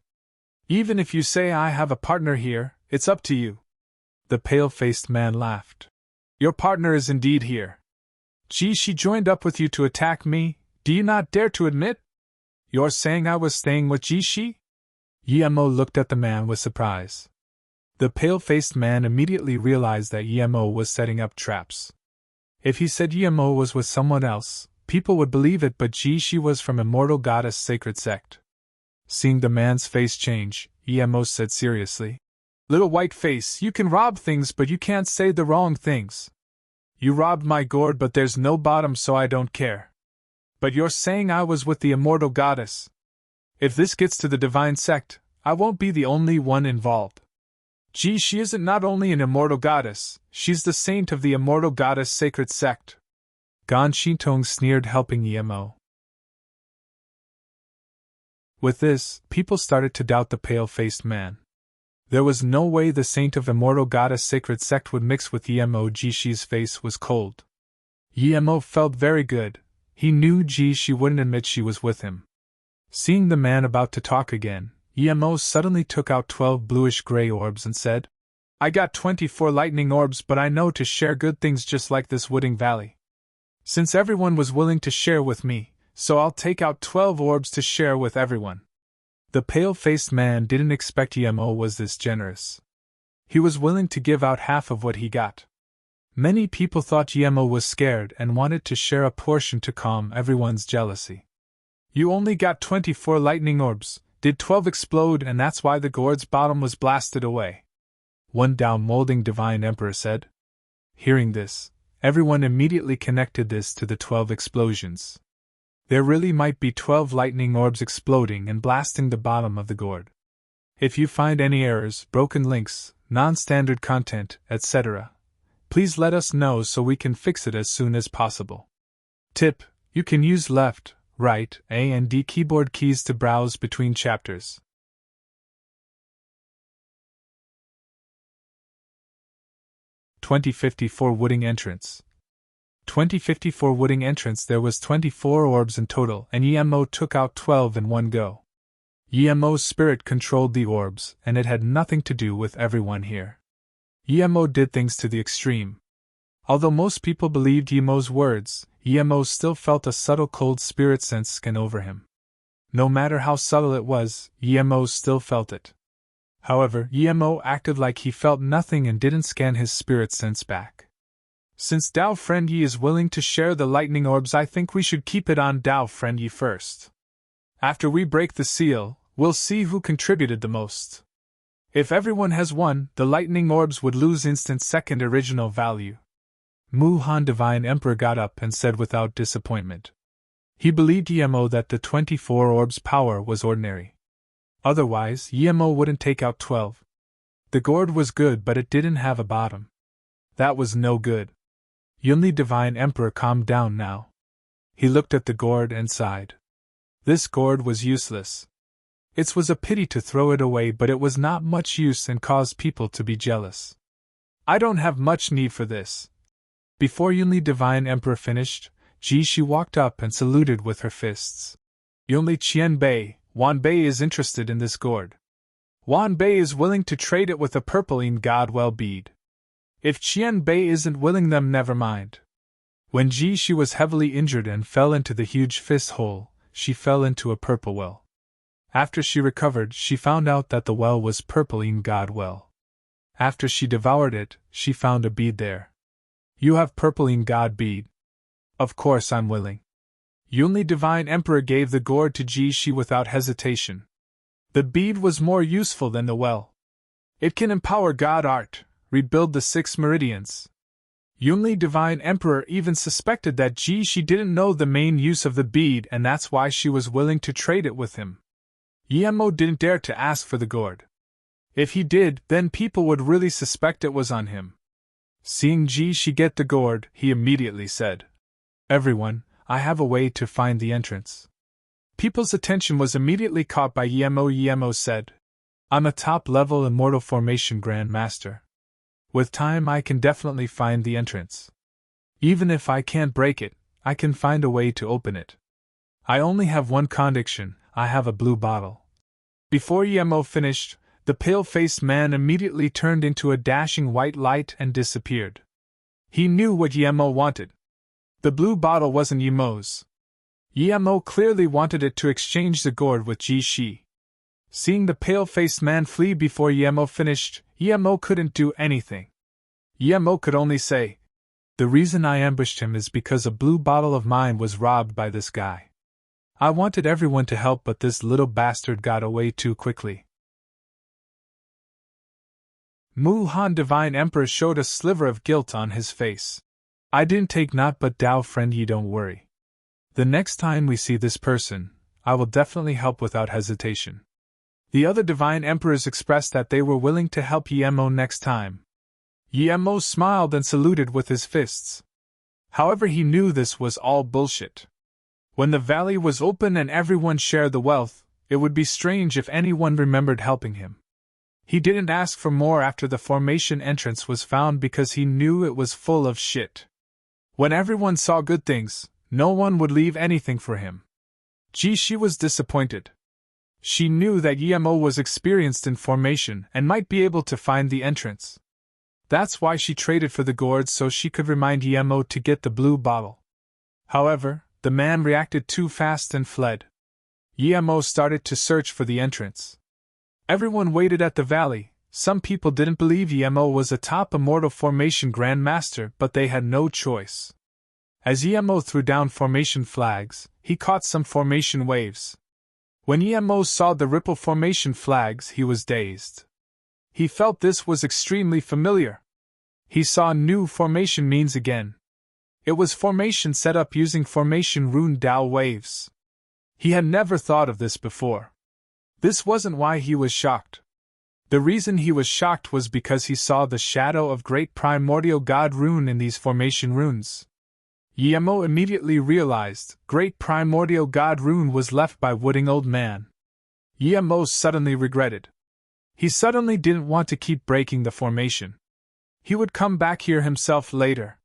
Even if you say I have a partner here, it's up to you. The pale-faced man laughed. Your partner is indeed here. She joined up with you to attack me, do you not dare to admit? You're saying I was staying with she? Emo looked at the man with surprise. The pale-faced man immediately realized that Emo was setting up traps. If he said Emo was with someone else, people would believe it, but she was from Immortal Goddess Sacred Sect. Seeing the man's face change, Emo said seriously, Little white face, you can rob things but you can't say the wrong things. You robbed my gourd but there's no bottom, so I don't care. But you're saying I was with the Immortal Goddess. If this gets to the Divine Sect, I won't be the only one involved. She isn't not only an Immortal Goddess, she's the saint of the Immortal Goddess Sacred Sect. Gan Shintong sneered, helping Emo. With this, people started to doubt the pale-faced man. There was no way the saint of Immortal Goddess Sacred Sect would mix with Emo. Jishi's face was cold. Emo felt very good. He knew she wouldn't admit she was with him. Seeing the man about to talk again, Emo suddenly took out 12 bluish-gray orbs and said, I got 24 lightning orbs, but I know to share good things just like this Wooding Valley. Since everyone was willing to share with me, so I'll take out 12 orbs to share with everyone. The pale-faced man didn't expect Emo was this generous. He was willing to give out half of what he got. Many people thought Emo was scared and wanted to share a portion to calm everyone's jealousy. You only got 24 lightning orbs, did 12 explode, and that's why the gourd's bottom was blasted away? One down-molding divine emperor said. Hearing this, everyone immediately connected this to the 12 explosions. There really might be 12 lightning orbs exploding and blasting the bottom of the gourd. If you find any errors, broken links, non-standard content, etc., please let us know so we can fix it as soon as possible. Tip: you can use left, right, A and D keyboard keys to browse between chapters. 2054 Wooding Entrance. 2054 Wooding entrance. There was 24 orbs in total, and Emo took out 12 in one go. Emo's spirit controlled the orbs, and it had nothing to do with everyone here. Emo did things to the extreme. Although most people believed Emo's words, Emo still felt a subtle cold spirit sense scan over him. No matter how subtle it was, Emo still felt it. However, Emo acted like he felt nothing and didn't scan his spirit sense back. Since Dao Friend Yi is willing to share the lightning orbs, I think we should keep it on Dao Friend Yi first. After we break the seal, we'll see who contributed the most. If everyone has one, the lightning orbs would lose instant second original value. Mu Han Divine Emperor got up and said without disappointment. He believed Emo that the 24 orbs' power was ordinary. Otherwise, Emo wouldn't take out 12. The gourd was good, but it didn't have a bottom. That was no good. Yunli Divine Emperor calmed down now. He looked at the gourd and sighed. This gourd was useless. It was a pity to throw it away, but it was not much use and caused people to be jealous. I don't have much need for this. Before Yunli Divine Emperor finished, Ji Shi walked up and saluted with her fists. Yunli Qianbei, Wan Bei is interested in this gourd. Wan Bei is willing to trade it with a purpling Godwell bead. If Qianbei isn't willing, then never mind. When Ji Shi was heavily injured and fell into the huge fist hole, she fell into a purple well. After she recovered, she found out that the well was purpling Godwell. After she devoured it, she found a bead there. You have purpling God bead. Of course I'm willing. Yunli Divine Emperor gave the gourd to Ji Shi without hesitation. The bead was more useful than the well. It can empower God art, rebuild the 6 meridians. Yunli Divine Emperor even suspected that Ji Shi didn't know the main use of the bead, and that's why she was willing to trade it with him. Emo didn't dare to ask for the gourd. If he did, then people would really suspect it was on him. Seeing Ji Shi get the gourd, he immediately said, "Everyone, I have a way to find the entrance." People's attention was immediately caught by Emo. Emo said, "I'm a top-level Immortal Formation Grand Master. With time I can definitely find the entrance. Even if I can't break it, I can find a way to open it. I only have one condition, I have a blue bottle." Before Emo finished, the pale-faced man immediately turned into a dashing white light and disappeared. He knew what Emo wanted. The blue bottle wasn't Emo's. Emo clearly wanted it to exchange the gourd with Ji Shi. Seeing the pale-faced man flee before Emo finished, Emo couldn't do anything. Emo could only say, "The reason I ambushed him is because a blue bottle of mine was robbed by this guy. I wanted everyone to help, but this little bastard got away too quickly." Mu Han Divine Emperor showed a sliver of guilt on his face. "I didn't take naught but Dao Friend Yi, don't worry. The next time we see this person, I will definitely help without hesitation." The other Divine Emperors expressed that they were willing to help Emo next time. Emo smiled and saluted with his fists. However, he knew this was all bullshit. When the valley was open and everyone shared the wealth, it would be strange if anyone remembered helping him. He didn't ask for more after the formation entrance was found because he knew it was full of shit. When everyone saw good things, no one would leave anything for him. Ji Shi was disappointed. She knew that Emo was experienced in formation and might be able to find the entrance. That's why she traded for the gourd, so she could remind Emo to get the blue bottle. However, the man reacted too fast and fled. Emo started to search for the entrance. Everyone waited at the valley. Some people didn't believe Emo was a top Immortal Formation Grand Master, but they had no choice. As Emo threw down formation flags, he caught some formation waves. When Emo saw the ripple formation flags, he was dazed. He felt this was extremely familiar. He saw new formation means again. It was formation set up using formation rune Dao waves. He had never thought of this before. This wasn't why he was shocked. The reason he was shocked was because he saw the shadow of Great Primordial God rune in these formation runes. Emo immediately realized Great Primordial God rune was left by Wooding Old Man. Emo suddenly regretted. He suddenly didn't want to keep breaking the formation. He would come back here himself later.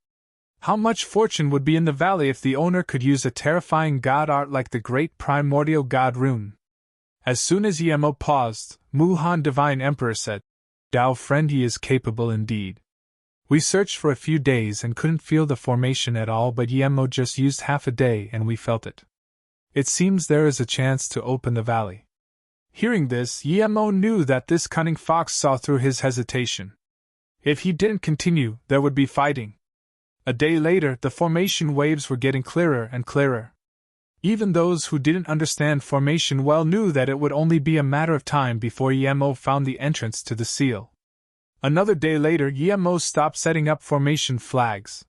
How much fortune would be in the valley if the owner could use a terrifying god art like the great primordial god rune? As soon as Emo paused, Muhan Divine Emperor said, "Dao friend, he is capable indeed. We searched for a few days and couldn't feel the formation at all, but Emo just used half a day and we felt it. It seems there is a chance to open the valley." Hearing this, Emo knew that this cunning fox saw through his hesitation. If he didn't continue, there would be fighting. A day later, the formation waves were getting clearer and clearer. Even those who didn't understand formation well knew that it would only be a matter of time before Emo found the entrance to the seal. Another day later, Emo stopped setting up formation flags.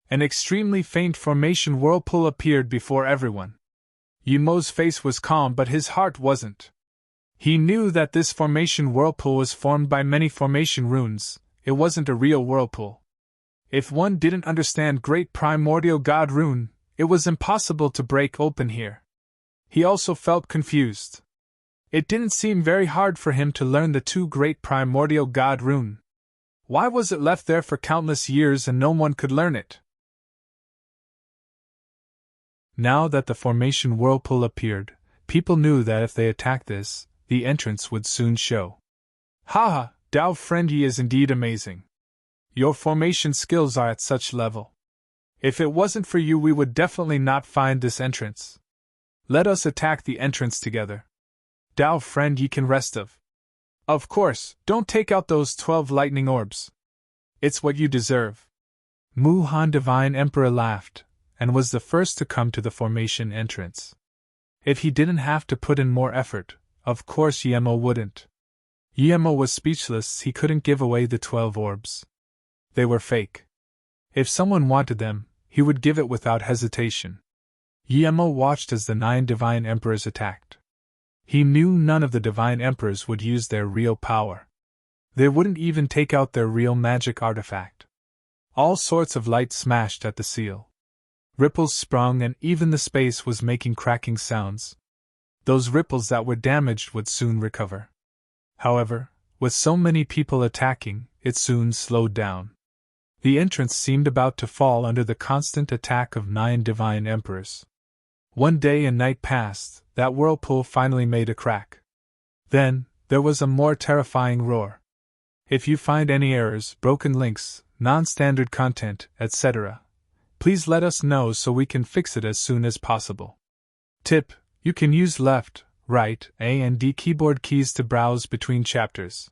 An extremely faint formation whirlpool appeared before everyone. Yemo's face was calm, but his heart wasn't. He knew that this formation whirlpool was formed by many formation runes. It wasn't a real whirlpool. If one didn't understand Great Primordial God Rune, it was impossible to break open here. He also felt confused. It didn't seem very hard for him to learn the two Great Primordial God Rune. Why was it left there for countless years and no one could learn it? Now that the formation whirlpool appeared, people knew that if they attacked this, the entrance would soon show. Haha, Dao friend, he is indeed amazing. Your formation skills are at such level. If it wasn't for you, we would definitely not find this entrance. Let us attack the entrance together. Dao friend, ye can rest of. Of course, don't take out those 12 lightning orbs. It's what you deserve. Muhan Divine Emperor laughed, and was the first to come to the formation entrance. If he didn't have to put in more effort, of course Emo wouldn't. Emo was speechless. He couldn't give away the 12 orbs. They were fake. If someone wanted them, he would give it without hesitation. Emo watched as the 9 Divine Emperors attacked. He knew none of the Divine Emperors would use their real power. They wouldn't even take out their real magic artifact. All sorts of light smashed at the seal. Ripples sprung and even the space was making cracking sounds. Those ripples that were damaged would soon recover. However, with so many people attacking, it soon slowed down. The entrance seemed about to fall under the constant attack of 9 Divine Emperors. One day and night passed, that whirlpool finally made a crack. Then, there was a more terrifying roar. If you find any errors, broken links, non-standard content, etc., please let us know so we can fix it as soon as possible. Tip: you can use left, right, A and D keyboard keys to browse between chapters.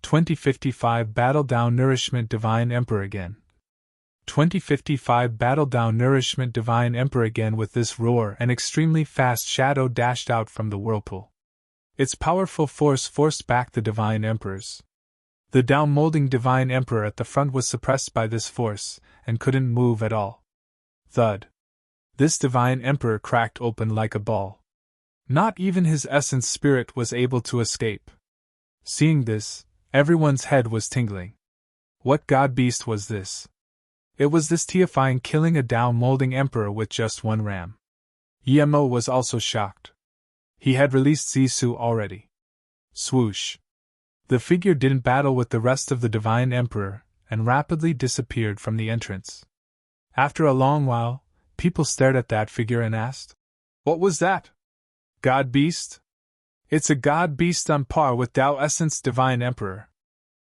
"2055 Battle Down Nourishment Divine Emperor again. 2055 Battle Down Nourishment Divine Emperor again." With this roar, an extremely fast shadow dashed out from the whirlpool. Its powerful force forced back the Divine Emperors. The down-molding Divine Emperor at the front was suppressed by this force, and couldn't move at all. Thud. This Divine Emperor cracked open like a ball. Not even his essence spirit was able to escape. Seeing this, everyone's head was tingling. What god beast was this? It was this terrifying, killing a down-molding emperor with just one ram. Emo was also shocked. He had released Zisu already. Swoosh. The figure didn't battle with the rest of the Divine Emperor, and rapidly disappeared from the entrance. After a long while, people stared at that figure and asked, "What was that? God beast?" "It's a god beast on par with Tao Essence Divine Emperor.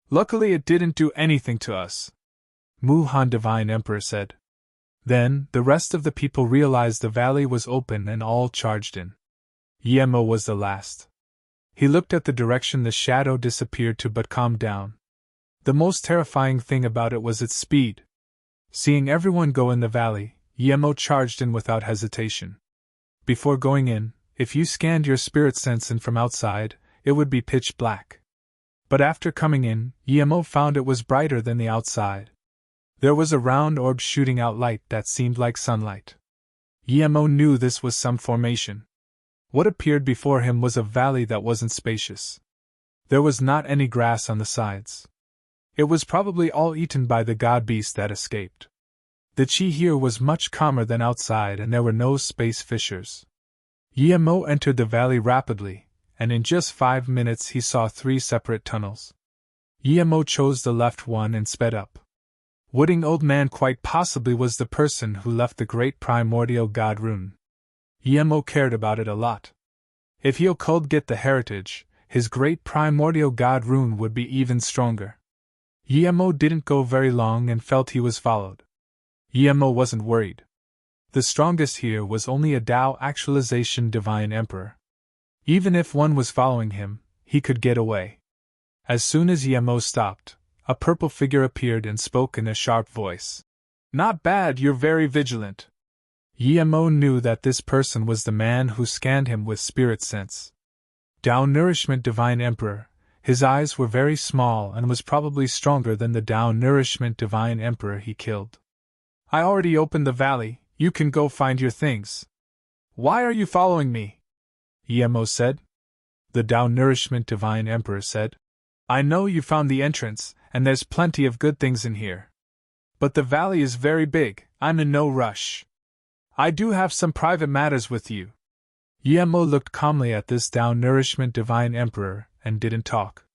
Luckily it didn't do anything to us," Muhan Divine Emperor said. Then, the rest of the people realized the valley was open and all charged in. Emo was the last. He looked at the direction the shadow disappeared to but calmed down. The most terrifying thing about it was its speed. Seeing everyone go in the valley, Emo charged in without hesitation. Before going in, if you scanned your spirit sense in from outside, it would be pitch black. But after coming in, Emo found it was brighter than the outside. There was a round orb shooting out light that seemed like sunlight. Emo knew this was some formation. What appeared before him was a valley that wasn't spacious. There was not any grass on the sides. It was probably all eaten by the god beast that escaped. The chi here was much calmer than outside and there were no space fissures. Emo entered the valley rapidly, and in just 5 minutes he saw 3 separate tunnels. Yemo chose the left one and sped up. Wooding Old Man quite possibly was the person who left the great primordial god rune. Yemo cared about it a lot. If he could get the heritage, his great primordial god rune would be even stronger. Yemo didn't go very long and felt he was followed. Yemo wasn't worried. The strongest here was only a Tao actualization divine emperor. Even if one was following him, he could get away. As soon as Yemo stopped, a purple figure appeared and spoke in a sharp voice. "Not bad, you're very vigilant." Yemo knew that this person was the man who scanned him with spirit sense. Tao Nourishment Divine Emperor. His eyes were very small and was probably stronger than the Tao Nourishment Divine Emperor he killed. "I already opened the valley, you can go find your things." "Why are you following me?" Yemo said. The Tao Nourishment Divine Emperor said, "I know you found the entrance, and there's plenty of good things in here. But the valley is very big, I'm in no rush. I do have some private matters with you." Yemo looked calmly at this Tao Nourishment Divine Emperor and didn't talk.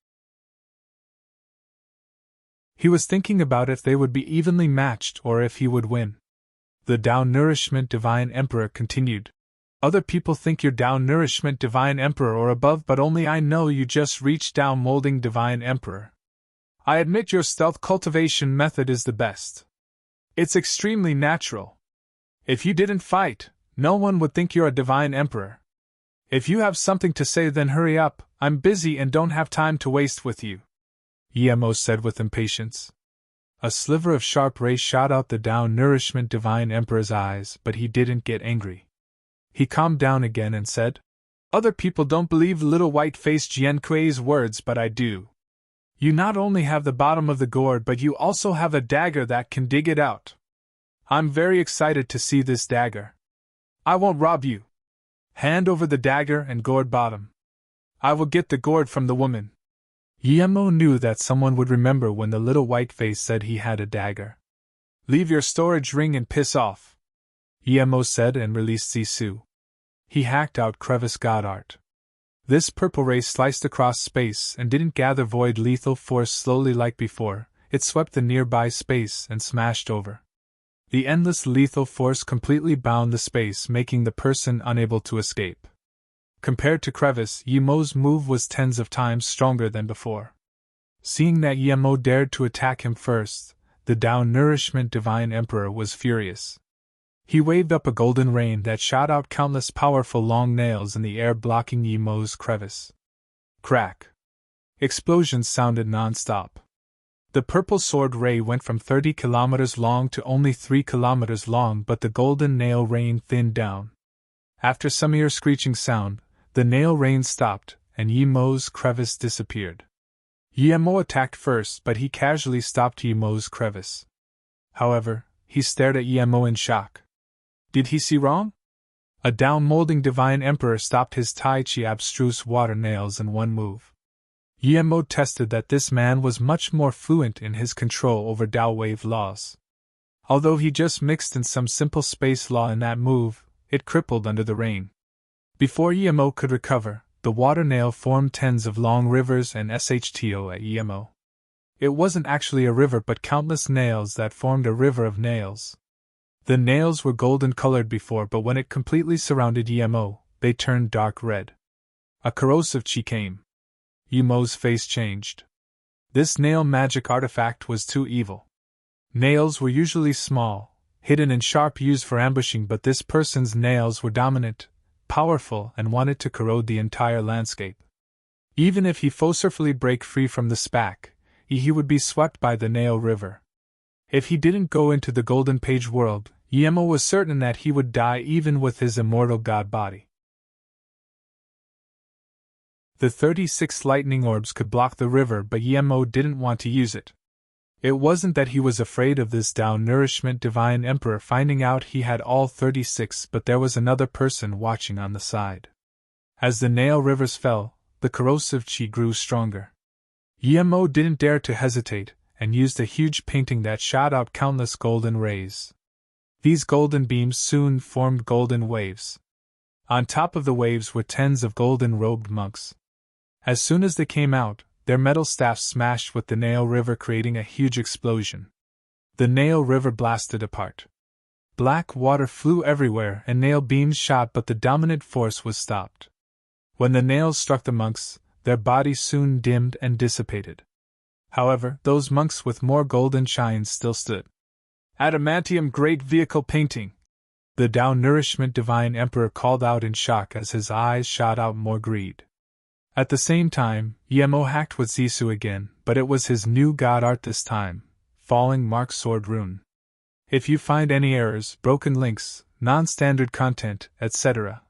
He was thinking about if they would be evenly matched or if he would win. The Tao Nourishment Divine Emperor continued. "Other people think you're Tao Nourishment Divine Emperor or above, but only I know you just reached Tao Molding Divine Emperor. I admit your stealth cultivation method is the best. It's extremely natural. If you didn't fight, no one would think you're a Divine Emperor. If you have something to say, then hurry up, I'm busy and don't have time to waste with you," Yemo said with impatience. A sliver of sharp ray shot out the Tao Nourishment Divine Emperor's eyes, but he didn't get angry. He calmed down again and said, "Other people don't believe little white-faced Jiankui's words, but I do. You not only have the bottom of the gourd, but you also have a dagger that can dig it out. I'm very excited to see this dagger. I won't rob you. Hand over the dagger and gourd bottom. I will get the gourd from the woman." Yemo knew that someone would remember when the little white face said he had a dagger. "Leave your storage ring and piss off," Yemo said and released Sisu. He hacked out Crevice God Art. This purple ray sliced across space and didn't gather void lethal force slowly like before, it swept the nearby space and smashed over. The endless lethal force completely bound the space, making the person unable to escape. Compared to Crevice, Yemo's move was tens of times stronger than before. Seeing that Yemo dared to attack him first, the Tao Nourishment Divine Emperor was furious. He waved up a golden rain that shot out countless powerful long nails in the air, blocking Yemo's crevice. Crack! Explosions sounded non-stop. The purple sword ray went from 30 kilometers long to only 3 kilometers long, but the golden nail rain thinned down. After some ear-screeching sound, the nail rain stopped, and Yemo's crevice disappeared. Yemo attacked first, but he casually stopped Yemo's crevice. However, he stared at Yemo in shock. Did he see wrong? A Tao Molding Divine Emperor stopped his Tai Chi abstruse water nails in one move. Yemo tested that this man was much more fluent in his control over Tao wave laws. Although he just mixed in some simple space law in that move, it crippled under the rain. Before Yemo could recover, the water nail formed tens of long rivers and shto at Yemo. It wasn't actually a river but countless nails that formed a river of nails. The nails were golden colored before, but when it completely surrounded Yemo, they turned dark red. A corrosive chi came. Yemo's face changed. This nail magic artifact was too evil. Nails were usually small, hidden and sharp, used for ambushing, but this person's nails were dominant, powerful, and wanted to corrode the entire landscape. Even if he forcefully break free from the SPAC, he would be swept by the nail river. If he didn't go into the Golden Page world, Yemo was certain that he would die even with his immortal god body. The 36 lightning orbs could block the river, but Yemo didn't want to use it. It wasn't that he was afraid of this Tao Nourishment Divine Emperor finding out he had all 36, but there was another person watching on the side. As the nail rivers fell, the corrosive chi grew stronger. Yemo didn't dare to hesitate, and used a huge painting that shot out countless golden rays. These golden beams soon formed golden waves. On top of the waves were tens of golden-robed monks. As soon as they came out, their metal staffs smashed with the Nile River, creating a huge explosion. The Nile River blasted apart. Black water flew everywhere and nail beams shot, but the dominant force was stopped. When the nails struck the monks, their bodies soon dimmed and dissipated. However, those monks with more golden shines still stood. Adamantium great vehicle painting! The Tao Nourishment Divine Emperor called out in shock as his eyes shot out more greed. At the same time, Yemo hacked with Zisu again, but it was his new god art this time, Falling Mark Sword Rune. If you find any errors, broken links, non-standard content, etc.,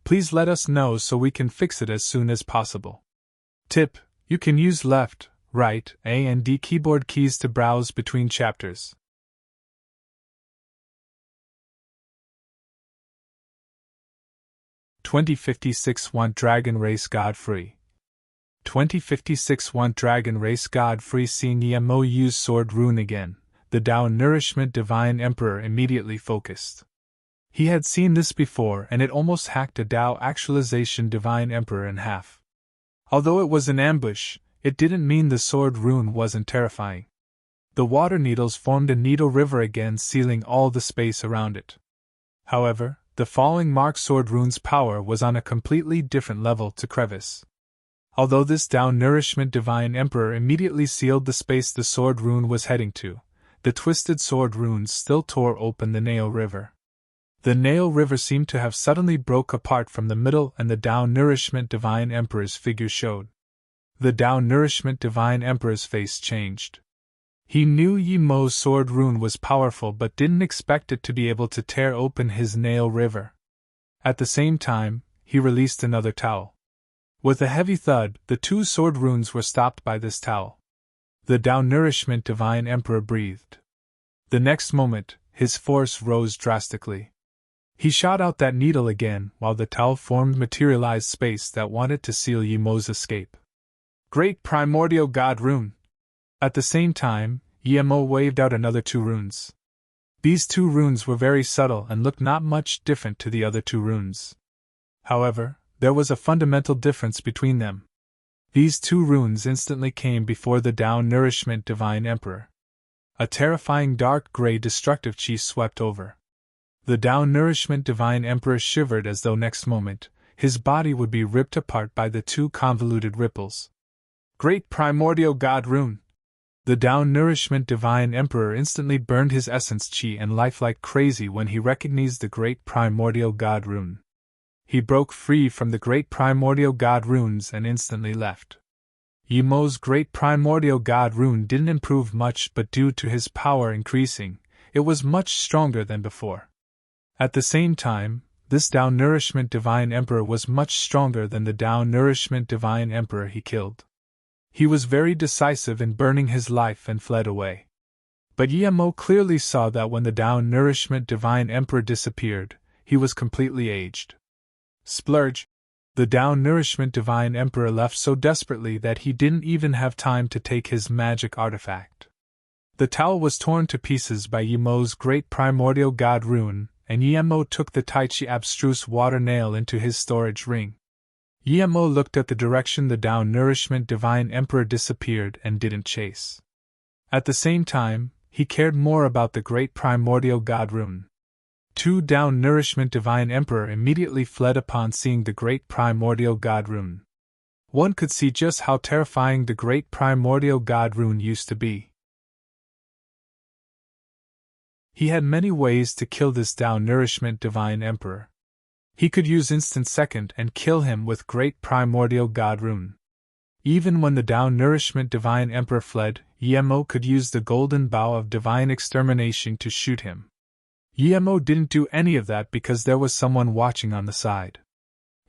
please let us know so we can fix it as soon as possible. Tip: you can use left, right, A and D keyboard keys to browse between chapters. 2056 Want Dragon Race God Free. 2056 Want Dragon Race God Free. Seeing Yemo use Sword Rune again, the Tao Nourishment Divine Emperor immediately focused. He had seen this before and it almost hacked a Tao Actualization Divine Emperor in half. Although it was an ambush, it didn't mean the Sword Rune wasn't terrifying. The water needles formed a needle river again, sealing all the space around it. However, the Falling Mark Sword Rune's power was on a completely different level to Crevice. Although this Tao Nourishment Divine Emperor immediately sealed the space the Sword Rune was heading to, the twisted Sword Runes still tore open the Nile River. The Nile River seemed to have suddenly broke apart from the middle, and the Tao Nourishment Divine Emperor's figure showed. The Tao Nourishment Divine Emperor's face changed. He knew Yemo's Sword Rune was powerful but didn't expect it to be able to tear open his Nile River. At the same time, he released another towel. With a heavy thud, the two Sword Runes were stopped by this towel. The Tao Nourishment Divine Emperor breathed. The next moment, his force rose drastically. He shot out that needle again while the towel formed materialized space that wanted to seal Yemo's escape. Great Primordial God Rune! At the same time, Yemo waved out another two runes. These two runes were very subtle and looked not much different to the other two runes. However, there was a fundamental difference between them. These two runes instantly came before the Tao Nourishment Divine Emperor. A terrifying dark gray destructive chi swept over. The Tao Nourishment Divine Emperor shivered as though next moment, his body would be ripped apart by the two convoluted ripples. Great Primordial God Rune! The Tao Nourishment Divine Emperor instantly burned his essence chi and life like crazy when he recognized the Great Primordial God Rune. He broke free from the Great Primordial God Runes and instantly left. Yemo's Great Primordial God Rune didn't improve much, but due to his power increasing, it was much stronger than before. At the same time, this Tao Nourishment Divine Emperor was much stronger than the Tao Nourishment Divine Emperor he killed. He was very decisive in burning his life and fled away. But Yemo clearly saw that when the Tao Nourishment Divine Emperor disappeared, he was completely aged. Splurge! The Tao Nourishment Divine Emperor left so desperately that he didn't even have time to take his magic artifact. The towel was torn to pieces by Yemo's Great Primordial God Rune, and Yemo took the Tai Chi Abstruse Water Nail into his storage ring. Yemo looked at the direction the Tao Nourishment Divine Emperor disappeared and didn't chase. At the same time, he cared more about the Great Primordial God Rune. Two Tao Nourishment Divine Emperor immediately fled upon seeing the Great Primordial God Rune. One could see just how terrifying the Great Primordial God Rune used to be. He had many ways to kill this Tao Nourishment Divine Emperor. He could use Instant Second and kill him with Great Primordial God Rune. Even when the Tao Nourishment Divine Emperor fled, Yemo could use the Golden Bow of Divine Extermination to shoot him. Yemo didn't do any of that because there was someone watching on the side.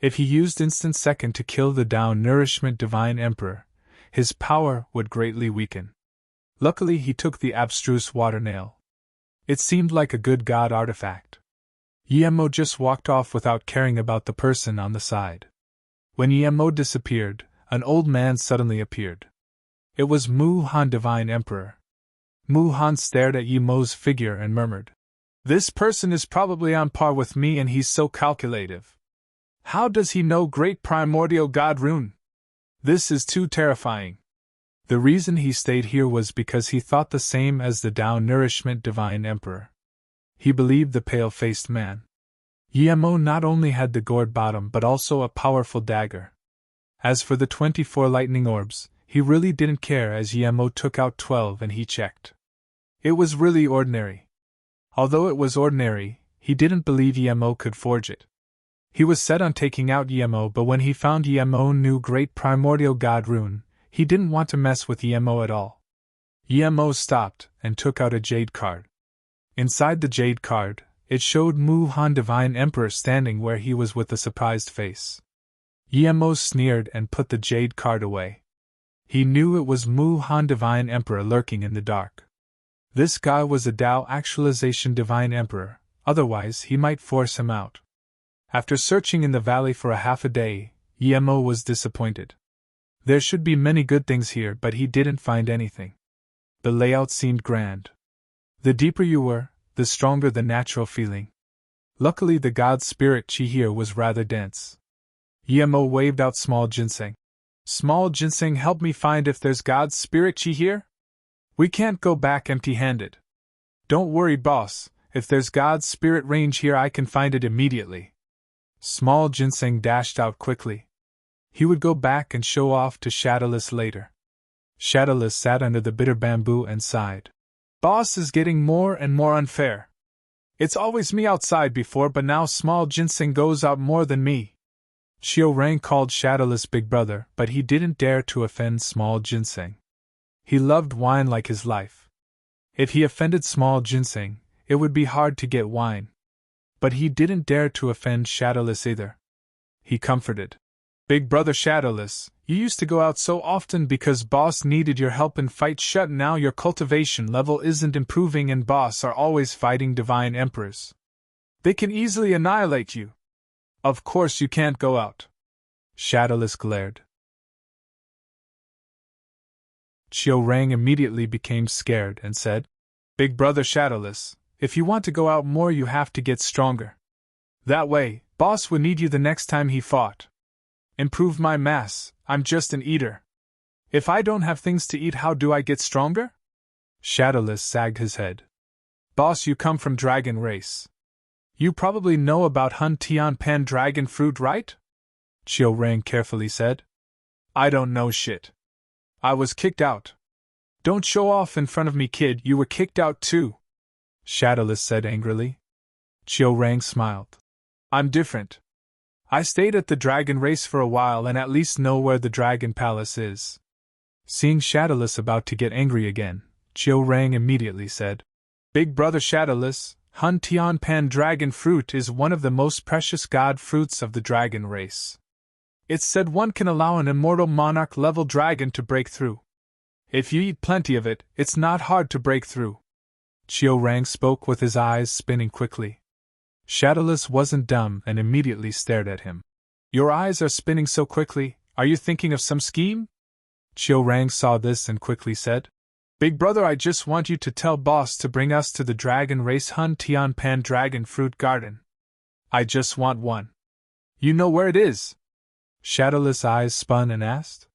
If he used Instant Second to kill the Tao Nourishment Divine Emperor, his power would greatly weaken. Luckily he took the Abstruse Water Nail. It seemed like a good god artifact. Yemo just walked off without caring about the person on the side. When Yemo disappeared, an old man suddenly appeared. It was Mu Han Divine Emperor. Mu Han stared at Yemo's figure and murmured, "This person is probably on par with me and he's so calculative. How does he know Great Primordial God Rune? This is too terrifying." The reason he stayed here was because he thought the same as the Tao Nourishment Divine Emperor. He believed the pale-faced man. Yemo not only had the gourd bottom but also a powerful dagger. As for the 24 lightning orbs, he really didn't care as Yemo took out 12 and he checked. It was really ordinary. Although it was ordinary, he didn't believe Yemo could forge it. He was set on taking out Yemo, but when he found Yemo knew Great Primordial God Rune, he didn't want to mess with Yemo at all. Yemo stopped and took out a jade card. Inside the jade card, it showed Mu Han Divine Emperor standing where he was with a surprised face. Yemo sneered and put the jade card away. He knew it was Mu Han Divine Emperor lurking in the dark. This guy was a Tao Actualization Divine Emperor, otherwise he might force him out. After searching in the valley for a half a day, Yemo was disappointed. There should be many good things here, but he didn't find anything. The layout seemed grand. The deeper you were, the stronger the natural feeling. Luckily the god spirit chi here was rather dense. Yemo waved out small ginseng. Small ginseng, help me find if there's god spirit chi here? We can't go back empty-handed. Don't worry, boss, if there's god spirit range here I can find it immediately. Small ginseng dashed out quickly. He would go back and show off to Shadowless later. Shadowless sat under the bitter bamboo and sighed. Boss is getting more and more unfair. It's always me outside before, but now small ginseng goes out more than me. Xiao Rang called Shadowless big brother, but he didn't dare to offend small ginseng. He loved wine like his life. If he offended small ginseng, it would be hard to get wine. But he didn't dare to offend Shadowless either. He comforted. Big brother Shadowless, you used to go out so often because boss needed your help in fight shut. Now your cultivation level isn't improving and boss are always fighting divine emperors. They can easily annihilate you. Of course you can't go out. Shadowless glared. Xiao Rang immediately became scared and said, Big brother Shadowless, if you want to go out more you have to get stronger. That way, boss would need you the next time he fought. Improve my mass, I'm just an eater. If I don't have things to eat, how do I get stronger? Shadowless sagged his head. Boss, you come from dragon race. You probably know about Hun Tian Pan dragon fruit, right? Xiao Rang carefully said. I don't know shit. I was kicked out. Don't show off in front of me, kid, you were kicked out too. Shadowless said angrily. Xiao Rang smiled. I'm different. I stayed at the dragon race for a while and at least know where the dragon palace is. Seeing Shadowless about to get angry again, Xiao Rang immediately said, Big brother Shadowless, Hun Tian Pan dragon fruit is one of the most precious god fruits of the dragon race. It's said one can allow an immortal monarch-level dragon to break through. If you eat plenty of it, it's not hard to break through. Xiao Rang spoke with his eyes spinning quickly. Shadowless wasn't dumb and immediately stared at him. Your eyes are spinning so quickly, are you thinking of some scheme? Xiao Rang saw this and quickly said, Big brother, I just want you to tell boss to bring us to the dragon race Hun Tian Pan dragon fruit garden. I just want one. You know where it is? Shadowless' eyes spun and asked.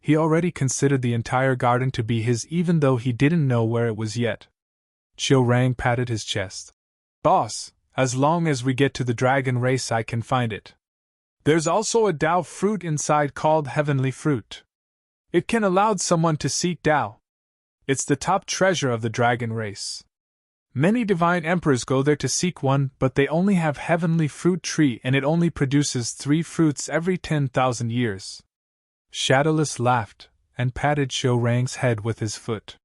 He already considered the entire garden to be his even though he didn't know where it was yet. Xiao Rang patted his chest. Boss, as long as we get to the dragon race I can find it. There's also a Tao fruit inside called Heavenly Fruit. It can allow someone to seek Tao. It's the top treasure of the dragon race. Many divine emperors go there to seek one, but they only have Heavenly Fruit tree and it only produces 3 fruits every 10,000 years. Shadowless laughed and patted Xiao Rang's head with his foot.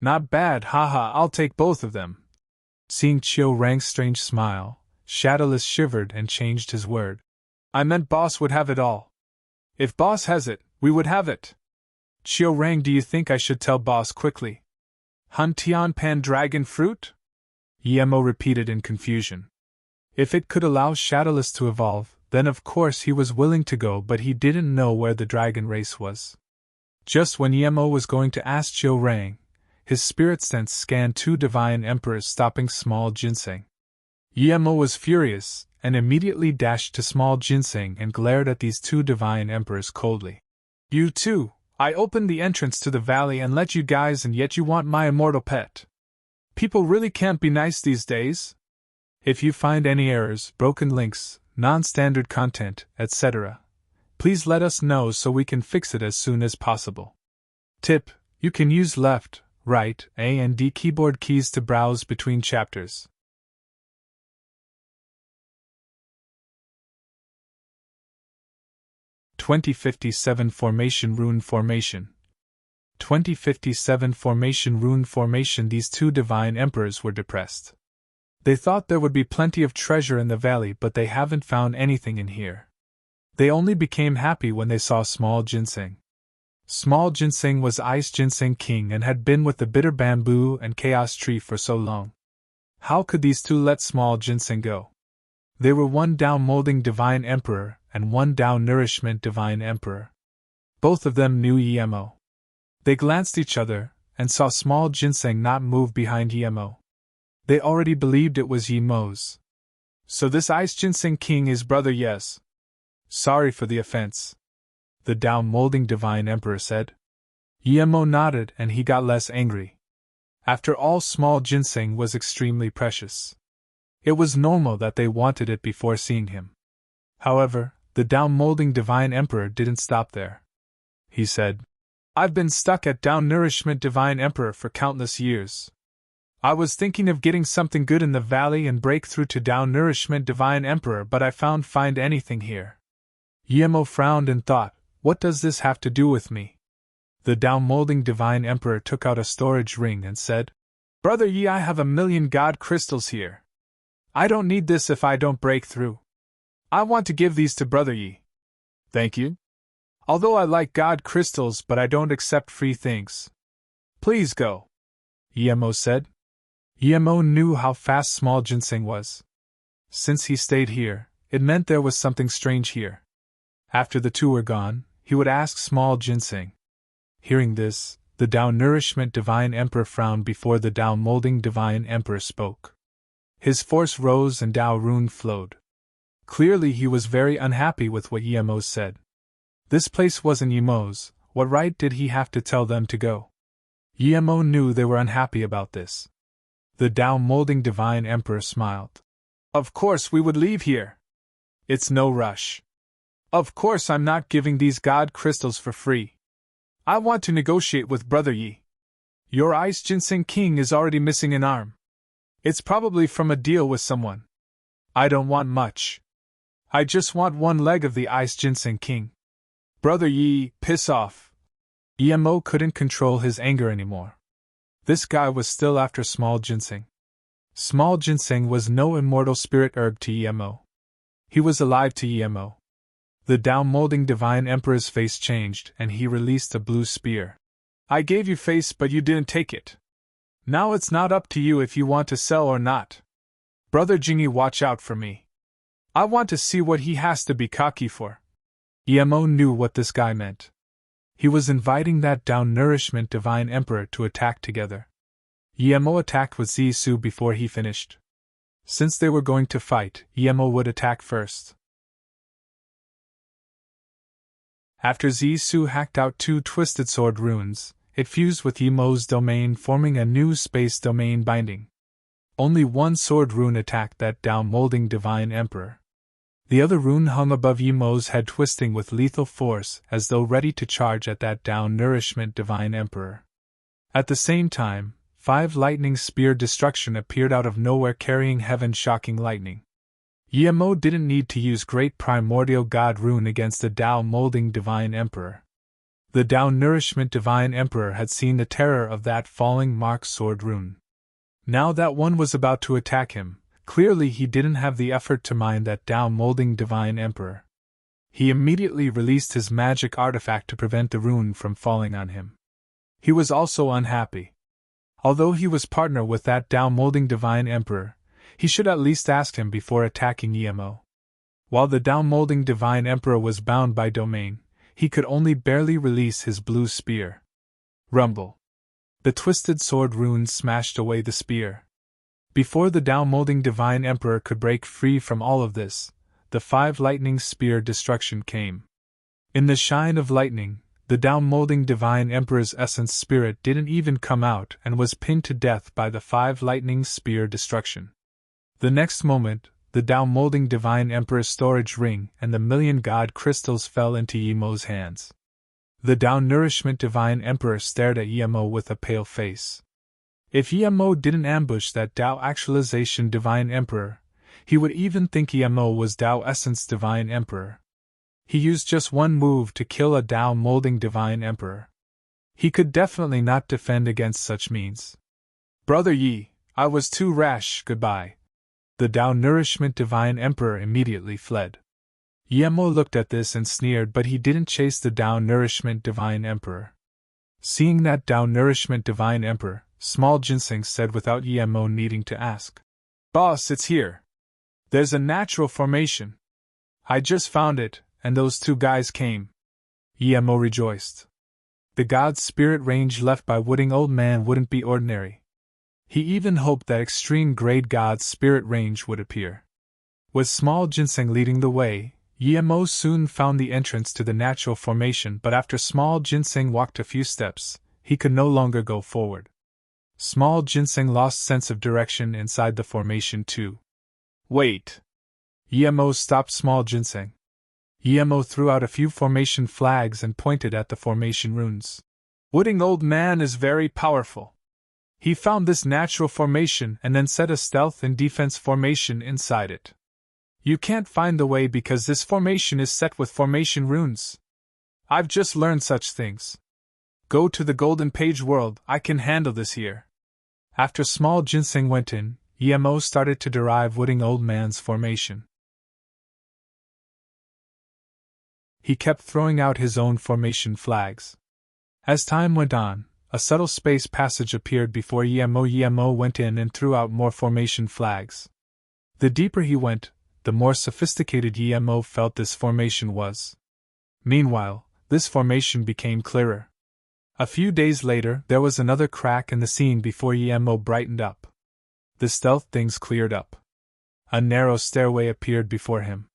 Not bad, haha, I'll take both of them. Seeing Xiao Rang's strange smile, Shadowless shivered and changed his word. I meant boss would have it all. If boss has it, we would have it. Xiao Rang, do you think I should tell boss quickly? Hun Tian Pan dragon fruit? Yemo repeated in confusion. If it could allow Shadowless to evolve, then of course he was willing to go, but he didn't know where the dragon race was. Just when Yemo was going to ask Xiao Rang, his spirit sense scanned 2 divine emperors stopping small ginseng. Yemo was furious, and immediately dashed to small ginseng and glared at these 2 divine emperors coldly. You two, I opened the entrance to the valley and let you guys, and yet you want my immortal pet. People really can't be nice these days. If you find any errors, broken links, non-standard content, etc., please let us know so we can fix it as soon as possible. Tip: you can use left, right, A and D keyboard keys to browse between chapters. (2057) Formation Rune Formation. 2057 Formation Rune Formation. These two divine emperors were depressed. They thought there would be plenty of treasure in the valley, but they haven't found anything in here. They only became happy when they saw Small Ginseng. Small Ginseng was Ice Ginseng King and had been with the Bitter Bamboo and Chaos Tree for so long. How could these two let Small Ginseng go? They were one down molding divine emperor and one down nourishment divine emperor. Both of them knew Emo. They glanced each other and saw Small Ginseng not move behind Emo. They already believed it was Emo's. So this Ice Ginseng King is brother, yes. Sorry for the offense, the down molding divine emperor said. Emo nodded and he got less angry. After all, Small Ginseng was extremely precious. It was normal that they wanted it before seeing him. However, the down molding divine emperor didn't stop there. He said, I've been stuck at down nourishment divine emperor for countless years. I was thinking of getting something good in the valley and break through to down nourishment divine emperor, but I find anything here. Emo frowned and thought, what does this have to do with me? The down molding divine emperor took out a storage ring and said, Brother Yi, I have 1,000,000 god crystals here. I don't need this if I don't break through. I want to give these to Brother Yi. Thank you. Although I like god crystals, but I don't accept free things. Please go. Emo said. Emo knew how fast Small Ginseng was. Since he stayed here, it meant there was something strange here. After the two were gone, he would ask Small Ginseng. Hearing this, the down nourishment divine emperor frowned before the down molding divine emperor spoke. His force rose and Dao rune flowed. Clearly he was very unhappy with what Emo said. This place wasn't Emo's, what right did he have to tell them to go? Emo knew they were unhappy about this. The down molding divine emperor smiled. Of course we would leave here. It's no rush. Of course I'm not giving these god crystals for free. I want to negotiate with Brother Yi. Your Ice Ginseng King is already missing an arm. It's probably from a deal with someone. I don't want much. I just want one leg of the Ice Ginseng King. Brother Yi, piss off. Emo couldn't control his anger anymore. This guy was still after Small Ginseng. Small Ginseng was no immortal spirit herb to Emo. He was alive to Emo. The down molding divine emperor's face changed and he released a blue spear. I gave you face, but you didn't take it. Now it's not up to you if you want to sell or not. Brother Jingy, watch out for me. I want to see what he has to be cocky for. Emo knew what this guy meant. He was inviting that down nourishment divine emperor to attack together. Emo attacked with Zisu before he finished. Since they were going to fight, Emo would attack first. After Zisu hacked out 2 twisted sword runes, it fused with Emo's domain, forming a new space domain binding. Only one sword rune attacked that down molding divine emperor. The other rune hung above Emo's head, twisting with lethal force as though ready to charge at that down nourishment divine emperor. At the same time, 5 lightning spear destruction appeared out of nowhere, carrying heaven shocking lightning. Emo didn't need to use great primordial god rune against the down molding divine emperor. The down nourishment divine emperor had seen the terror of that falling mark sword rune. Now that one was about to attack him, clearly he didn't have the effort to mind that down molding divine emperor. He immediately released his magic artifact to prevent the rune from falling on him. He was also unhappy. Although he was partner with that down molding divine emperor, he should at least ask him before attacking Emo. While the down molding divine emperor was bound by domain, he could only barely release his blue spear. Rumble. The twisted sword rune smashed away the spear. Before the down molding divine emperor could break free from all of this, the 5 lightning spear destruction came. In the shine of lightning, The down-molding Divine Emperor's essence spirit didn't even come out and was pinned to death by the 5 lightning spear destruction. The next moment, the down-molding Divine Emperor's storage ring and the 1,000,000 god crystals fell into Yemo's hands. The down-nourishment Divine Emperor stared at Yemo with a pale face. If Yemo didn't ambush that Tao Actualization Divine Emperor, he would even think Yemo was Tao Essence Divine Emperor. He used just one move to kill a down-molding Divine Emperor. He could definitely not defend against such means. Brother Yi, I was too rash, goodbye. The down-nourishment Divine Emperor immediately fled. Yemo looked at this and sneered, but he didn't chase the down-nourishment Divine Emperor. Seeing that down-nourishment Divine Emperor, Small Ginseng said without Yemo needing to ask. Boss, it's here. There's a natural formation. I just found it, and those 2 guys came. Yemo rejoiced. The god spirit range left by Wooding Old Man wouldn't be ordinary. He even hoped that extreme grade god spirit range would appear. With Small Ginseng leading the way, Yemo soon found the entrance to the natural formation, but after Small Ginseng walked a few steps, he could no longer go forward. Small Ginseng lost sense of direction inside the formation too. Wait! Yemo stopped Small Ginseng. Yemo threw out a few formation flags and pointed at the formation runes. Wooding Old Man is very powerful. He found this natural formation and then set a stealth and defense formation inside it. You can't find the way because this formation is set with formation runes. I've just learned such things. Go to the Golden Page world, I can handle this here. After Small Ginseng went in, Yemo started to derive Wooding Old Man's formation. He kept throwing out his own formation flags. As time went on, a subtle space passage appeared before Yemo. Yemo went in and threw out more formation flags. The deeper he went, the more sophisticated Yemo felt this formation was. Meanwhile, this formation became clearer. A few days later, there was another crack in the scene before Yemo brightened up. The stealth things cleared up. A narrow stairway appeared before him.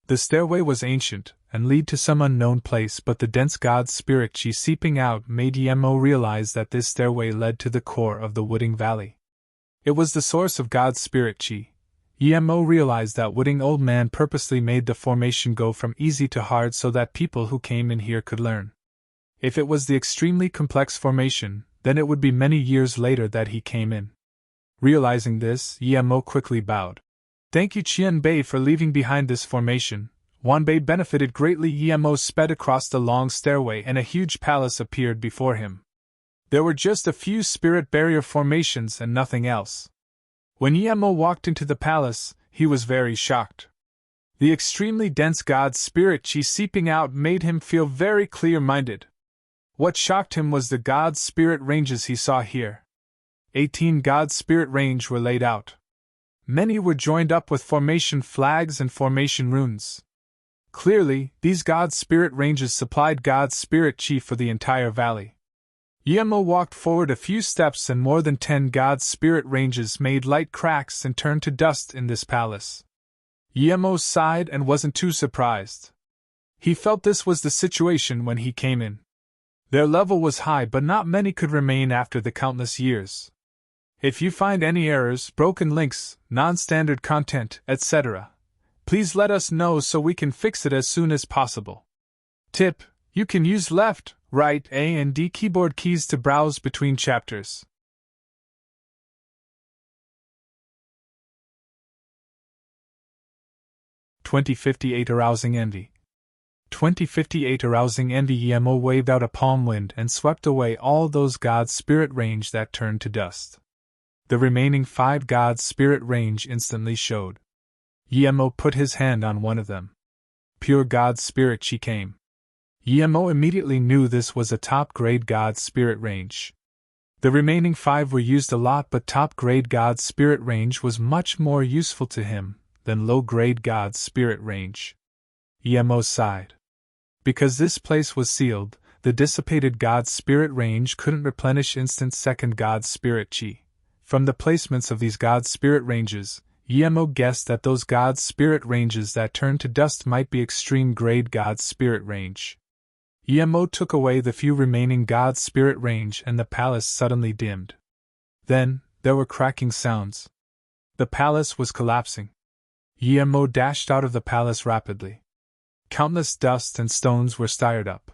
The stairway was ancient, and lead to some unknown place, but the dense god spirit chi seeping out made Yemo realize that this stairway led to the core of the Wooding Valley. It was the source of god spirit chi. Yemo realized that Wooding Old Man purposely made the formation go from easy to hard so that people who came in here could learn. If it was the extremely complex formation, then it would be many years later that he came in. Realizing this, Yemo quickly bowed. Thank you Qianbei for leaving behind this formation. Wanbei benefited greatly. Yemo sped across the long stairway and a huge palace appeared before him. There were just a few spirit barrier formations and nothing else. When Yemo walked into the palace, he was very shocked. The extremely dense god spirit chi seeping out made him feel very clear-minded. What shocked him was the god spirit ranges he saw here. 18 god spirit range were laid out. Many were joined up with formation flags and formation runes. Clearly, these god spirit ranges supplied god spirit chi for the entire valley. Yemo walked forward a few steps and more than 10 god spirit ranges made light cracks and turned to dust in this palace. Yemo sighed and wasn't too surprised. He felt this was the situation when he came in. Their level was high, but not many could remain after the countless years. If you find any errors, broken links, non-standard content, etc., please let us know so we can fix it as soon as possible. Tip: you can use left, right, A and D keyboard keys to browse between chapters. (2058) Arousing Envy. 2058 Arousing Envy. Yemo waved out a palm wind and swept away all those god spirit range that turned to dust. The remaining 5 god spirit range instantly showed. Yemo put his hand on one of them. Pure god spirit chi came. Yemo immediately knew this was a top-grade god spirit range. The remaining 5 were used a lot, but top-grade god spirit range was much more useful to him than low-grade god spirit range. Yemo sighed. Because this place was sealed, the dissipated god spirit range couldn't replenish instant second god spirit chi. From the placements of these god spirit ranges, Yemo guessed that those god spirit ranges that turned to dust might be extreme grade god spirit range. Yemo took away the few remaining God's spirit range and the palace suddenly dimmed. Then, there were cracking sounds. The palace was collapsing. Yemo dashed out of the palace rapidly. Countless dust and stones were stirred up.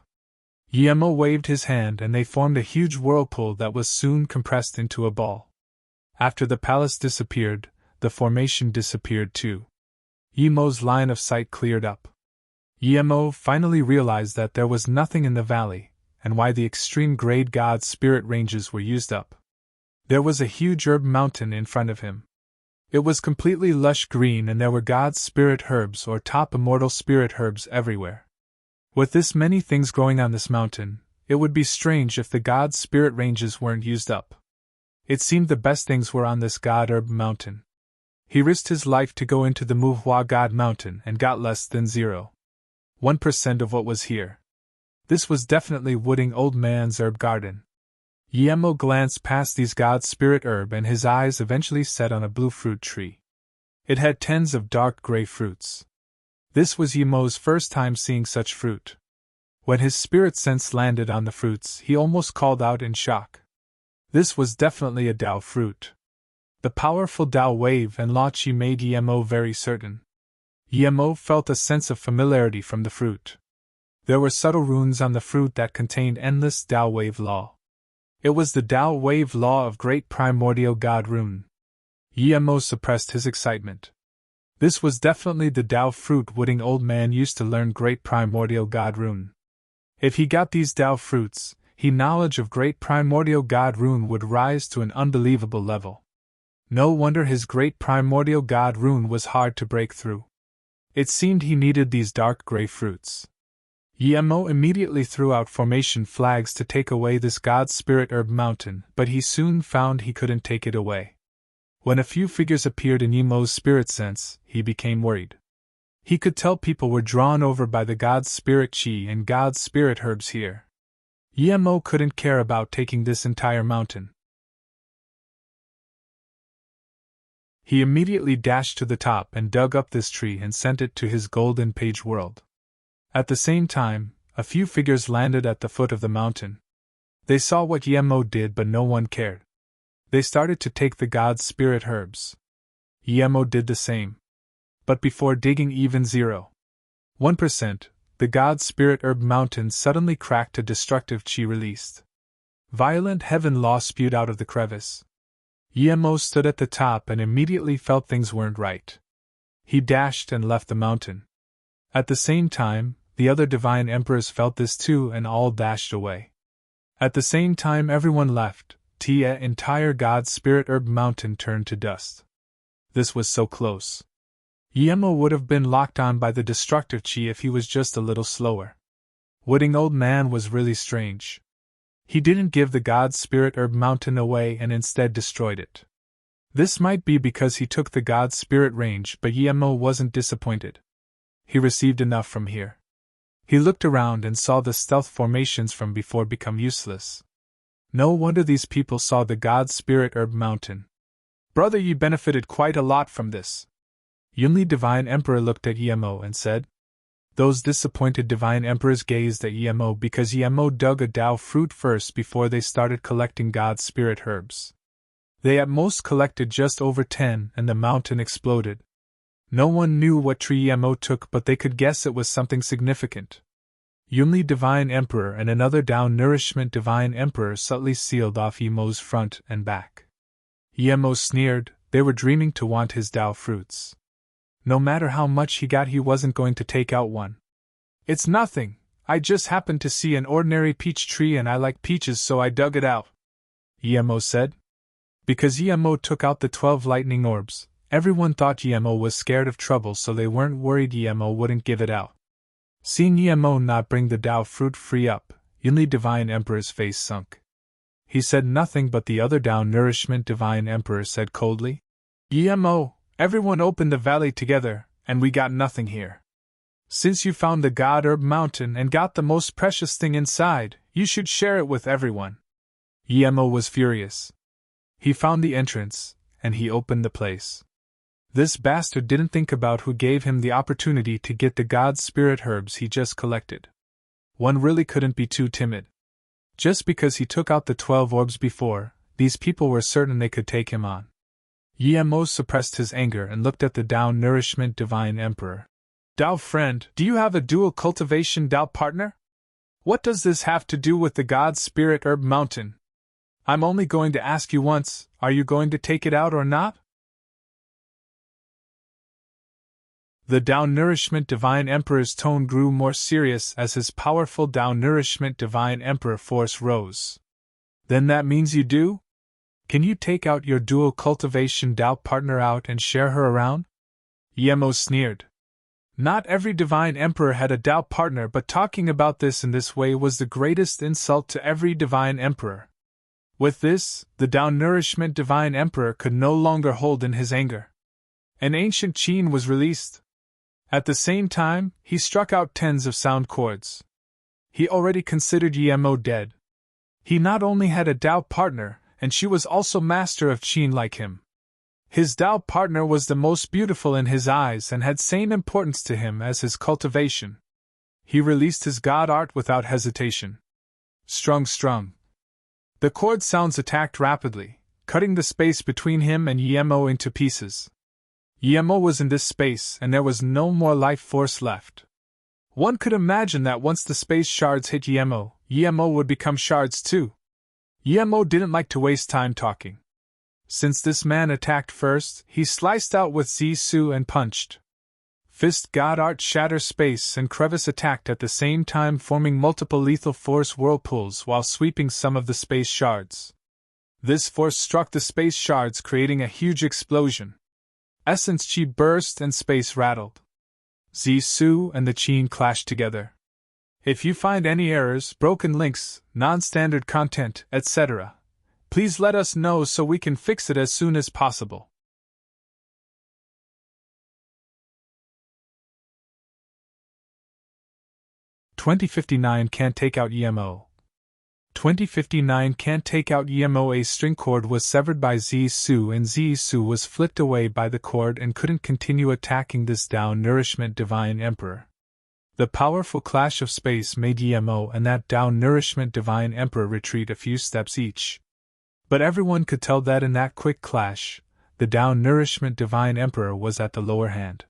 Yemo waved his hand and they formed a huge whirlpool that was soon compressed into a ball. After the palace disappeared, the formation disappeared too. Yemo's line of sight cleared up. Yemo finally realized that there was nothing in the valley, and why the extreme grade God's spirit ranges were used up. There was a huge herb mountain in front of him. It was completely lush green and there were God's spirit herbs or top immortal spirit herbs everywhere. With this many things growing on this mountain, it would be strange if the God's spirit ranges weren't used up. It seemed the best things were on this God herb mountain. He risked his life to go into the Muhua God mountain and got less than 0.1% of what was here. This was definitely Wooding Old Man's herb garden. Yemo glanced past these God's spirit herb and his eyes eventually set on a blue fruit tree. It had tens of dark gray fruits. This was Yemo's first time seeing such fruit. When his spirit sense landed on the fruits, he almost called out in shock. This was definitely a Dao fruit. The powerful Dao wave and law chi made Yemo very certain. Yemo felt a sense of familiarity from the fruit. There were subtle runes on the fruit that contained endless Dao wave law. It was the Dao wave law of great primordial God rune. Yemo suppressed his excitement. This was definitely the Dao fruit Wooding Old Man used to learn great primordial God rune. If he got these Dao fruits, his knowledge of great primordial God rune would rise to an unbelievable level. No wonder his great primordial God rune was hard to break through. It seemed he needed these dark gray fruits. Yemo immediately threw out formation flags to take away this God's spirit herb mountain, but he soon found he couldn't take it away. When a few figures appeared in Yemo's spirit sense, he became worried. He could tell people were drawn over by the God's spirit chi and God's spirit herbs here. Yemo couldn't care about taking this entire mountain. He immediately dashed to the top and dug up this tree and sent it to his golden page world. At the same time, a few figures landed at the foot of the mountain. They saw what Yemo did but no one cared. They started to take the God's spirit herbs. Yemo did the same. But before digging even 0.1%, the God's spirit herb mountain suddenly cracked, a destructive chi released. Violent heaven law spewed out of the crevice. Yemo stood at the top and immediately felt things weren't right. He dashed and left the mountain. At the same time, the other divine emperors felt this too and all dashed away. At the same time everyone left, the entire God's spirit herb mountain turned to dust. This was so close. Yemo would have been locked on by the destructive chi if he was just a little slower. Wooding Old Man was really strange. He didn't give the God's spirit herb mountain away and instead destroyed it. This might be because he took the God's spirit range, but Yemo wasn't disappointed. He received enough from here. He looked around and saw the stealth formations from before become useless. No wonder these people saw the God's spirit herb mountain. Brother, you benefited quite a lot from this. Yunli Divine Emperor looked at Yemo and said. Those disappointed Divine Emperors gazed at Yemo because Yemo dug a Dao fruit first before they started collecting God's spirit herbs. They at most collected just over 10 and the mountain exploded. No one knew what tree Yemo took, but they could guess it was something significant. Yunli Divine Emperor and another Dao Nourishment Divine Emperor subtly sealed off Yemo's front and back. Yemo sneered, they were dreaming to want his Dao fruits. No matter how much he got, he wasn't going to take out one. It's nothing, I just happened to see an ordinary peach tree and I like peaches so I dug it out, Yemo said. Because Yemo took out the 12 lightning orbs, everyone thought Yemo was scared of trouble, so they weren't worried Yemo wouldn't give it out. Seeing Yemo not bring the Dao fruit free up, Yunli Divine Emperor's face sunk. He said nothing, but the other Dao Nourishment Divine Emperor said coldly, Yemo, everyone opened the valley together, and we got nothing here. Since you found the God Herb Mountain and got the most precious thing inside, you should share it with everyone. Yemo was furious. He found the entrance, and he opened the place. This bastard didn't think about who gave him the opportunity to get the God's spirit herbs he just collected. One really couldn't be too timid. Just because he took out the 12 orbs before, these people were certain they could take him on. Yemo suppressed his anger and looked at the Tao Nourishment Divine Emperor. Tao friend, do you have a dual cultivation Tao partner? What does this have to do with the God Spirit Herb Mountain? I'm only going to ask you once, are you going to take it out or not? The Tao Nourishment Divine Emperor's tone grew more serious as his powerful Tao Nourishment Divine Emperor force rose. Then that means you do? Can you take out your dual cultivation Tao partner out and share her around? Yemo sneered. Not every Divine Emperor had a Tao partner, but talking about this in this way was the greatest insult to every Divine Emperor. With this, the Tao Nourishment Divine Emperor could no longer hold in his anger. An ancient Qin was released. At the same time, he struck out tens of sound chords. He already considered Yemo dead. He not only had a Tao partner, and she was also master of Qin like him. His Tao partner was the most beautiful in his eyes and had same importance to him as his cultivation. He released his God art without hesitation. Strung. The chord sounds attacked rapidly, cutting the space between him and Yemo into pieces. Yemo was in this space and there was no more life force left. One could imagine that once the space shards hit Yemo, Yemo would become shards too. Yemo didn't like to waste time talking. Since this man attacked first, he sliced out with Zisu and punched. Fist God art shatter space and crevice attacked at the same time, forming multiple lethal force whirlpools while sweeping some of the space shards. This force struck the space shards, creating a huge explosion. Essence Chi burst and space rattled. Zisu and the Qin clashed together. If you find any errors, broken links, non-standard content, etc., please let us know so we can fix it as soon as possible. "2059 can't take out Yemo. 2059 can't take out Yemo." A string cord was severed by Zisu and Zisu was flicked away by the cord and couldn't continue attacking this Tao Nourishment Divine Emperor. The powerful clash of space made Yemo and that Tao Nourishment Divine Emperor retreat a few steps each. But everyone could tell that in that quick clash, the Tao Nourishment Divine Emperor was at the lower hand.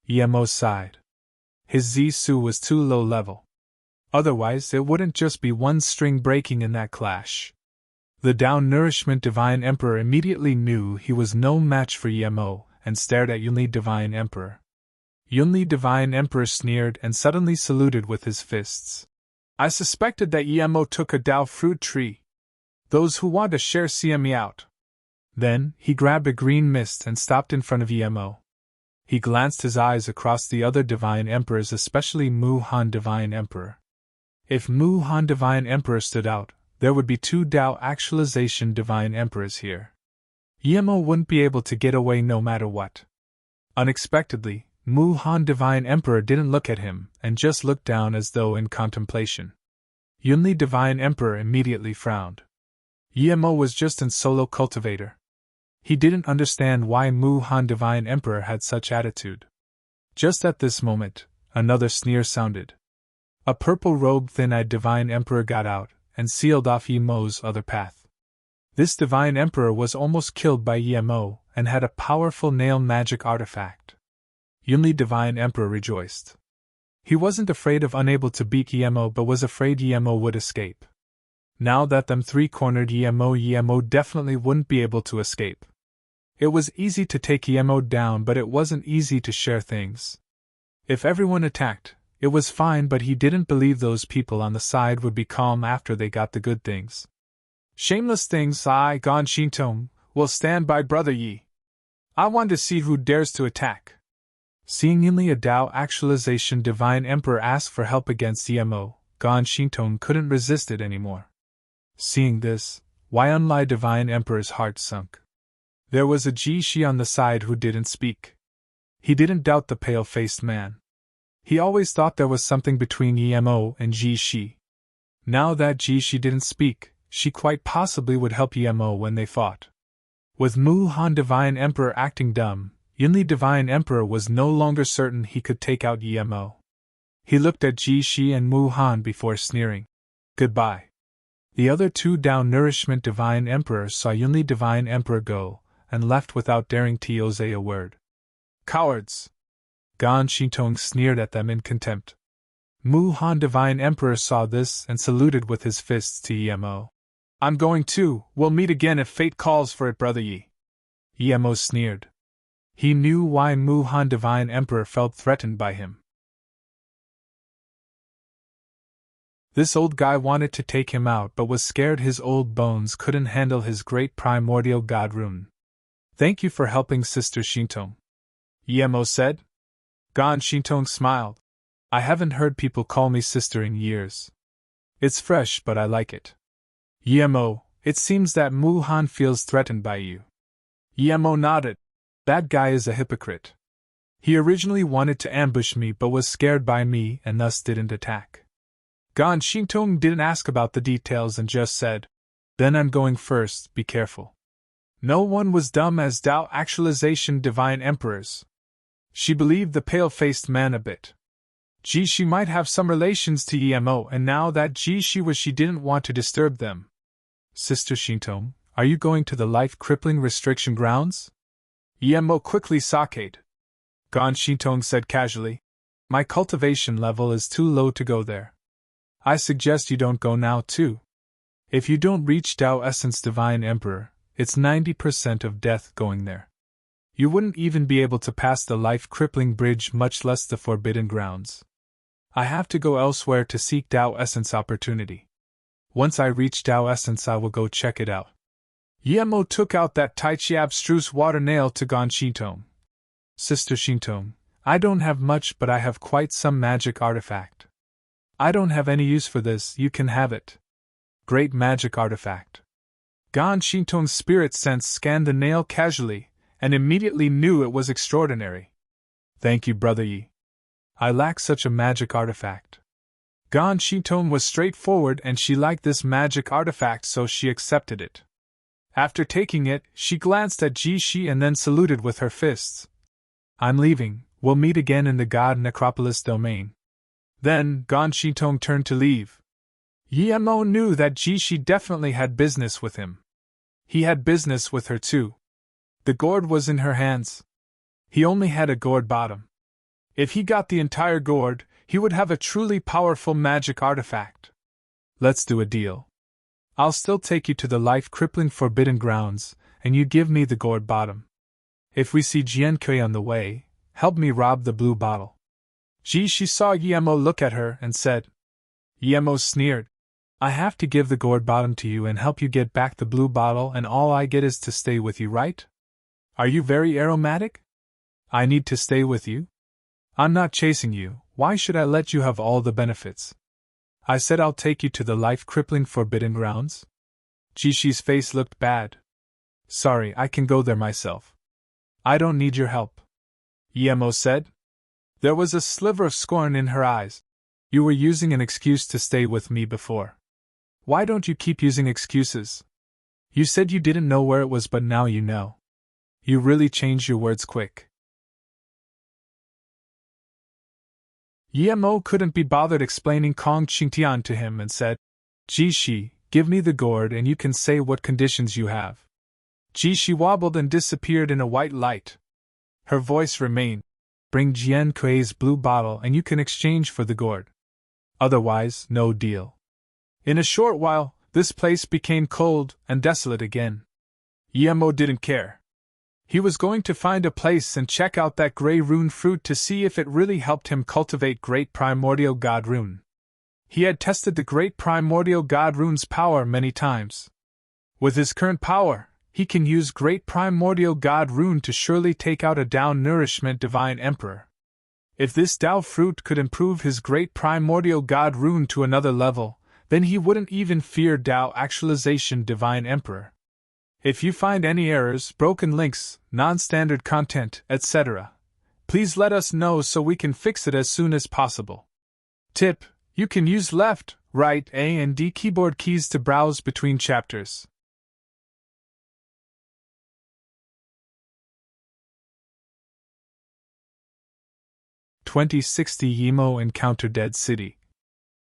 Yemo sighed. His Zisu was too low level. Otherwise, it wouldn't just be one string breaking in that clash. The Tao Nourishment Divine Emperor immediately knew he was no match for Yemo and stared at Yunli Divine Emperor. Yunli Divine Emperor sneered and suddenly saluted with his fists. I suspected that Yemo took a Tao fruit tree. Those who want to share see me out. Then, he grabbed a green mist and stopped in front of Yemo. He glanced his eyes across the other Divine Emperors, especially Mu Han Divine Emperor. If Mu Han Divine Emperor stood out, there would be two Tao Actualization Divine Emperors here. Yemo wouldn't be able to get away no matter what. Unexpectedly, Mu Han Divine Emperor didn't look at him and just looked down as though in contemplation. Yunli Divine Emperor immediately frowned. Yemo was just an solo cultivator. He didn't understand why Mu Han Divine Emperor had such attitude. Just at this moment, another sneer sounded. A purple-robed thin-eyed Divine Emperor got out and sealed off Yemo's other path. This Divine Emperor was almost killed by Yemo and had a powerful nail magic artifact. Yunli Divine Emperor rejoiced. He wasn't afraid of unable to beat Yemo but was afraid Yemo would escape. Now that them three cornered Yemo definitely wouldn't be able to escape. It was easy to take Yemo down, but it wasn't easy to share things. If everyone attacked, it was fine, but he didn't believe those people on the side would be calm after they got the good things. Shameless things, I, Gon Shintom, will stand by Brother Yi. I want to see who dares to attack. Seeing Yunli, a Tao Actualization Divine Emperor, ask for help against Yemo, Gon Shintom couldn't resist it anymore. Seeing this, Yunli Divine Emperor's heart sunk. There was a Ji-Shi on the side who didn't speak. He didn't doubt the pale-faced man. He always thought there was something between Yemo and Ji-Shi. Now that Ji-Shi didn't speak, she quite possibly would help Yemo when they fought. With Mu Han Divine Emperor acting dumb, Yunli Divine Emperor was no longer certain he could take out Yemo. He looked at Ji Shi and Mu Han before sneering. Goodbye. The other two Tao Nourishment Divine Emperors saw Yunli Divine Emperor go, and left without daring to say a word. Cowards! Gan Shitong sneered at them in contempt. Mu Han Divine Emperor saw this and saluted with his fists to Emo. I'm going too, we'll meet again if fate calls for it, brother Yi. Emo sneered. He knew why Mu Han Divine Emperor felt threatened by him. This old guy wanted to take him out but was scared his old bones couldn't handle his great primordial god rune. Thank you for helping Sister Shintong, Emo said. Gan Shintong smiled. I haven't heard people call me sister in years. It's fresh but I like it. Emo, it seems that Mu Han feels threatened by you. Emo nodded. That guy is a hypocrite. He originally wanted to ambush me but was scared by me and thus didn't attack. Gan Shintong didn't ask about the details and just said, Then I'm going first, be careful. No one was dumb as Tao Actualization Divine Emperors. She believed the pale-faced man a bit. Ji Shi might have some relations to Emo and now that Ji Shi was she didn't want to disturb them. Sister Shintong, are you going to the life-crippling restriction grounds? Emo quickly saked. Gan Shintong said casually, My cultivation level is too low to go there. I suggest you don't go now too. If you don't reach Tao Essence Divine Emperor, it's 90% of death going there. You wouldn't even be able to pass the life-crippling bridge, much less the forbidden grounds. I have to go elsewhere to seek Tao Essence opportunity. Once I reach Tao Essence I will go check it out. Emo took out that Tai Chi abstruse water nail to Gan Shintong. Sister Shintong, I don't have much but I have quite some magic artifact. I don't have any use for this, you can have it. Great magic artifact. Gan Shintong's spirit sense scanned the nail casually, and immediately knew it was extraordinary. Thank you, Brother Yi. I lack such a magic artifact. Gan Shintong was straightforward and she liked this magic artifact so she accepted it. After taking it, she glanced at Ji Shi and then saluted with her fists. I'm leaving, we'll meet again in the God Necropolis domain. Then, Gan Shintong turned to leave. Emo knew that Ji Shi definitely had business with him. He had business with her too. The gourd was in her hands. He only had a gourd bottom. If he got the entire gourd, he would have a truly powerful magic artifact. Let's do a deal. I'll still take you to the life-crippling forbidden grounds, and you give me the gourd bottom. If we see Jiankui on the way, help me rob the blue bottle. Ji Shi saw Emo look at her and said. Emo sneered. I have to give the gourd bottom to you and help you get back the blue bottle and all I get is to stay with you, right? Are you very aromatic? I need to stay with you? I'm not chasing you, why should I let you have all the benefits? I said I'll take you to the life-crippling forbidden grounds. Ji Shi's face looked bad. Sorry, I can go there myself. I don't need your help. Emo said. There was a sliver of scorn in her eyes. You were using an excuse to stay with me before. Why don't you keep using excuses? You said you didn't know where it was but now you know. You really changed your words quick. Emo couldn't be bothered explaining Kong Qingtian to him and said, Ji Shi, give me the gourd and you can say what conditions you have. Ji Shi wobbled and disappeared in a white light. Her voice remained. Bring Jian Kui's blue bottle and you can exchange for the gourd. Otherwise, no deal. In a short while, this place became cold and desolate again. Emo didn't care. He was going to find a place and check out that gray rune fruit to see if it really helped him cultivate Great Primordial God Rune. He had tested the Great Primordial God Rune's power many times. With his current power, he can use Great Primordial God Rune to surely take out a Tao Nourishment Divine Emperor. If this Tao fruit could improve his Great Primordial God Rune to another level, then he wouldn't even fear Tao Actualization Divine Emperor. If you find any errors, broken links, non-standard content, etc., please let us know so we can fix it as soon as possible. Tip: you can use left, right, A and D keyboard keys to browse between chapters. 2060 Yimo encounter Dead City.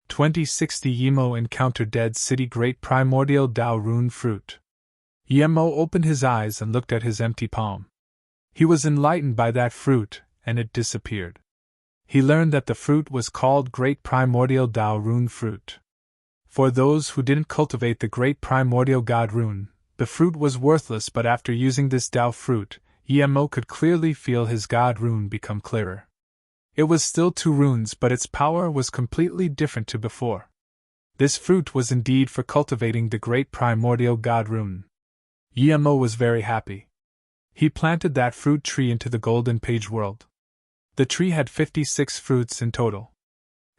2060 Yimo encounter Dead City Great Primordial Dao Rune Fruit. Yimo opened his eyes and looked at his empty palm. He was enlightened by that fruit, and it disappeared. He learned that the fruit was called Great Primordial Dao Rune Fruit. For those who didn't cultivate the Great Primordial God Rune, the fruit was worthless, but after using this Dao fruit, Yimo could clearly feel his God Rune become clearer. It was still 2 runes, but its power was completely different to before. This fruit was indeed for cultivating the Great Primordial God Rune. Yimo was very happy. He planted that fruit tree into the Golden Page world. The tree had 56 fruits in total.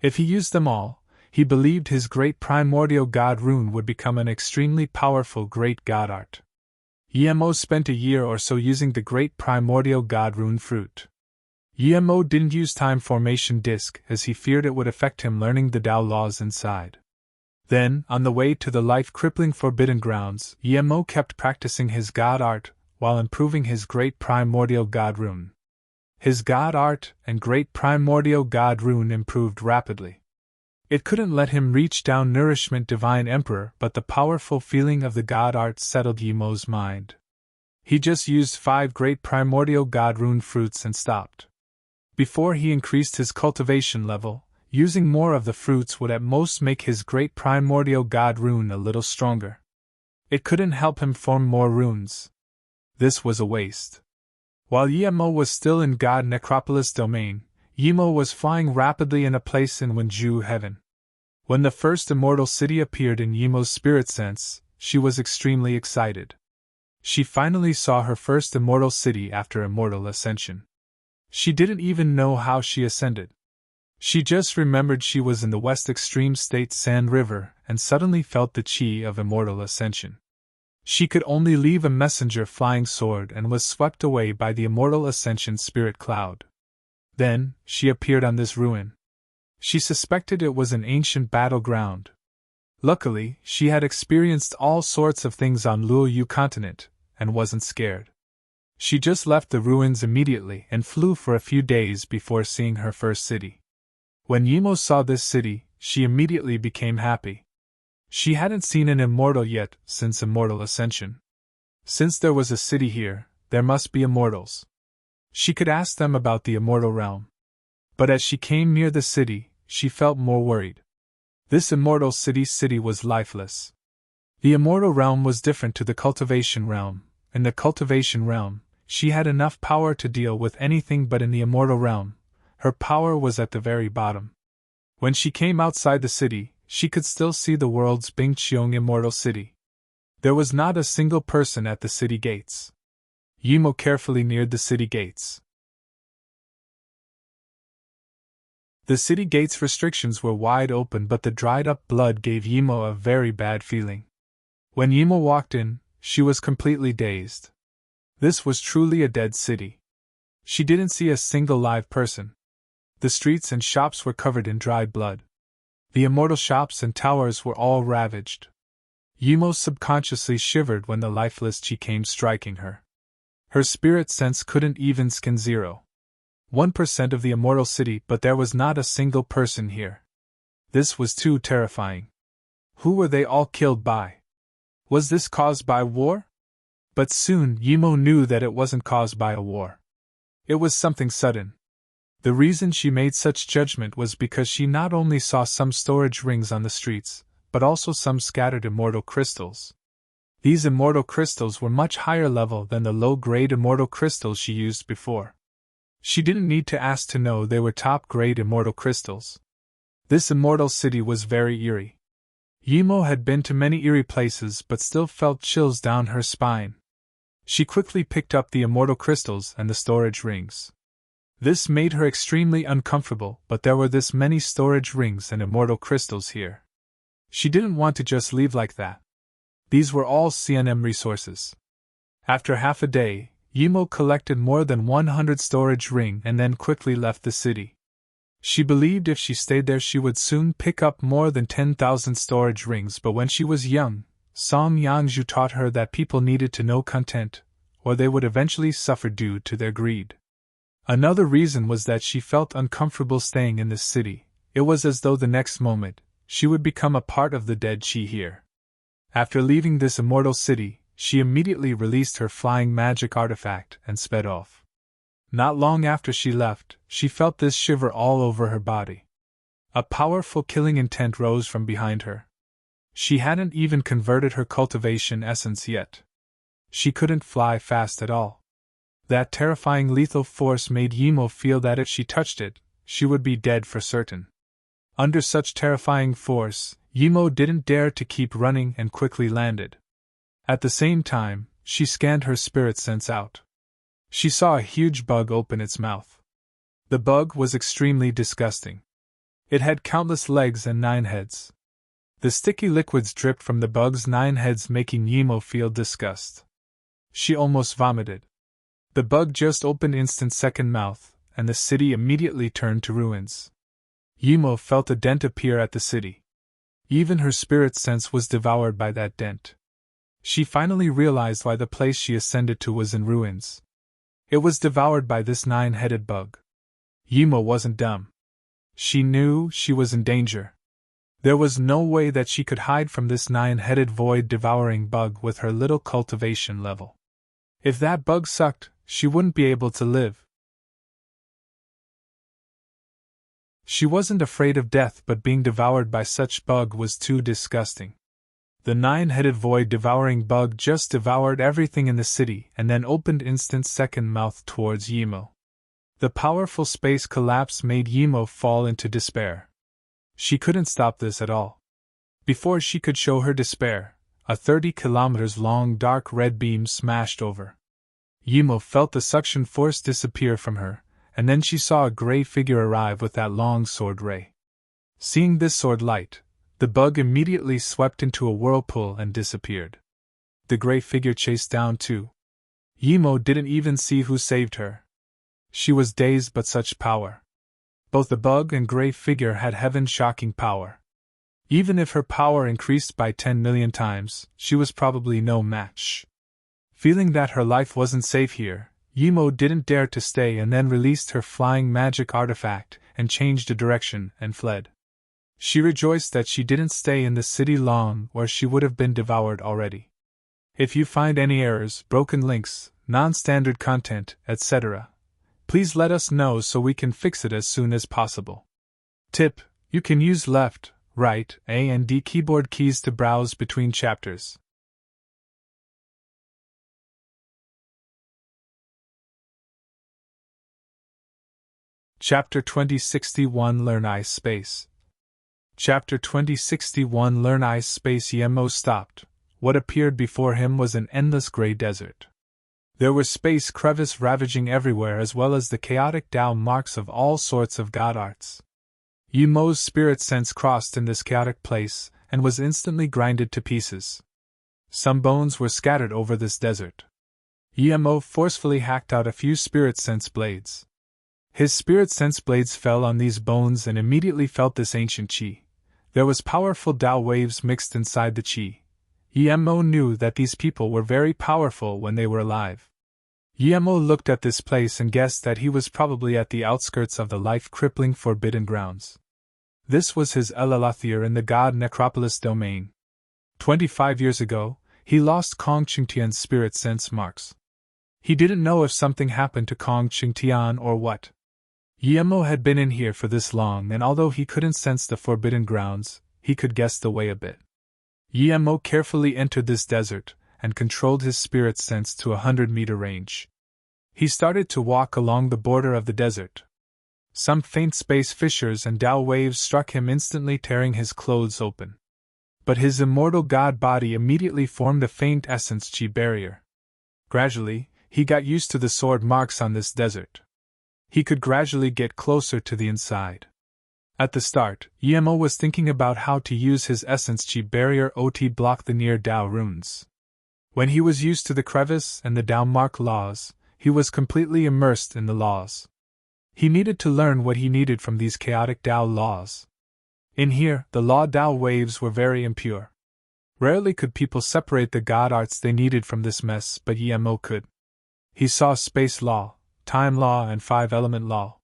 If he used them all, he believed his Great Primordial God Rune would become an extremely powerful Great God Art. Yimo spent a year or so using the Great Primordial God Rune fruit. Yimo didn't use Time Formation Disc as he feared it would affect him learning the Tao laws inside. Then, on the way to the life-crippling Forbidden Grounds, Yimo kept practicing his God Art while improving his Great Primordial God Rune. His God Art and Great Primordial God Rune improved rapidly. It couldn't let him reach down Nourishment Divine Emperor, but the powerful feeling of the God Art settled Yimo's mind. He just used 5 Great Primordial God Rune fruits and stopped. Before he increased his cultivation level, using more of the fruits would at most make his Great Primordial God Rune a little stronger. It couldn't help him form more runes. This was a waste. While Yimo was still in God Necropolis domain, Yimo was flying rapidly in a place in Wenju heaven. When the first immortal city appeared in Yimo's spirit sense, she was extremely excited. She finally saw her first immortal city after immortal ascension. She didn't even know how she ascended. She just remembered she was in the west extreme state Sand River and suddenly felt the chi of immortal ascension. She could only leave a messenger flying sword and was swept away by the immortal ascension spirit cloud. Then, she appeared on this ruin. She suspected it was an ancient battleground. Luckily, she had experienced all sorts of things on Luoyu continent, and wasn't scared. She just left the ruins immediately and flew for a few days before seeing her first city. When Yimo saw this city, she immediately became happy. She hadn't seen an immortal yet since immortal ascension. Since there was a city here, there must be immortals. She could ask them about the immortal realm. But as she came near the city, she felt more worried. This immortal city was lifeless. The immortal realm was different to the cultivation realm. In the cultivation realm, she had enough power to deal with anything, but in the immortal realm, her power was at the very bottom. When she came outside the city, she could still see the world's Bingqiong immortal city. There was not a single person at the city gates. Yimo carefully neared the city gates. The city gates' restrictions were wide open, but the dried-up blood gave Yimo a very bad feeling. When Yimo walked in, she was completely dazed. This was truly a dead city. She didn't see a single live person. The streets and shops were covered in dried blood. The immortal shops and towers were all ravaged. Yimo subconsciously shivered when the lifeless chi came striking her. Her spirit sense couldn't even scan 0.1% of the immortal city, but there was not a single person here. This was too terrifying. Who were they all killed by? Was this caused by war? But soon Yimo knew that it wasn't caused by a war. It was something sudden. The reason she made such judgment was because she not only saw some storage rings on the streets, but also some scattered immortal crystals. These immortal crystals were much higher level than the low-grade immortal crystals she used before. She didn't need to ask to know they were top-grade immortal crystals. This immortal city was very eerie. Yimo had been to many eerie places but still felt chills down her spine. She quickly picked up the immortal crystals and the storage rings. This made her extremely uncomfortable, but there were this many storage rings and immortal crystals here. She didn't want to just leave like that. These were all CNM resources. After half a day, Yimo collected more than 100 storage ring and then quickly left the city. She believed if she stayed there she would soon pick up more than 10,000 storage rings, but when she was young, Song Yangzhu taught her that people needed to know content, or they would eventually suffer due to their greed. Another reason was that she felt uncomfortable staying in this city. It was as though the next moment, she would become a part of the dead Qi here. After leaving this immortal city, she immediately released her flying magic artifact and sped off. Not long after she left, she felt this shiver all over her body. A powerful killing intent rose from behind her. She hadn't even converted her cultivation essence yet. She couldn't fly fast at all. That terrifying lethal force made Yimo feel that if she touched it, she would be dead for certain. Under such terrifying force, Yimo didn't dare to keep running and quickly landed. At the same time, she scanned her spirit sense out. She saw a huge bug open its mouth. The bug was extremely disgusting. It had countless legs and 9 heads. The sticky liquids dripped from the bug's 9 heads, making Yimo feel disgust. She almost vomited. The bug just opened instant-second mouth, and the city immediately turned to ruins. Yimo felt a dent appear at the city. Even her spirit sense was devoured by that dent. She finally realized why the place she ascended to was in ruins. It was devoured by this 9-headed bug. Yimo wasn't dumb. She knew she was in danger. There was no way that she could hide from this 9-headed void-devouring bug with her little cultivation level. If that bug sucked, she wouldn't be able to live. She wasn't afraid of death, but being devoured by such bug was too disgusting. The 9-headed void-devouring bug just devoured everything in the city and then opened instant-second mouth towards Yimo. The powerful space collapse made Yimo fall into despair. She couldn't stop this at all. Before she could show her despair, a 30 kilometers long dark red beam smashed over. Yimo felt the suction force disappear from her, and then she saw a gray figure arrive with that long sword ray. Seeing this sword light, the bug immediately swept into a whirlpool and disappeared. The gray figure chased down too. Yimo didn't even see who saved her. She was dazed, but such power. Both the bug and gray figure had heaven-shocking power. Even if her power increased by 10 million times, she was probably no match. Feeling that her life wasn't safe here, Yimo didn't dare to stay and then released her flying magic artifact and changed a direction and fled. She rejoiced that she didn't stay in the city long, or she would have been devoured already. If you find any errors, broken links, non-standard content, etc., please let us know so we can fix it as soon as possible. Tip: you can use left, right, A and D keyboard keys to browse between chapters. Chapter 2061 Learn Ice Space. Chapter 2061 Learn Ice Space. Yemo stopped. What appeared before him was an endless gray desert. There were space crevices ravaging everywhere, as well as the chaotic Tao marks of all sorts of god arts. Yemo's spirit sense crossed in this chaotic place, and was instantly grinded to pieces. Some bones were scattered over this desert. Yemo forcefully hacked out a few spirit sense blades. His spirit sense blades fell on these bones and immediately felt this ancient qi. There was powerful Tao waves mixed inside the qi. Yemo knew that these people were very powerful when they were alive. Yemo looked at this place and guessed that he was probably at the outskirts of the life-crippling Forbidden Grounds. This was his Elalathir in the God Necropolis domain. 25 years ago, he lost Kong Qingtian's spirit sense marks. He didn't know if something happened to Kong Qingtian or what. Yemo had been in here for this long, and although he couldn't sense the Forbidden Grounds, he could guess the way a bit. Yemo carefully entered this desert, and controlled his spirit sense to 100-meter range. He started to walk along the border of the desert. Some faint space fissures and Tao waves struck him instantly, tearing his clothes open. But his immortal god body immediately formed a faint essence qi barrier. Gradually, he got used to the sword marks on this desert. He could gradually get closer to the inside. At the start, Yemo was thinking about how to use his essence qi barrier to block the near Tao runes. When he was used to the crevice and the Tao mark laws, he was completely immersed in the laws. He needed to learn what he needed from these chaotic Tao laws. In here, the law Tao waves were very impure. Rarely could people separate the god arts they needed from this mess, but Yemo could. He saw space law, time law, and 5-element law.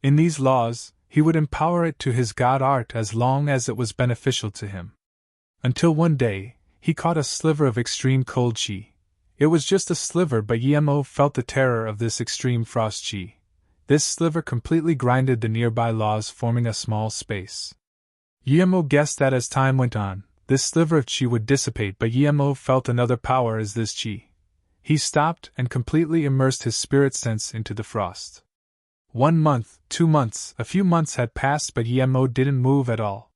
In these laws, he would empower it to his god art as long as it was beneficial to him. Until one day, he caught a sliver of extreme cold chi. It was just a sliver, but Yemo felt the terror of this extreme frost chi. This sliver completely grinded the nearby laws, forming a small space. Yemo guessed that as time went on, this sliver of chi would dissipate, but Yemo felt another power as this chi. He stopped and completely immersed his spirit sense into the frost. 1 month, 2 months, a few months had passed, but Yemo didn't move at all.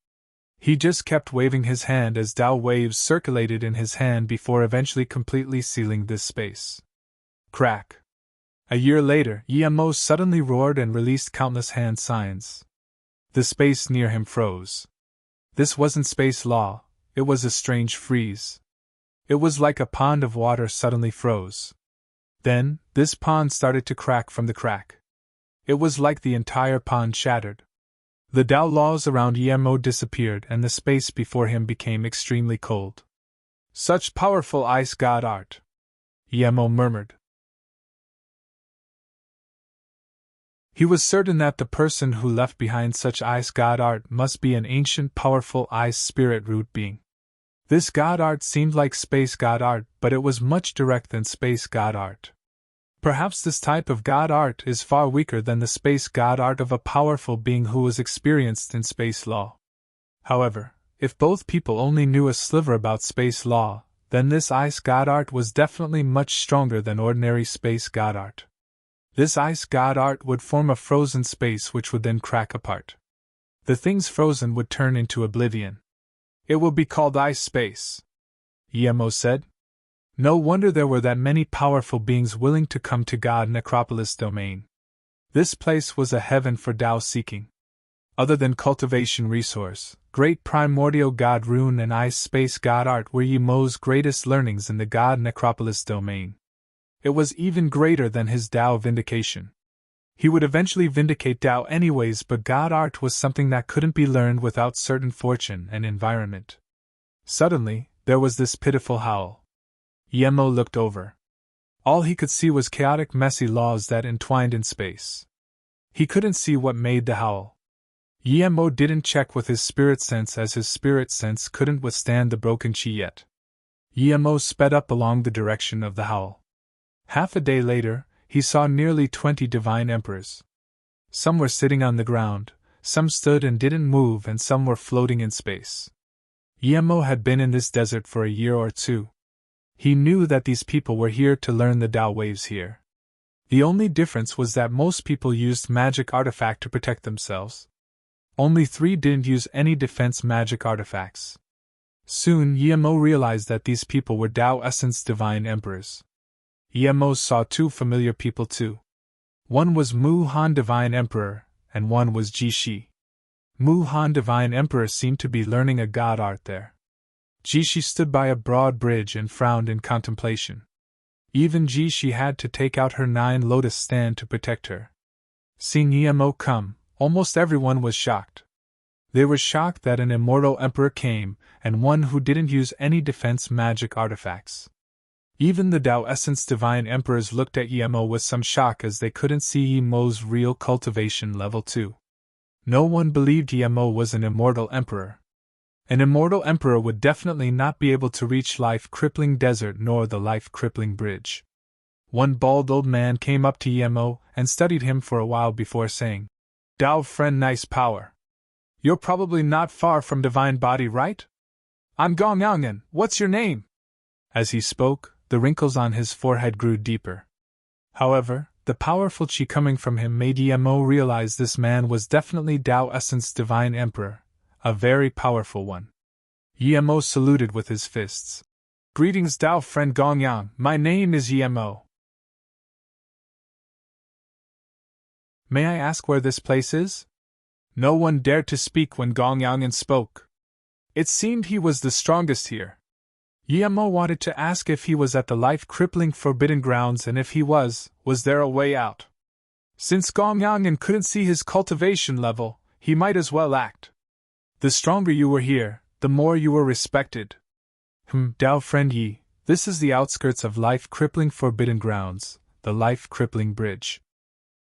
He just kept waving his hand as Tao waves circulated in his hand before eventually completely sealing this space. Crack! A year later, Yemo suddenly roared and released countless hand signs. The space near him froze. This wasn't space law, it was a strange freeze. It was like a pond of water suddenly froze. Then, this pond started to crack from the crack. It was like the entire pond shattered. The Tao laws around Yemo disappeared and the space before him became extremely cold. Such powerful ice god art! Yemo murmured. He was certain that the person who left behind such ice god art must be an ancient, powerful ice spirit root being. This god art seemed like space god art, but it was much direct than space god art. Perhaps this type of god art is far weaker than the space god art of a powerful being who was experienced in space law. However, if both people only knew a sliver about space law, then this ice god art was definitely much stronger than ordinary space god art. This ice god art would form a frozen space which would then crack apart. The things frozen would turn into oblivion. It will be called ice space, Yemo said. No wonder there were that many powerful beings willing to come to God Necropolis domain. This place was a heaven for Tao seeking. Other than cultivation resource, great primordial God rune and ice space god art were Yemo's greatest learnings in the God Necropolis domain. It was even greater than his Tao vindication. He would eventually vindicate Tao anyways, but god art was something that couldn't be learned without certain fortune and environment. Suddenly, there was this pitiful howl. Yemo looked over. All he could see was chaotic, messy laws that entwined in space. He couldn't see what made the howl. Yemo didn't check with his spirit sense, as his spirit sense couldn't withstand the broken chi yet. Yemo sped up along the direction of the howl. Half a day later, he saw nearly 20 divine emperors. Some were sitting on the ground, some stood and didn't move, and some were floating in space. Yemo had been in this desert for a year or two. He knew that these people were here to learn the Tao waves here. The only difference was that most people used magic artifact to protect themselves. Only 3 didn't use any defense magic artifacts. Soon Yemo realized that these people were Tao Essence Divine Emperors. Yemo saw 2 familiar people too. One was Mu Han Divine Emperor, and one was Ji Shi. Mu Han Divine Emperor seemed to be learning a god art there. Ji Shi stood by a broad bridge and frowned in contemplation. Even Ji Shi had to take out her 9 lotus stand to protect her. Seeing Yemo come, almost everyone was shocked. They were shocked that an immortal emperor came, and one who didn't use any defense magic artifacts. Even the Tao Essence Divine Emperors looked at Yemo with some shock, as they couldn't see Yemo's real cultivation level 2. No one believed Yemo was an immortal emperor. An immortal emperor would definitely not be able to reach life-crippling desert nor the life-crippling bridge. One bald old man came up to Yemo and studied him for a while before saying, "Tao friend, nice power. You're probably not far from divine body, right? I'm Gong Yangan, what's your name?" As he spoke, the wrinkles on his forehead grew deeper. However, the powerful chi coming from him made Yemo realize this man was definitely Tao Essence Divine Emperor, a very powerful one. Yemo saluted with his fists. "Greetings, Tao friend Gongyang, my name is Yemo. May I ask where this place is?" No one dared to speak when Gongyang spoke. It seemed he was the strongest here. Yemo wanted to ask if he was at the life-crippling forbidden grounds, and if he was there a way out? Since Gongyang couldn't see his cultivation level, he might as well act. "The stronger you were here, the more you were respected." Tao friend Yi, this is the outskirts of life-crippling forbidden grounds, the life-crippling bridge.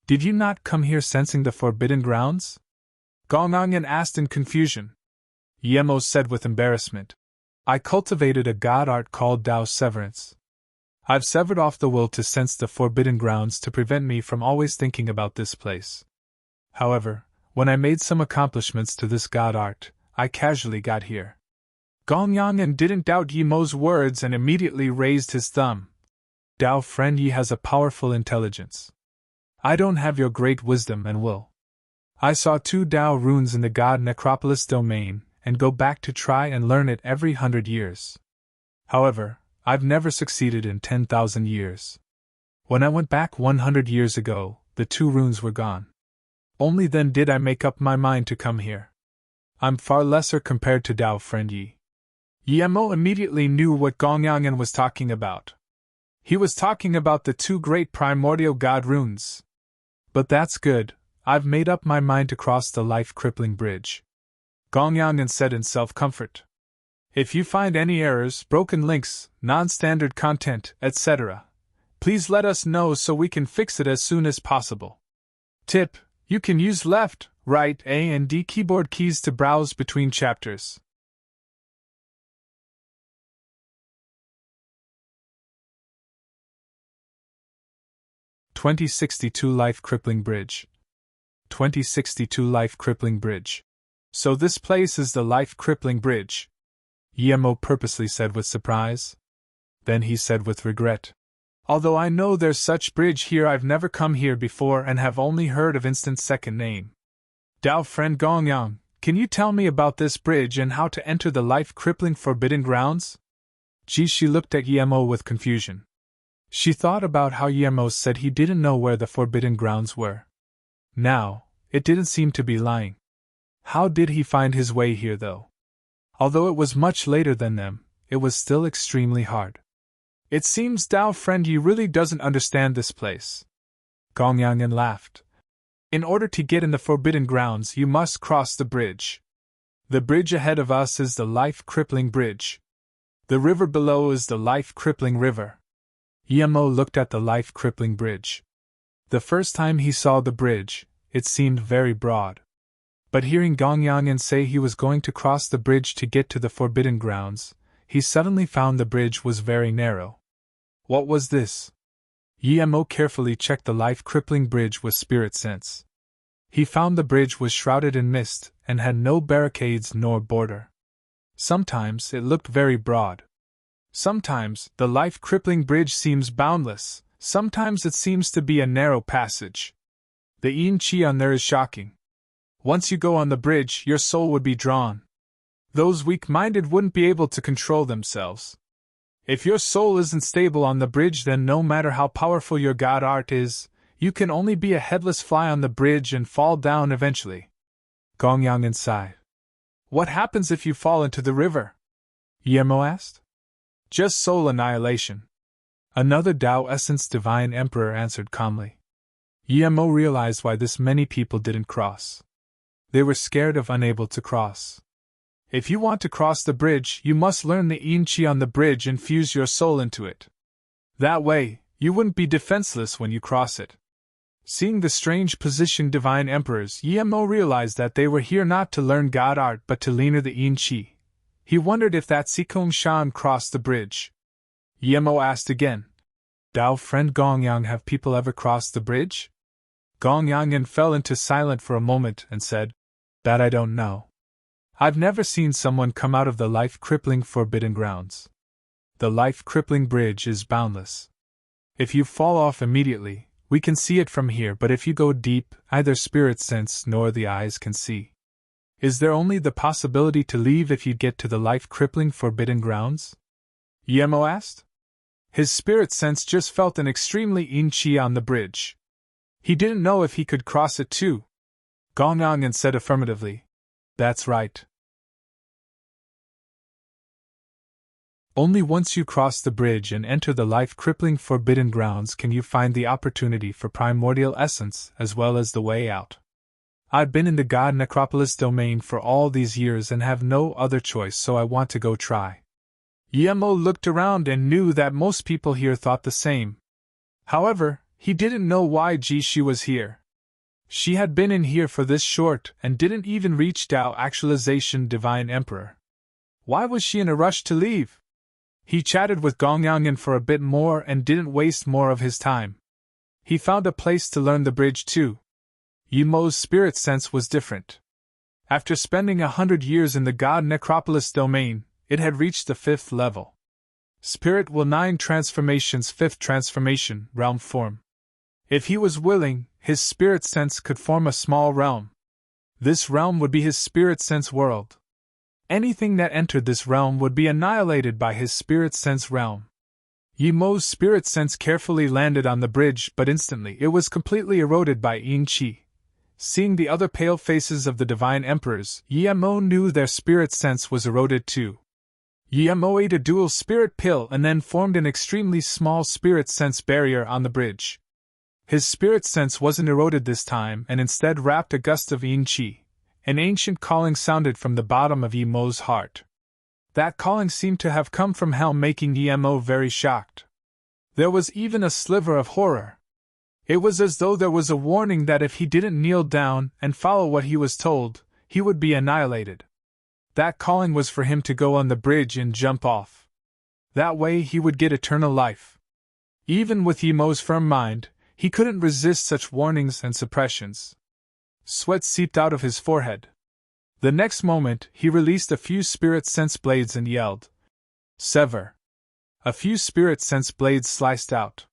Did you not come here sensing the forbidden grounds? Gongyang asked in confusion. Yemo said with embarrassment. I cultivated a god art called Tao Severance. I've severed off the will to sense the forbidden grounds to prevent me from always thinking about this place. However, when I made some accomplishments to this god art, I casually got here. Gongyang didn't doubt Yemo's words and immediately raised his thumb. Tao friend, Yi has a powerful intelligence. I don't have your great wisdom and will. I saw 2 Tao runes in the god necropolis domain, and go back to try and learn it every 100 years. However, I've never succeeded in 10,000 years. When I went back 100 years ago, the 2 runes were gone. Only then did I make up my mind to come here. I'm far lesser compared to Tao friend Yi. Yemo immediately knew what Gongyang was talking about. He was talking about the 2 great primordial god runes. But that's good, I've made up my mind to cross the life-crippling bridge. Gongyang said in self-comfort. If you find any errors, broken links, non-standard content, etc., please let us know so we can fix it as soon as possible. Tip: you can use left, right, A and D keyboard keys to browse between chapters. Life-crippling bridge. 2062 Life-crippling bridge. So this place is the life-crippling bridge? Yemo purposely said with surprise. Then he said with regret. Although I know there's such bridge here, I've never come here before and have only heard of Instant's second name. Tao friend Gongyang, can you tell me about this bridge and how to enter the life-crippling forbidden grounds? She looked at Yemo with confusion. She thought about how Yemo said he didn't know where the forbidden grounds were. Now, it didn't seem to be lying. How did he find his way here, though? Although it was much later than them, it was still extremely hard. It seems Tao friend Yi really doesn't understand this place. Gongyang laughed. In order to get in the forbidden grounds, you must cross the bridge. The bridge ahead of us is the life-crippling bridge. The river below is the life-crippling river. Yemo looked at the life-crippling bridge. The first time he saw the bridge, it seemed very broad. But hearing Gongyang say he was going to cross the bridge to get to the forbidden grounds, he suddenly found the bridge was very narrow. What was this? Yemo carefully checked the life-crippling bridge with spirit sense. He found the bridge was shrouded in mist and had no barricades nor border. Sometimes it looked very broad. Sometimes the life-crippling bridge seems boundless, sometimes it seems to be a narrow passage. The yin qi on there is shocking. Once you go on the bridge, your soul would be drawn. Those weak-minded wouldn't be able to control themselves. If your soul isn't stable on the bridge, then no matter how powerful your god art is, you can only be a headless fly on the bridge and fall down eventually. Gongyang sighed. What happens if you fall into the river? Yemo asked. Just soul annihilation. Another Tao Essence Divine Emperor answered calmly. Yemo realized why this many people didn't cross. They were scared of unable to cross. If you want to cross the bridge, you must learn the yin qi on the bridge and fuse your soul into it. That way, you wouldn't be defenseless when you cross it. Seeing the strange positioned divine emperors, Yemo realized that they were here not to learn god art but to learn the yin qi. He wondered if that Sikong Shan crossed the bridge. Yemo asked again. Tao friend Gongyang, have people ever crossed the bridge? Gongyang fell into silence for a moment and said, That I don't know. I've never seen someone come out of the life-crippling forbidden grounds. The life-crippling bridge is boundless. If you fall off immediately, we can see it from here, but if you go deep, neither spirit sense nor the eyes can see. Is there only the possibility to leave if you get to the life-crippling forbidden grounds? Yemo asked. His spirit sense just felt an extremely yin qi on the bridge. He didn't know if he could cross it too. Gongyang said affirmatively. That's right. Only once you cross the bridge and enter the life-crippling forbidden grounds can you find the opportunity for primordial essence as well as the way out. I've been in the god necropolis domain for all these years and have no other choice, so I want to go try. Yemo looked around and knew that most people here thought the same. However, He didn't know why Jishi was here. She had been in here for this short and didn't even reach Tao actualization Divine Emperor. Why was she in a rush to leave? He chatted with Gongyangyan for a bit more and didn't waste more of his time. He found a place to learn the bridge too. Yimo's spirit sense was different. After spending 100 years in the God Necropolis domain, it had reached the 5th level. Spirit will 9 transformations 5th transformation, realm form. If he was willing, his spirit sense could form a small realm. This realm would be his spirit sense world. Anything that entered this realm would be annihilated by his spirit sense realm. Yimo's spirit sense carefully landed on the bridge, but instantly it was completely eroded by Yin Qi. Seeing the other pale faces of the Divine Emperors, Yimo knew their spirit sense was eroded too. Yimo ate a dual spirit pill and then formed an extremely small spirit sense barrier on the bridge. His spirit sense wasn't eroded this time and instead wrapped a gust of Yin Qi. An ancient calling sounded from the bottom of Yimo's heart. That calling seemed to have come from hell, making Yimo very shocked. There was even a sliver of horror. It was as though there was a warning that if he didn't kneel down and follow what he was told, he would be annihilated. That calling was for him to go on the bridge and jump off. That way he would get eternal life. Even with Yimo's firm mind, he couldn't resist such warnings and suppressions. Sweat seeped out of his forehead. The next moment, he released a few spirit sense blades and yelled, "Sever!" A few spirit sense blades sliced out.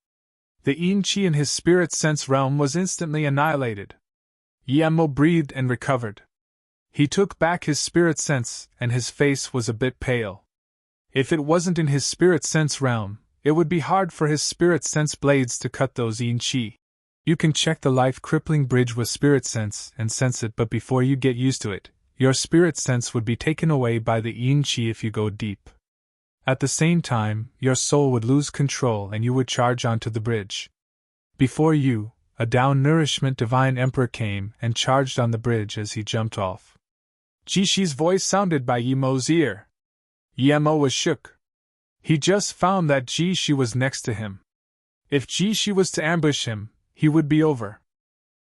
The Yin Qi in his spirit sense realm was instantly annihilated. Yimo breathed and recovered. He took back his spirit sense, and his face was a bit pale. If it wasn't in his spirit sense realm, it would be hard for his spirit sense blades to cut those Yin Qi. You can check the life-crippling bridge with spirit sense and sense it, but before you get used to it, your spirit sense would be taken away by the Yin Qi if you go deep. At the same time, your soul would lose control and you would charge onto the bridge. Before you, a down-nourishment Divine Emperor came and charged on the bridge as he jumped off. Jishi's voice sounded by Yimo's ear. Yimo was shook. He just found that Jishi was next to him. If Jishi was to ambush him, he would be over.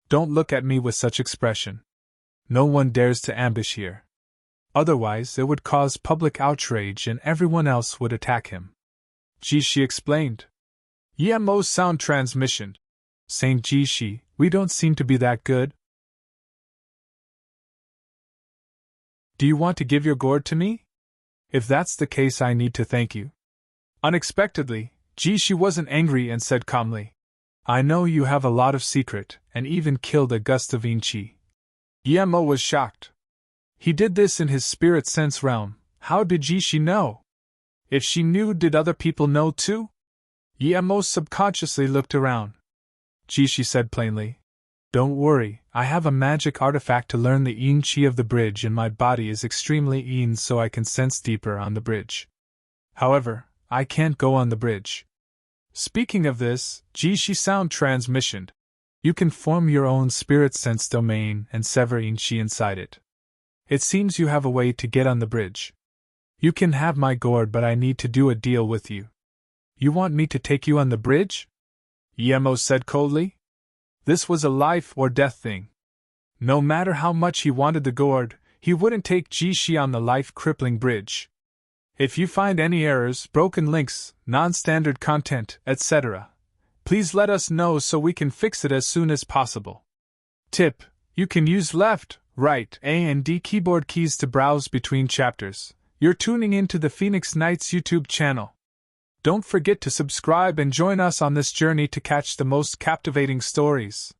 Don't look at me with such expression. No one dares to ambush here. Otherwise it would cause public outrage and everyone else would attack him. Jishi explained. Yimo's sound transmission. Saint Jishi, we don't seem to be that good. Do you want to give your gourd to me? If that's the case, I need to thank you. Unexpectedly, Jishi wasn't angry and said calmly, I know you have a lot of secret, and even killed a gust of Yin Qi. Yimo was shocked. He did this in his spirit sense realm. How did Jishi know? If she knew, did other people know too? Yimo subconsciously looked around. Jishi said plainly, Don't worry, I have a magic artifact to learn the Yin Qi of the bridge, and my body is extremely Yin, so I can sense deeper on the bridge. However, I can't go on the bridge. Speaking of this, Jishi sound transmission. You can form your own spirit sense domain and sever Yin Qi inside it. It seems you have a way to get on the bridge. You can have my gourd, but I need to do a deal with you. You want me to take you on the bridge? Yimo said coldly. This was a life or death thing. No matter how much he wanted the gourd, he wouldn't take Jishi on the life-crippling bridge. If you find any errors, broken links, non-standard content, etc., please let us know so we can fix it as soon as possible. Tip: you can use left, right, A and D keyboard keys to browse between chapters. You're tuning into the Phoenix Knights YouTube channel. Don't forget to subscribe and join us on this journey to catch the most captivating stories.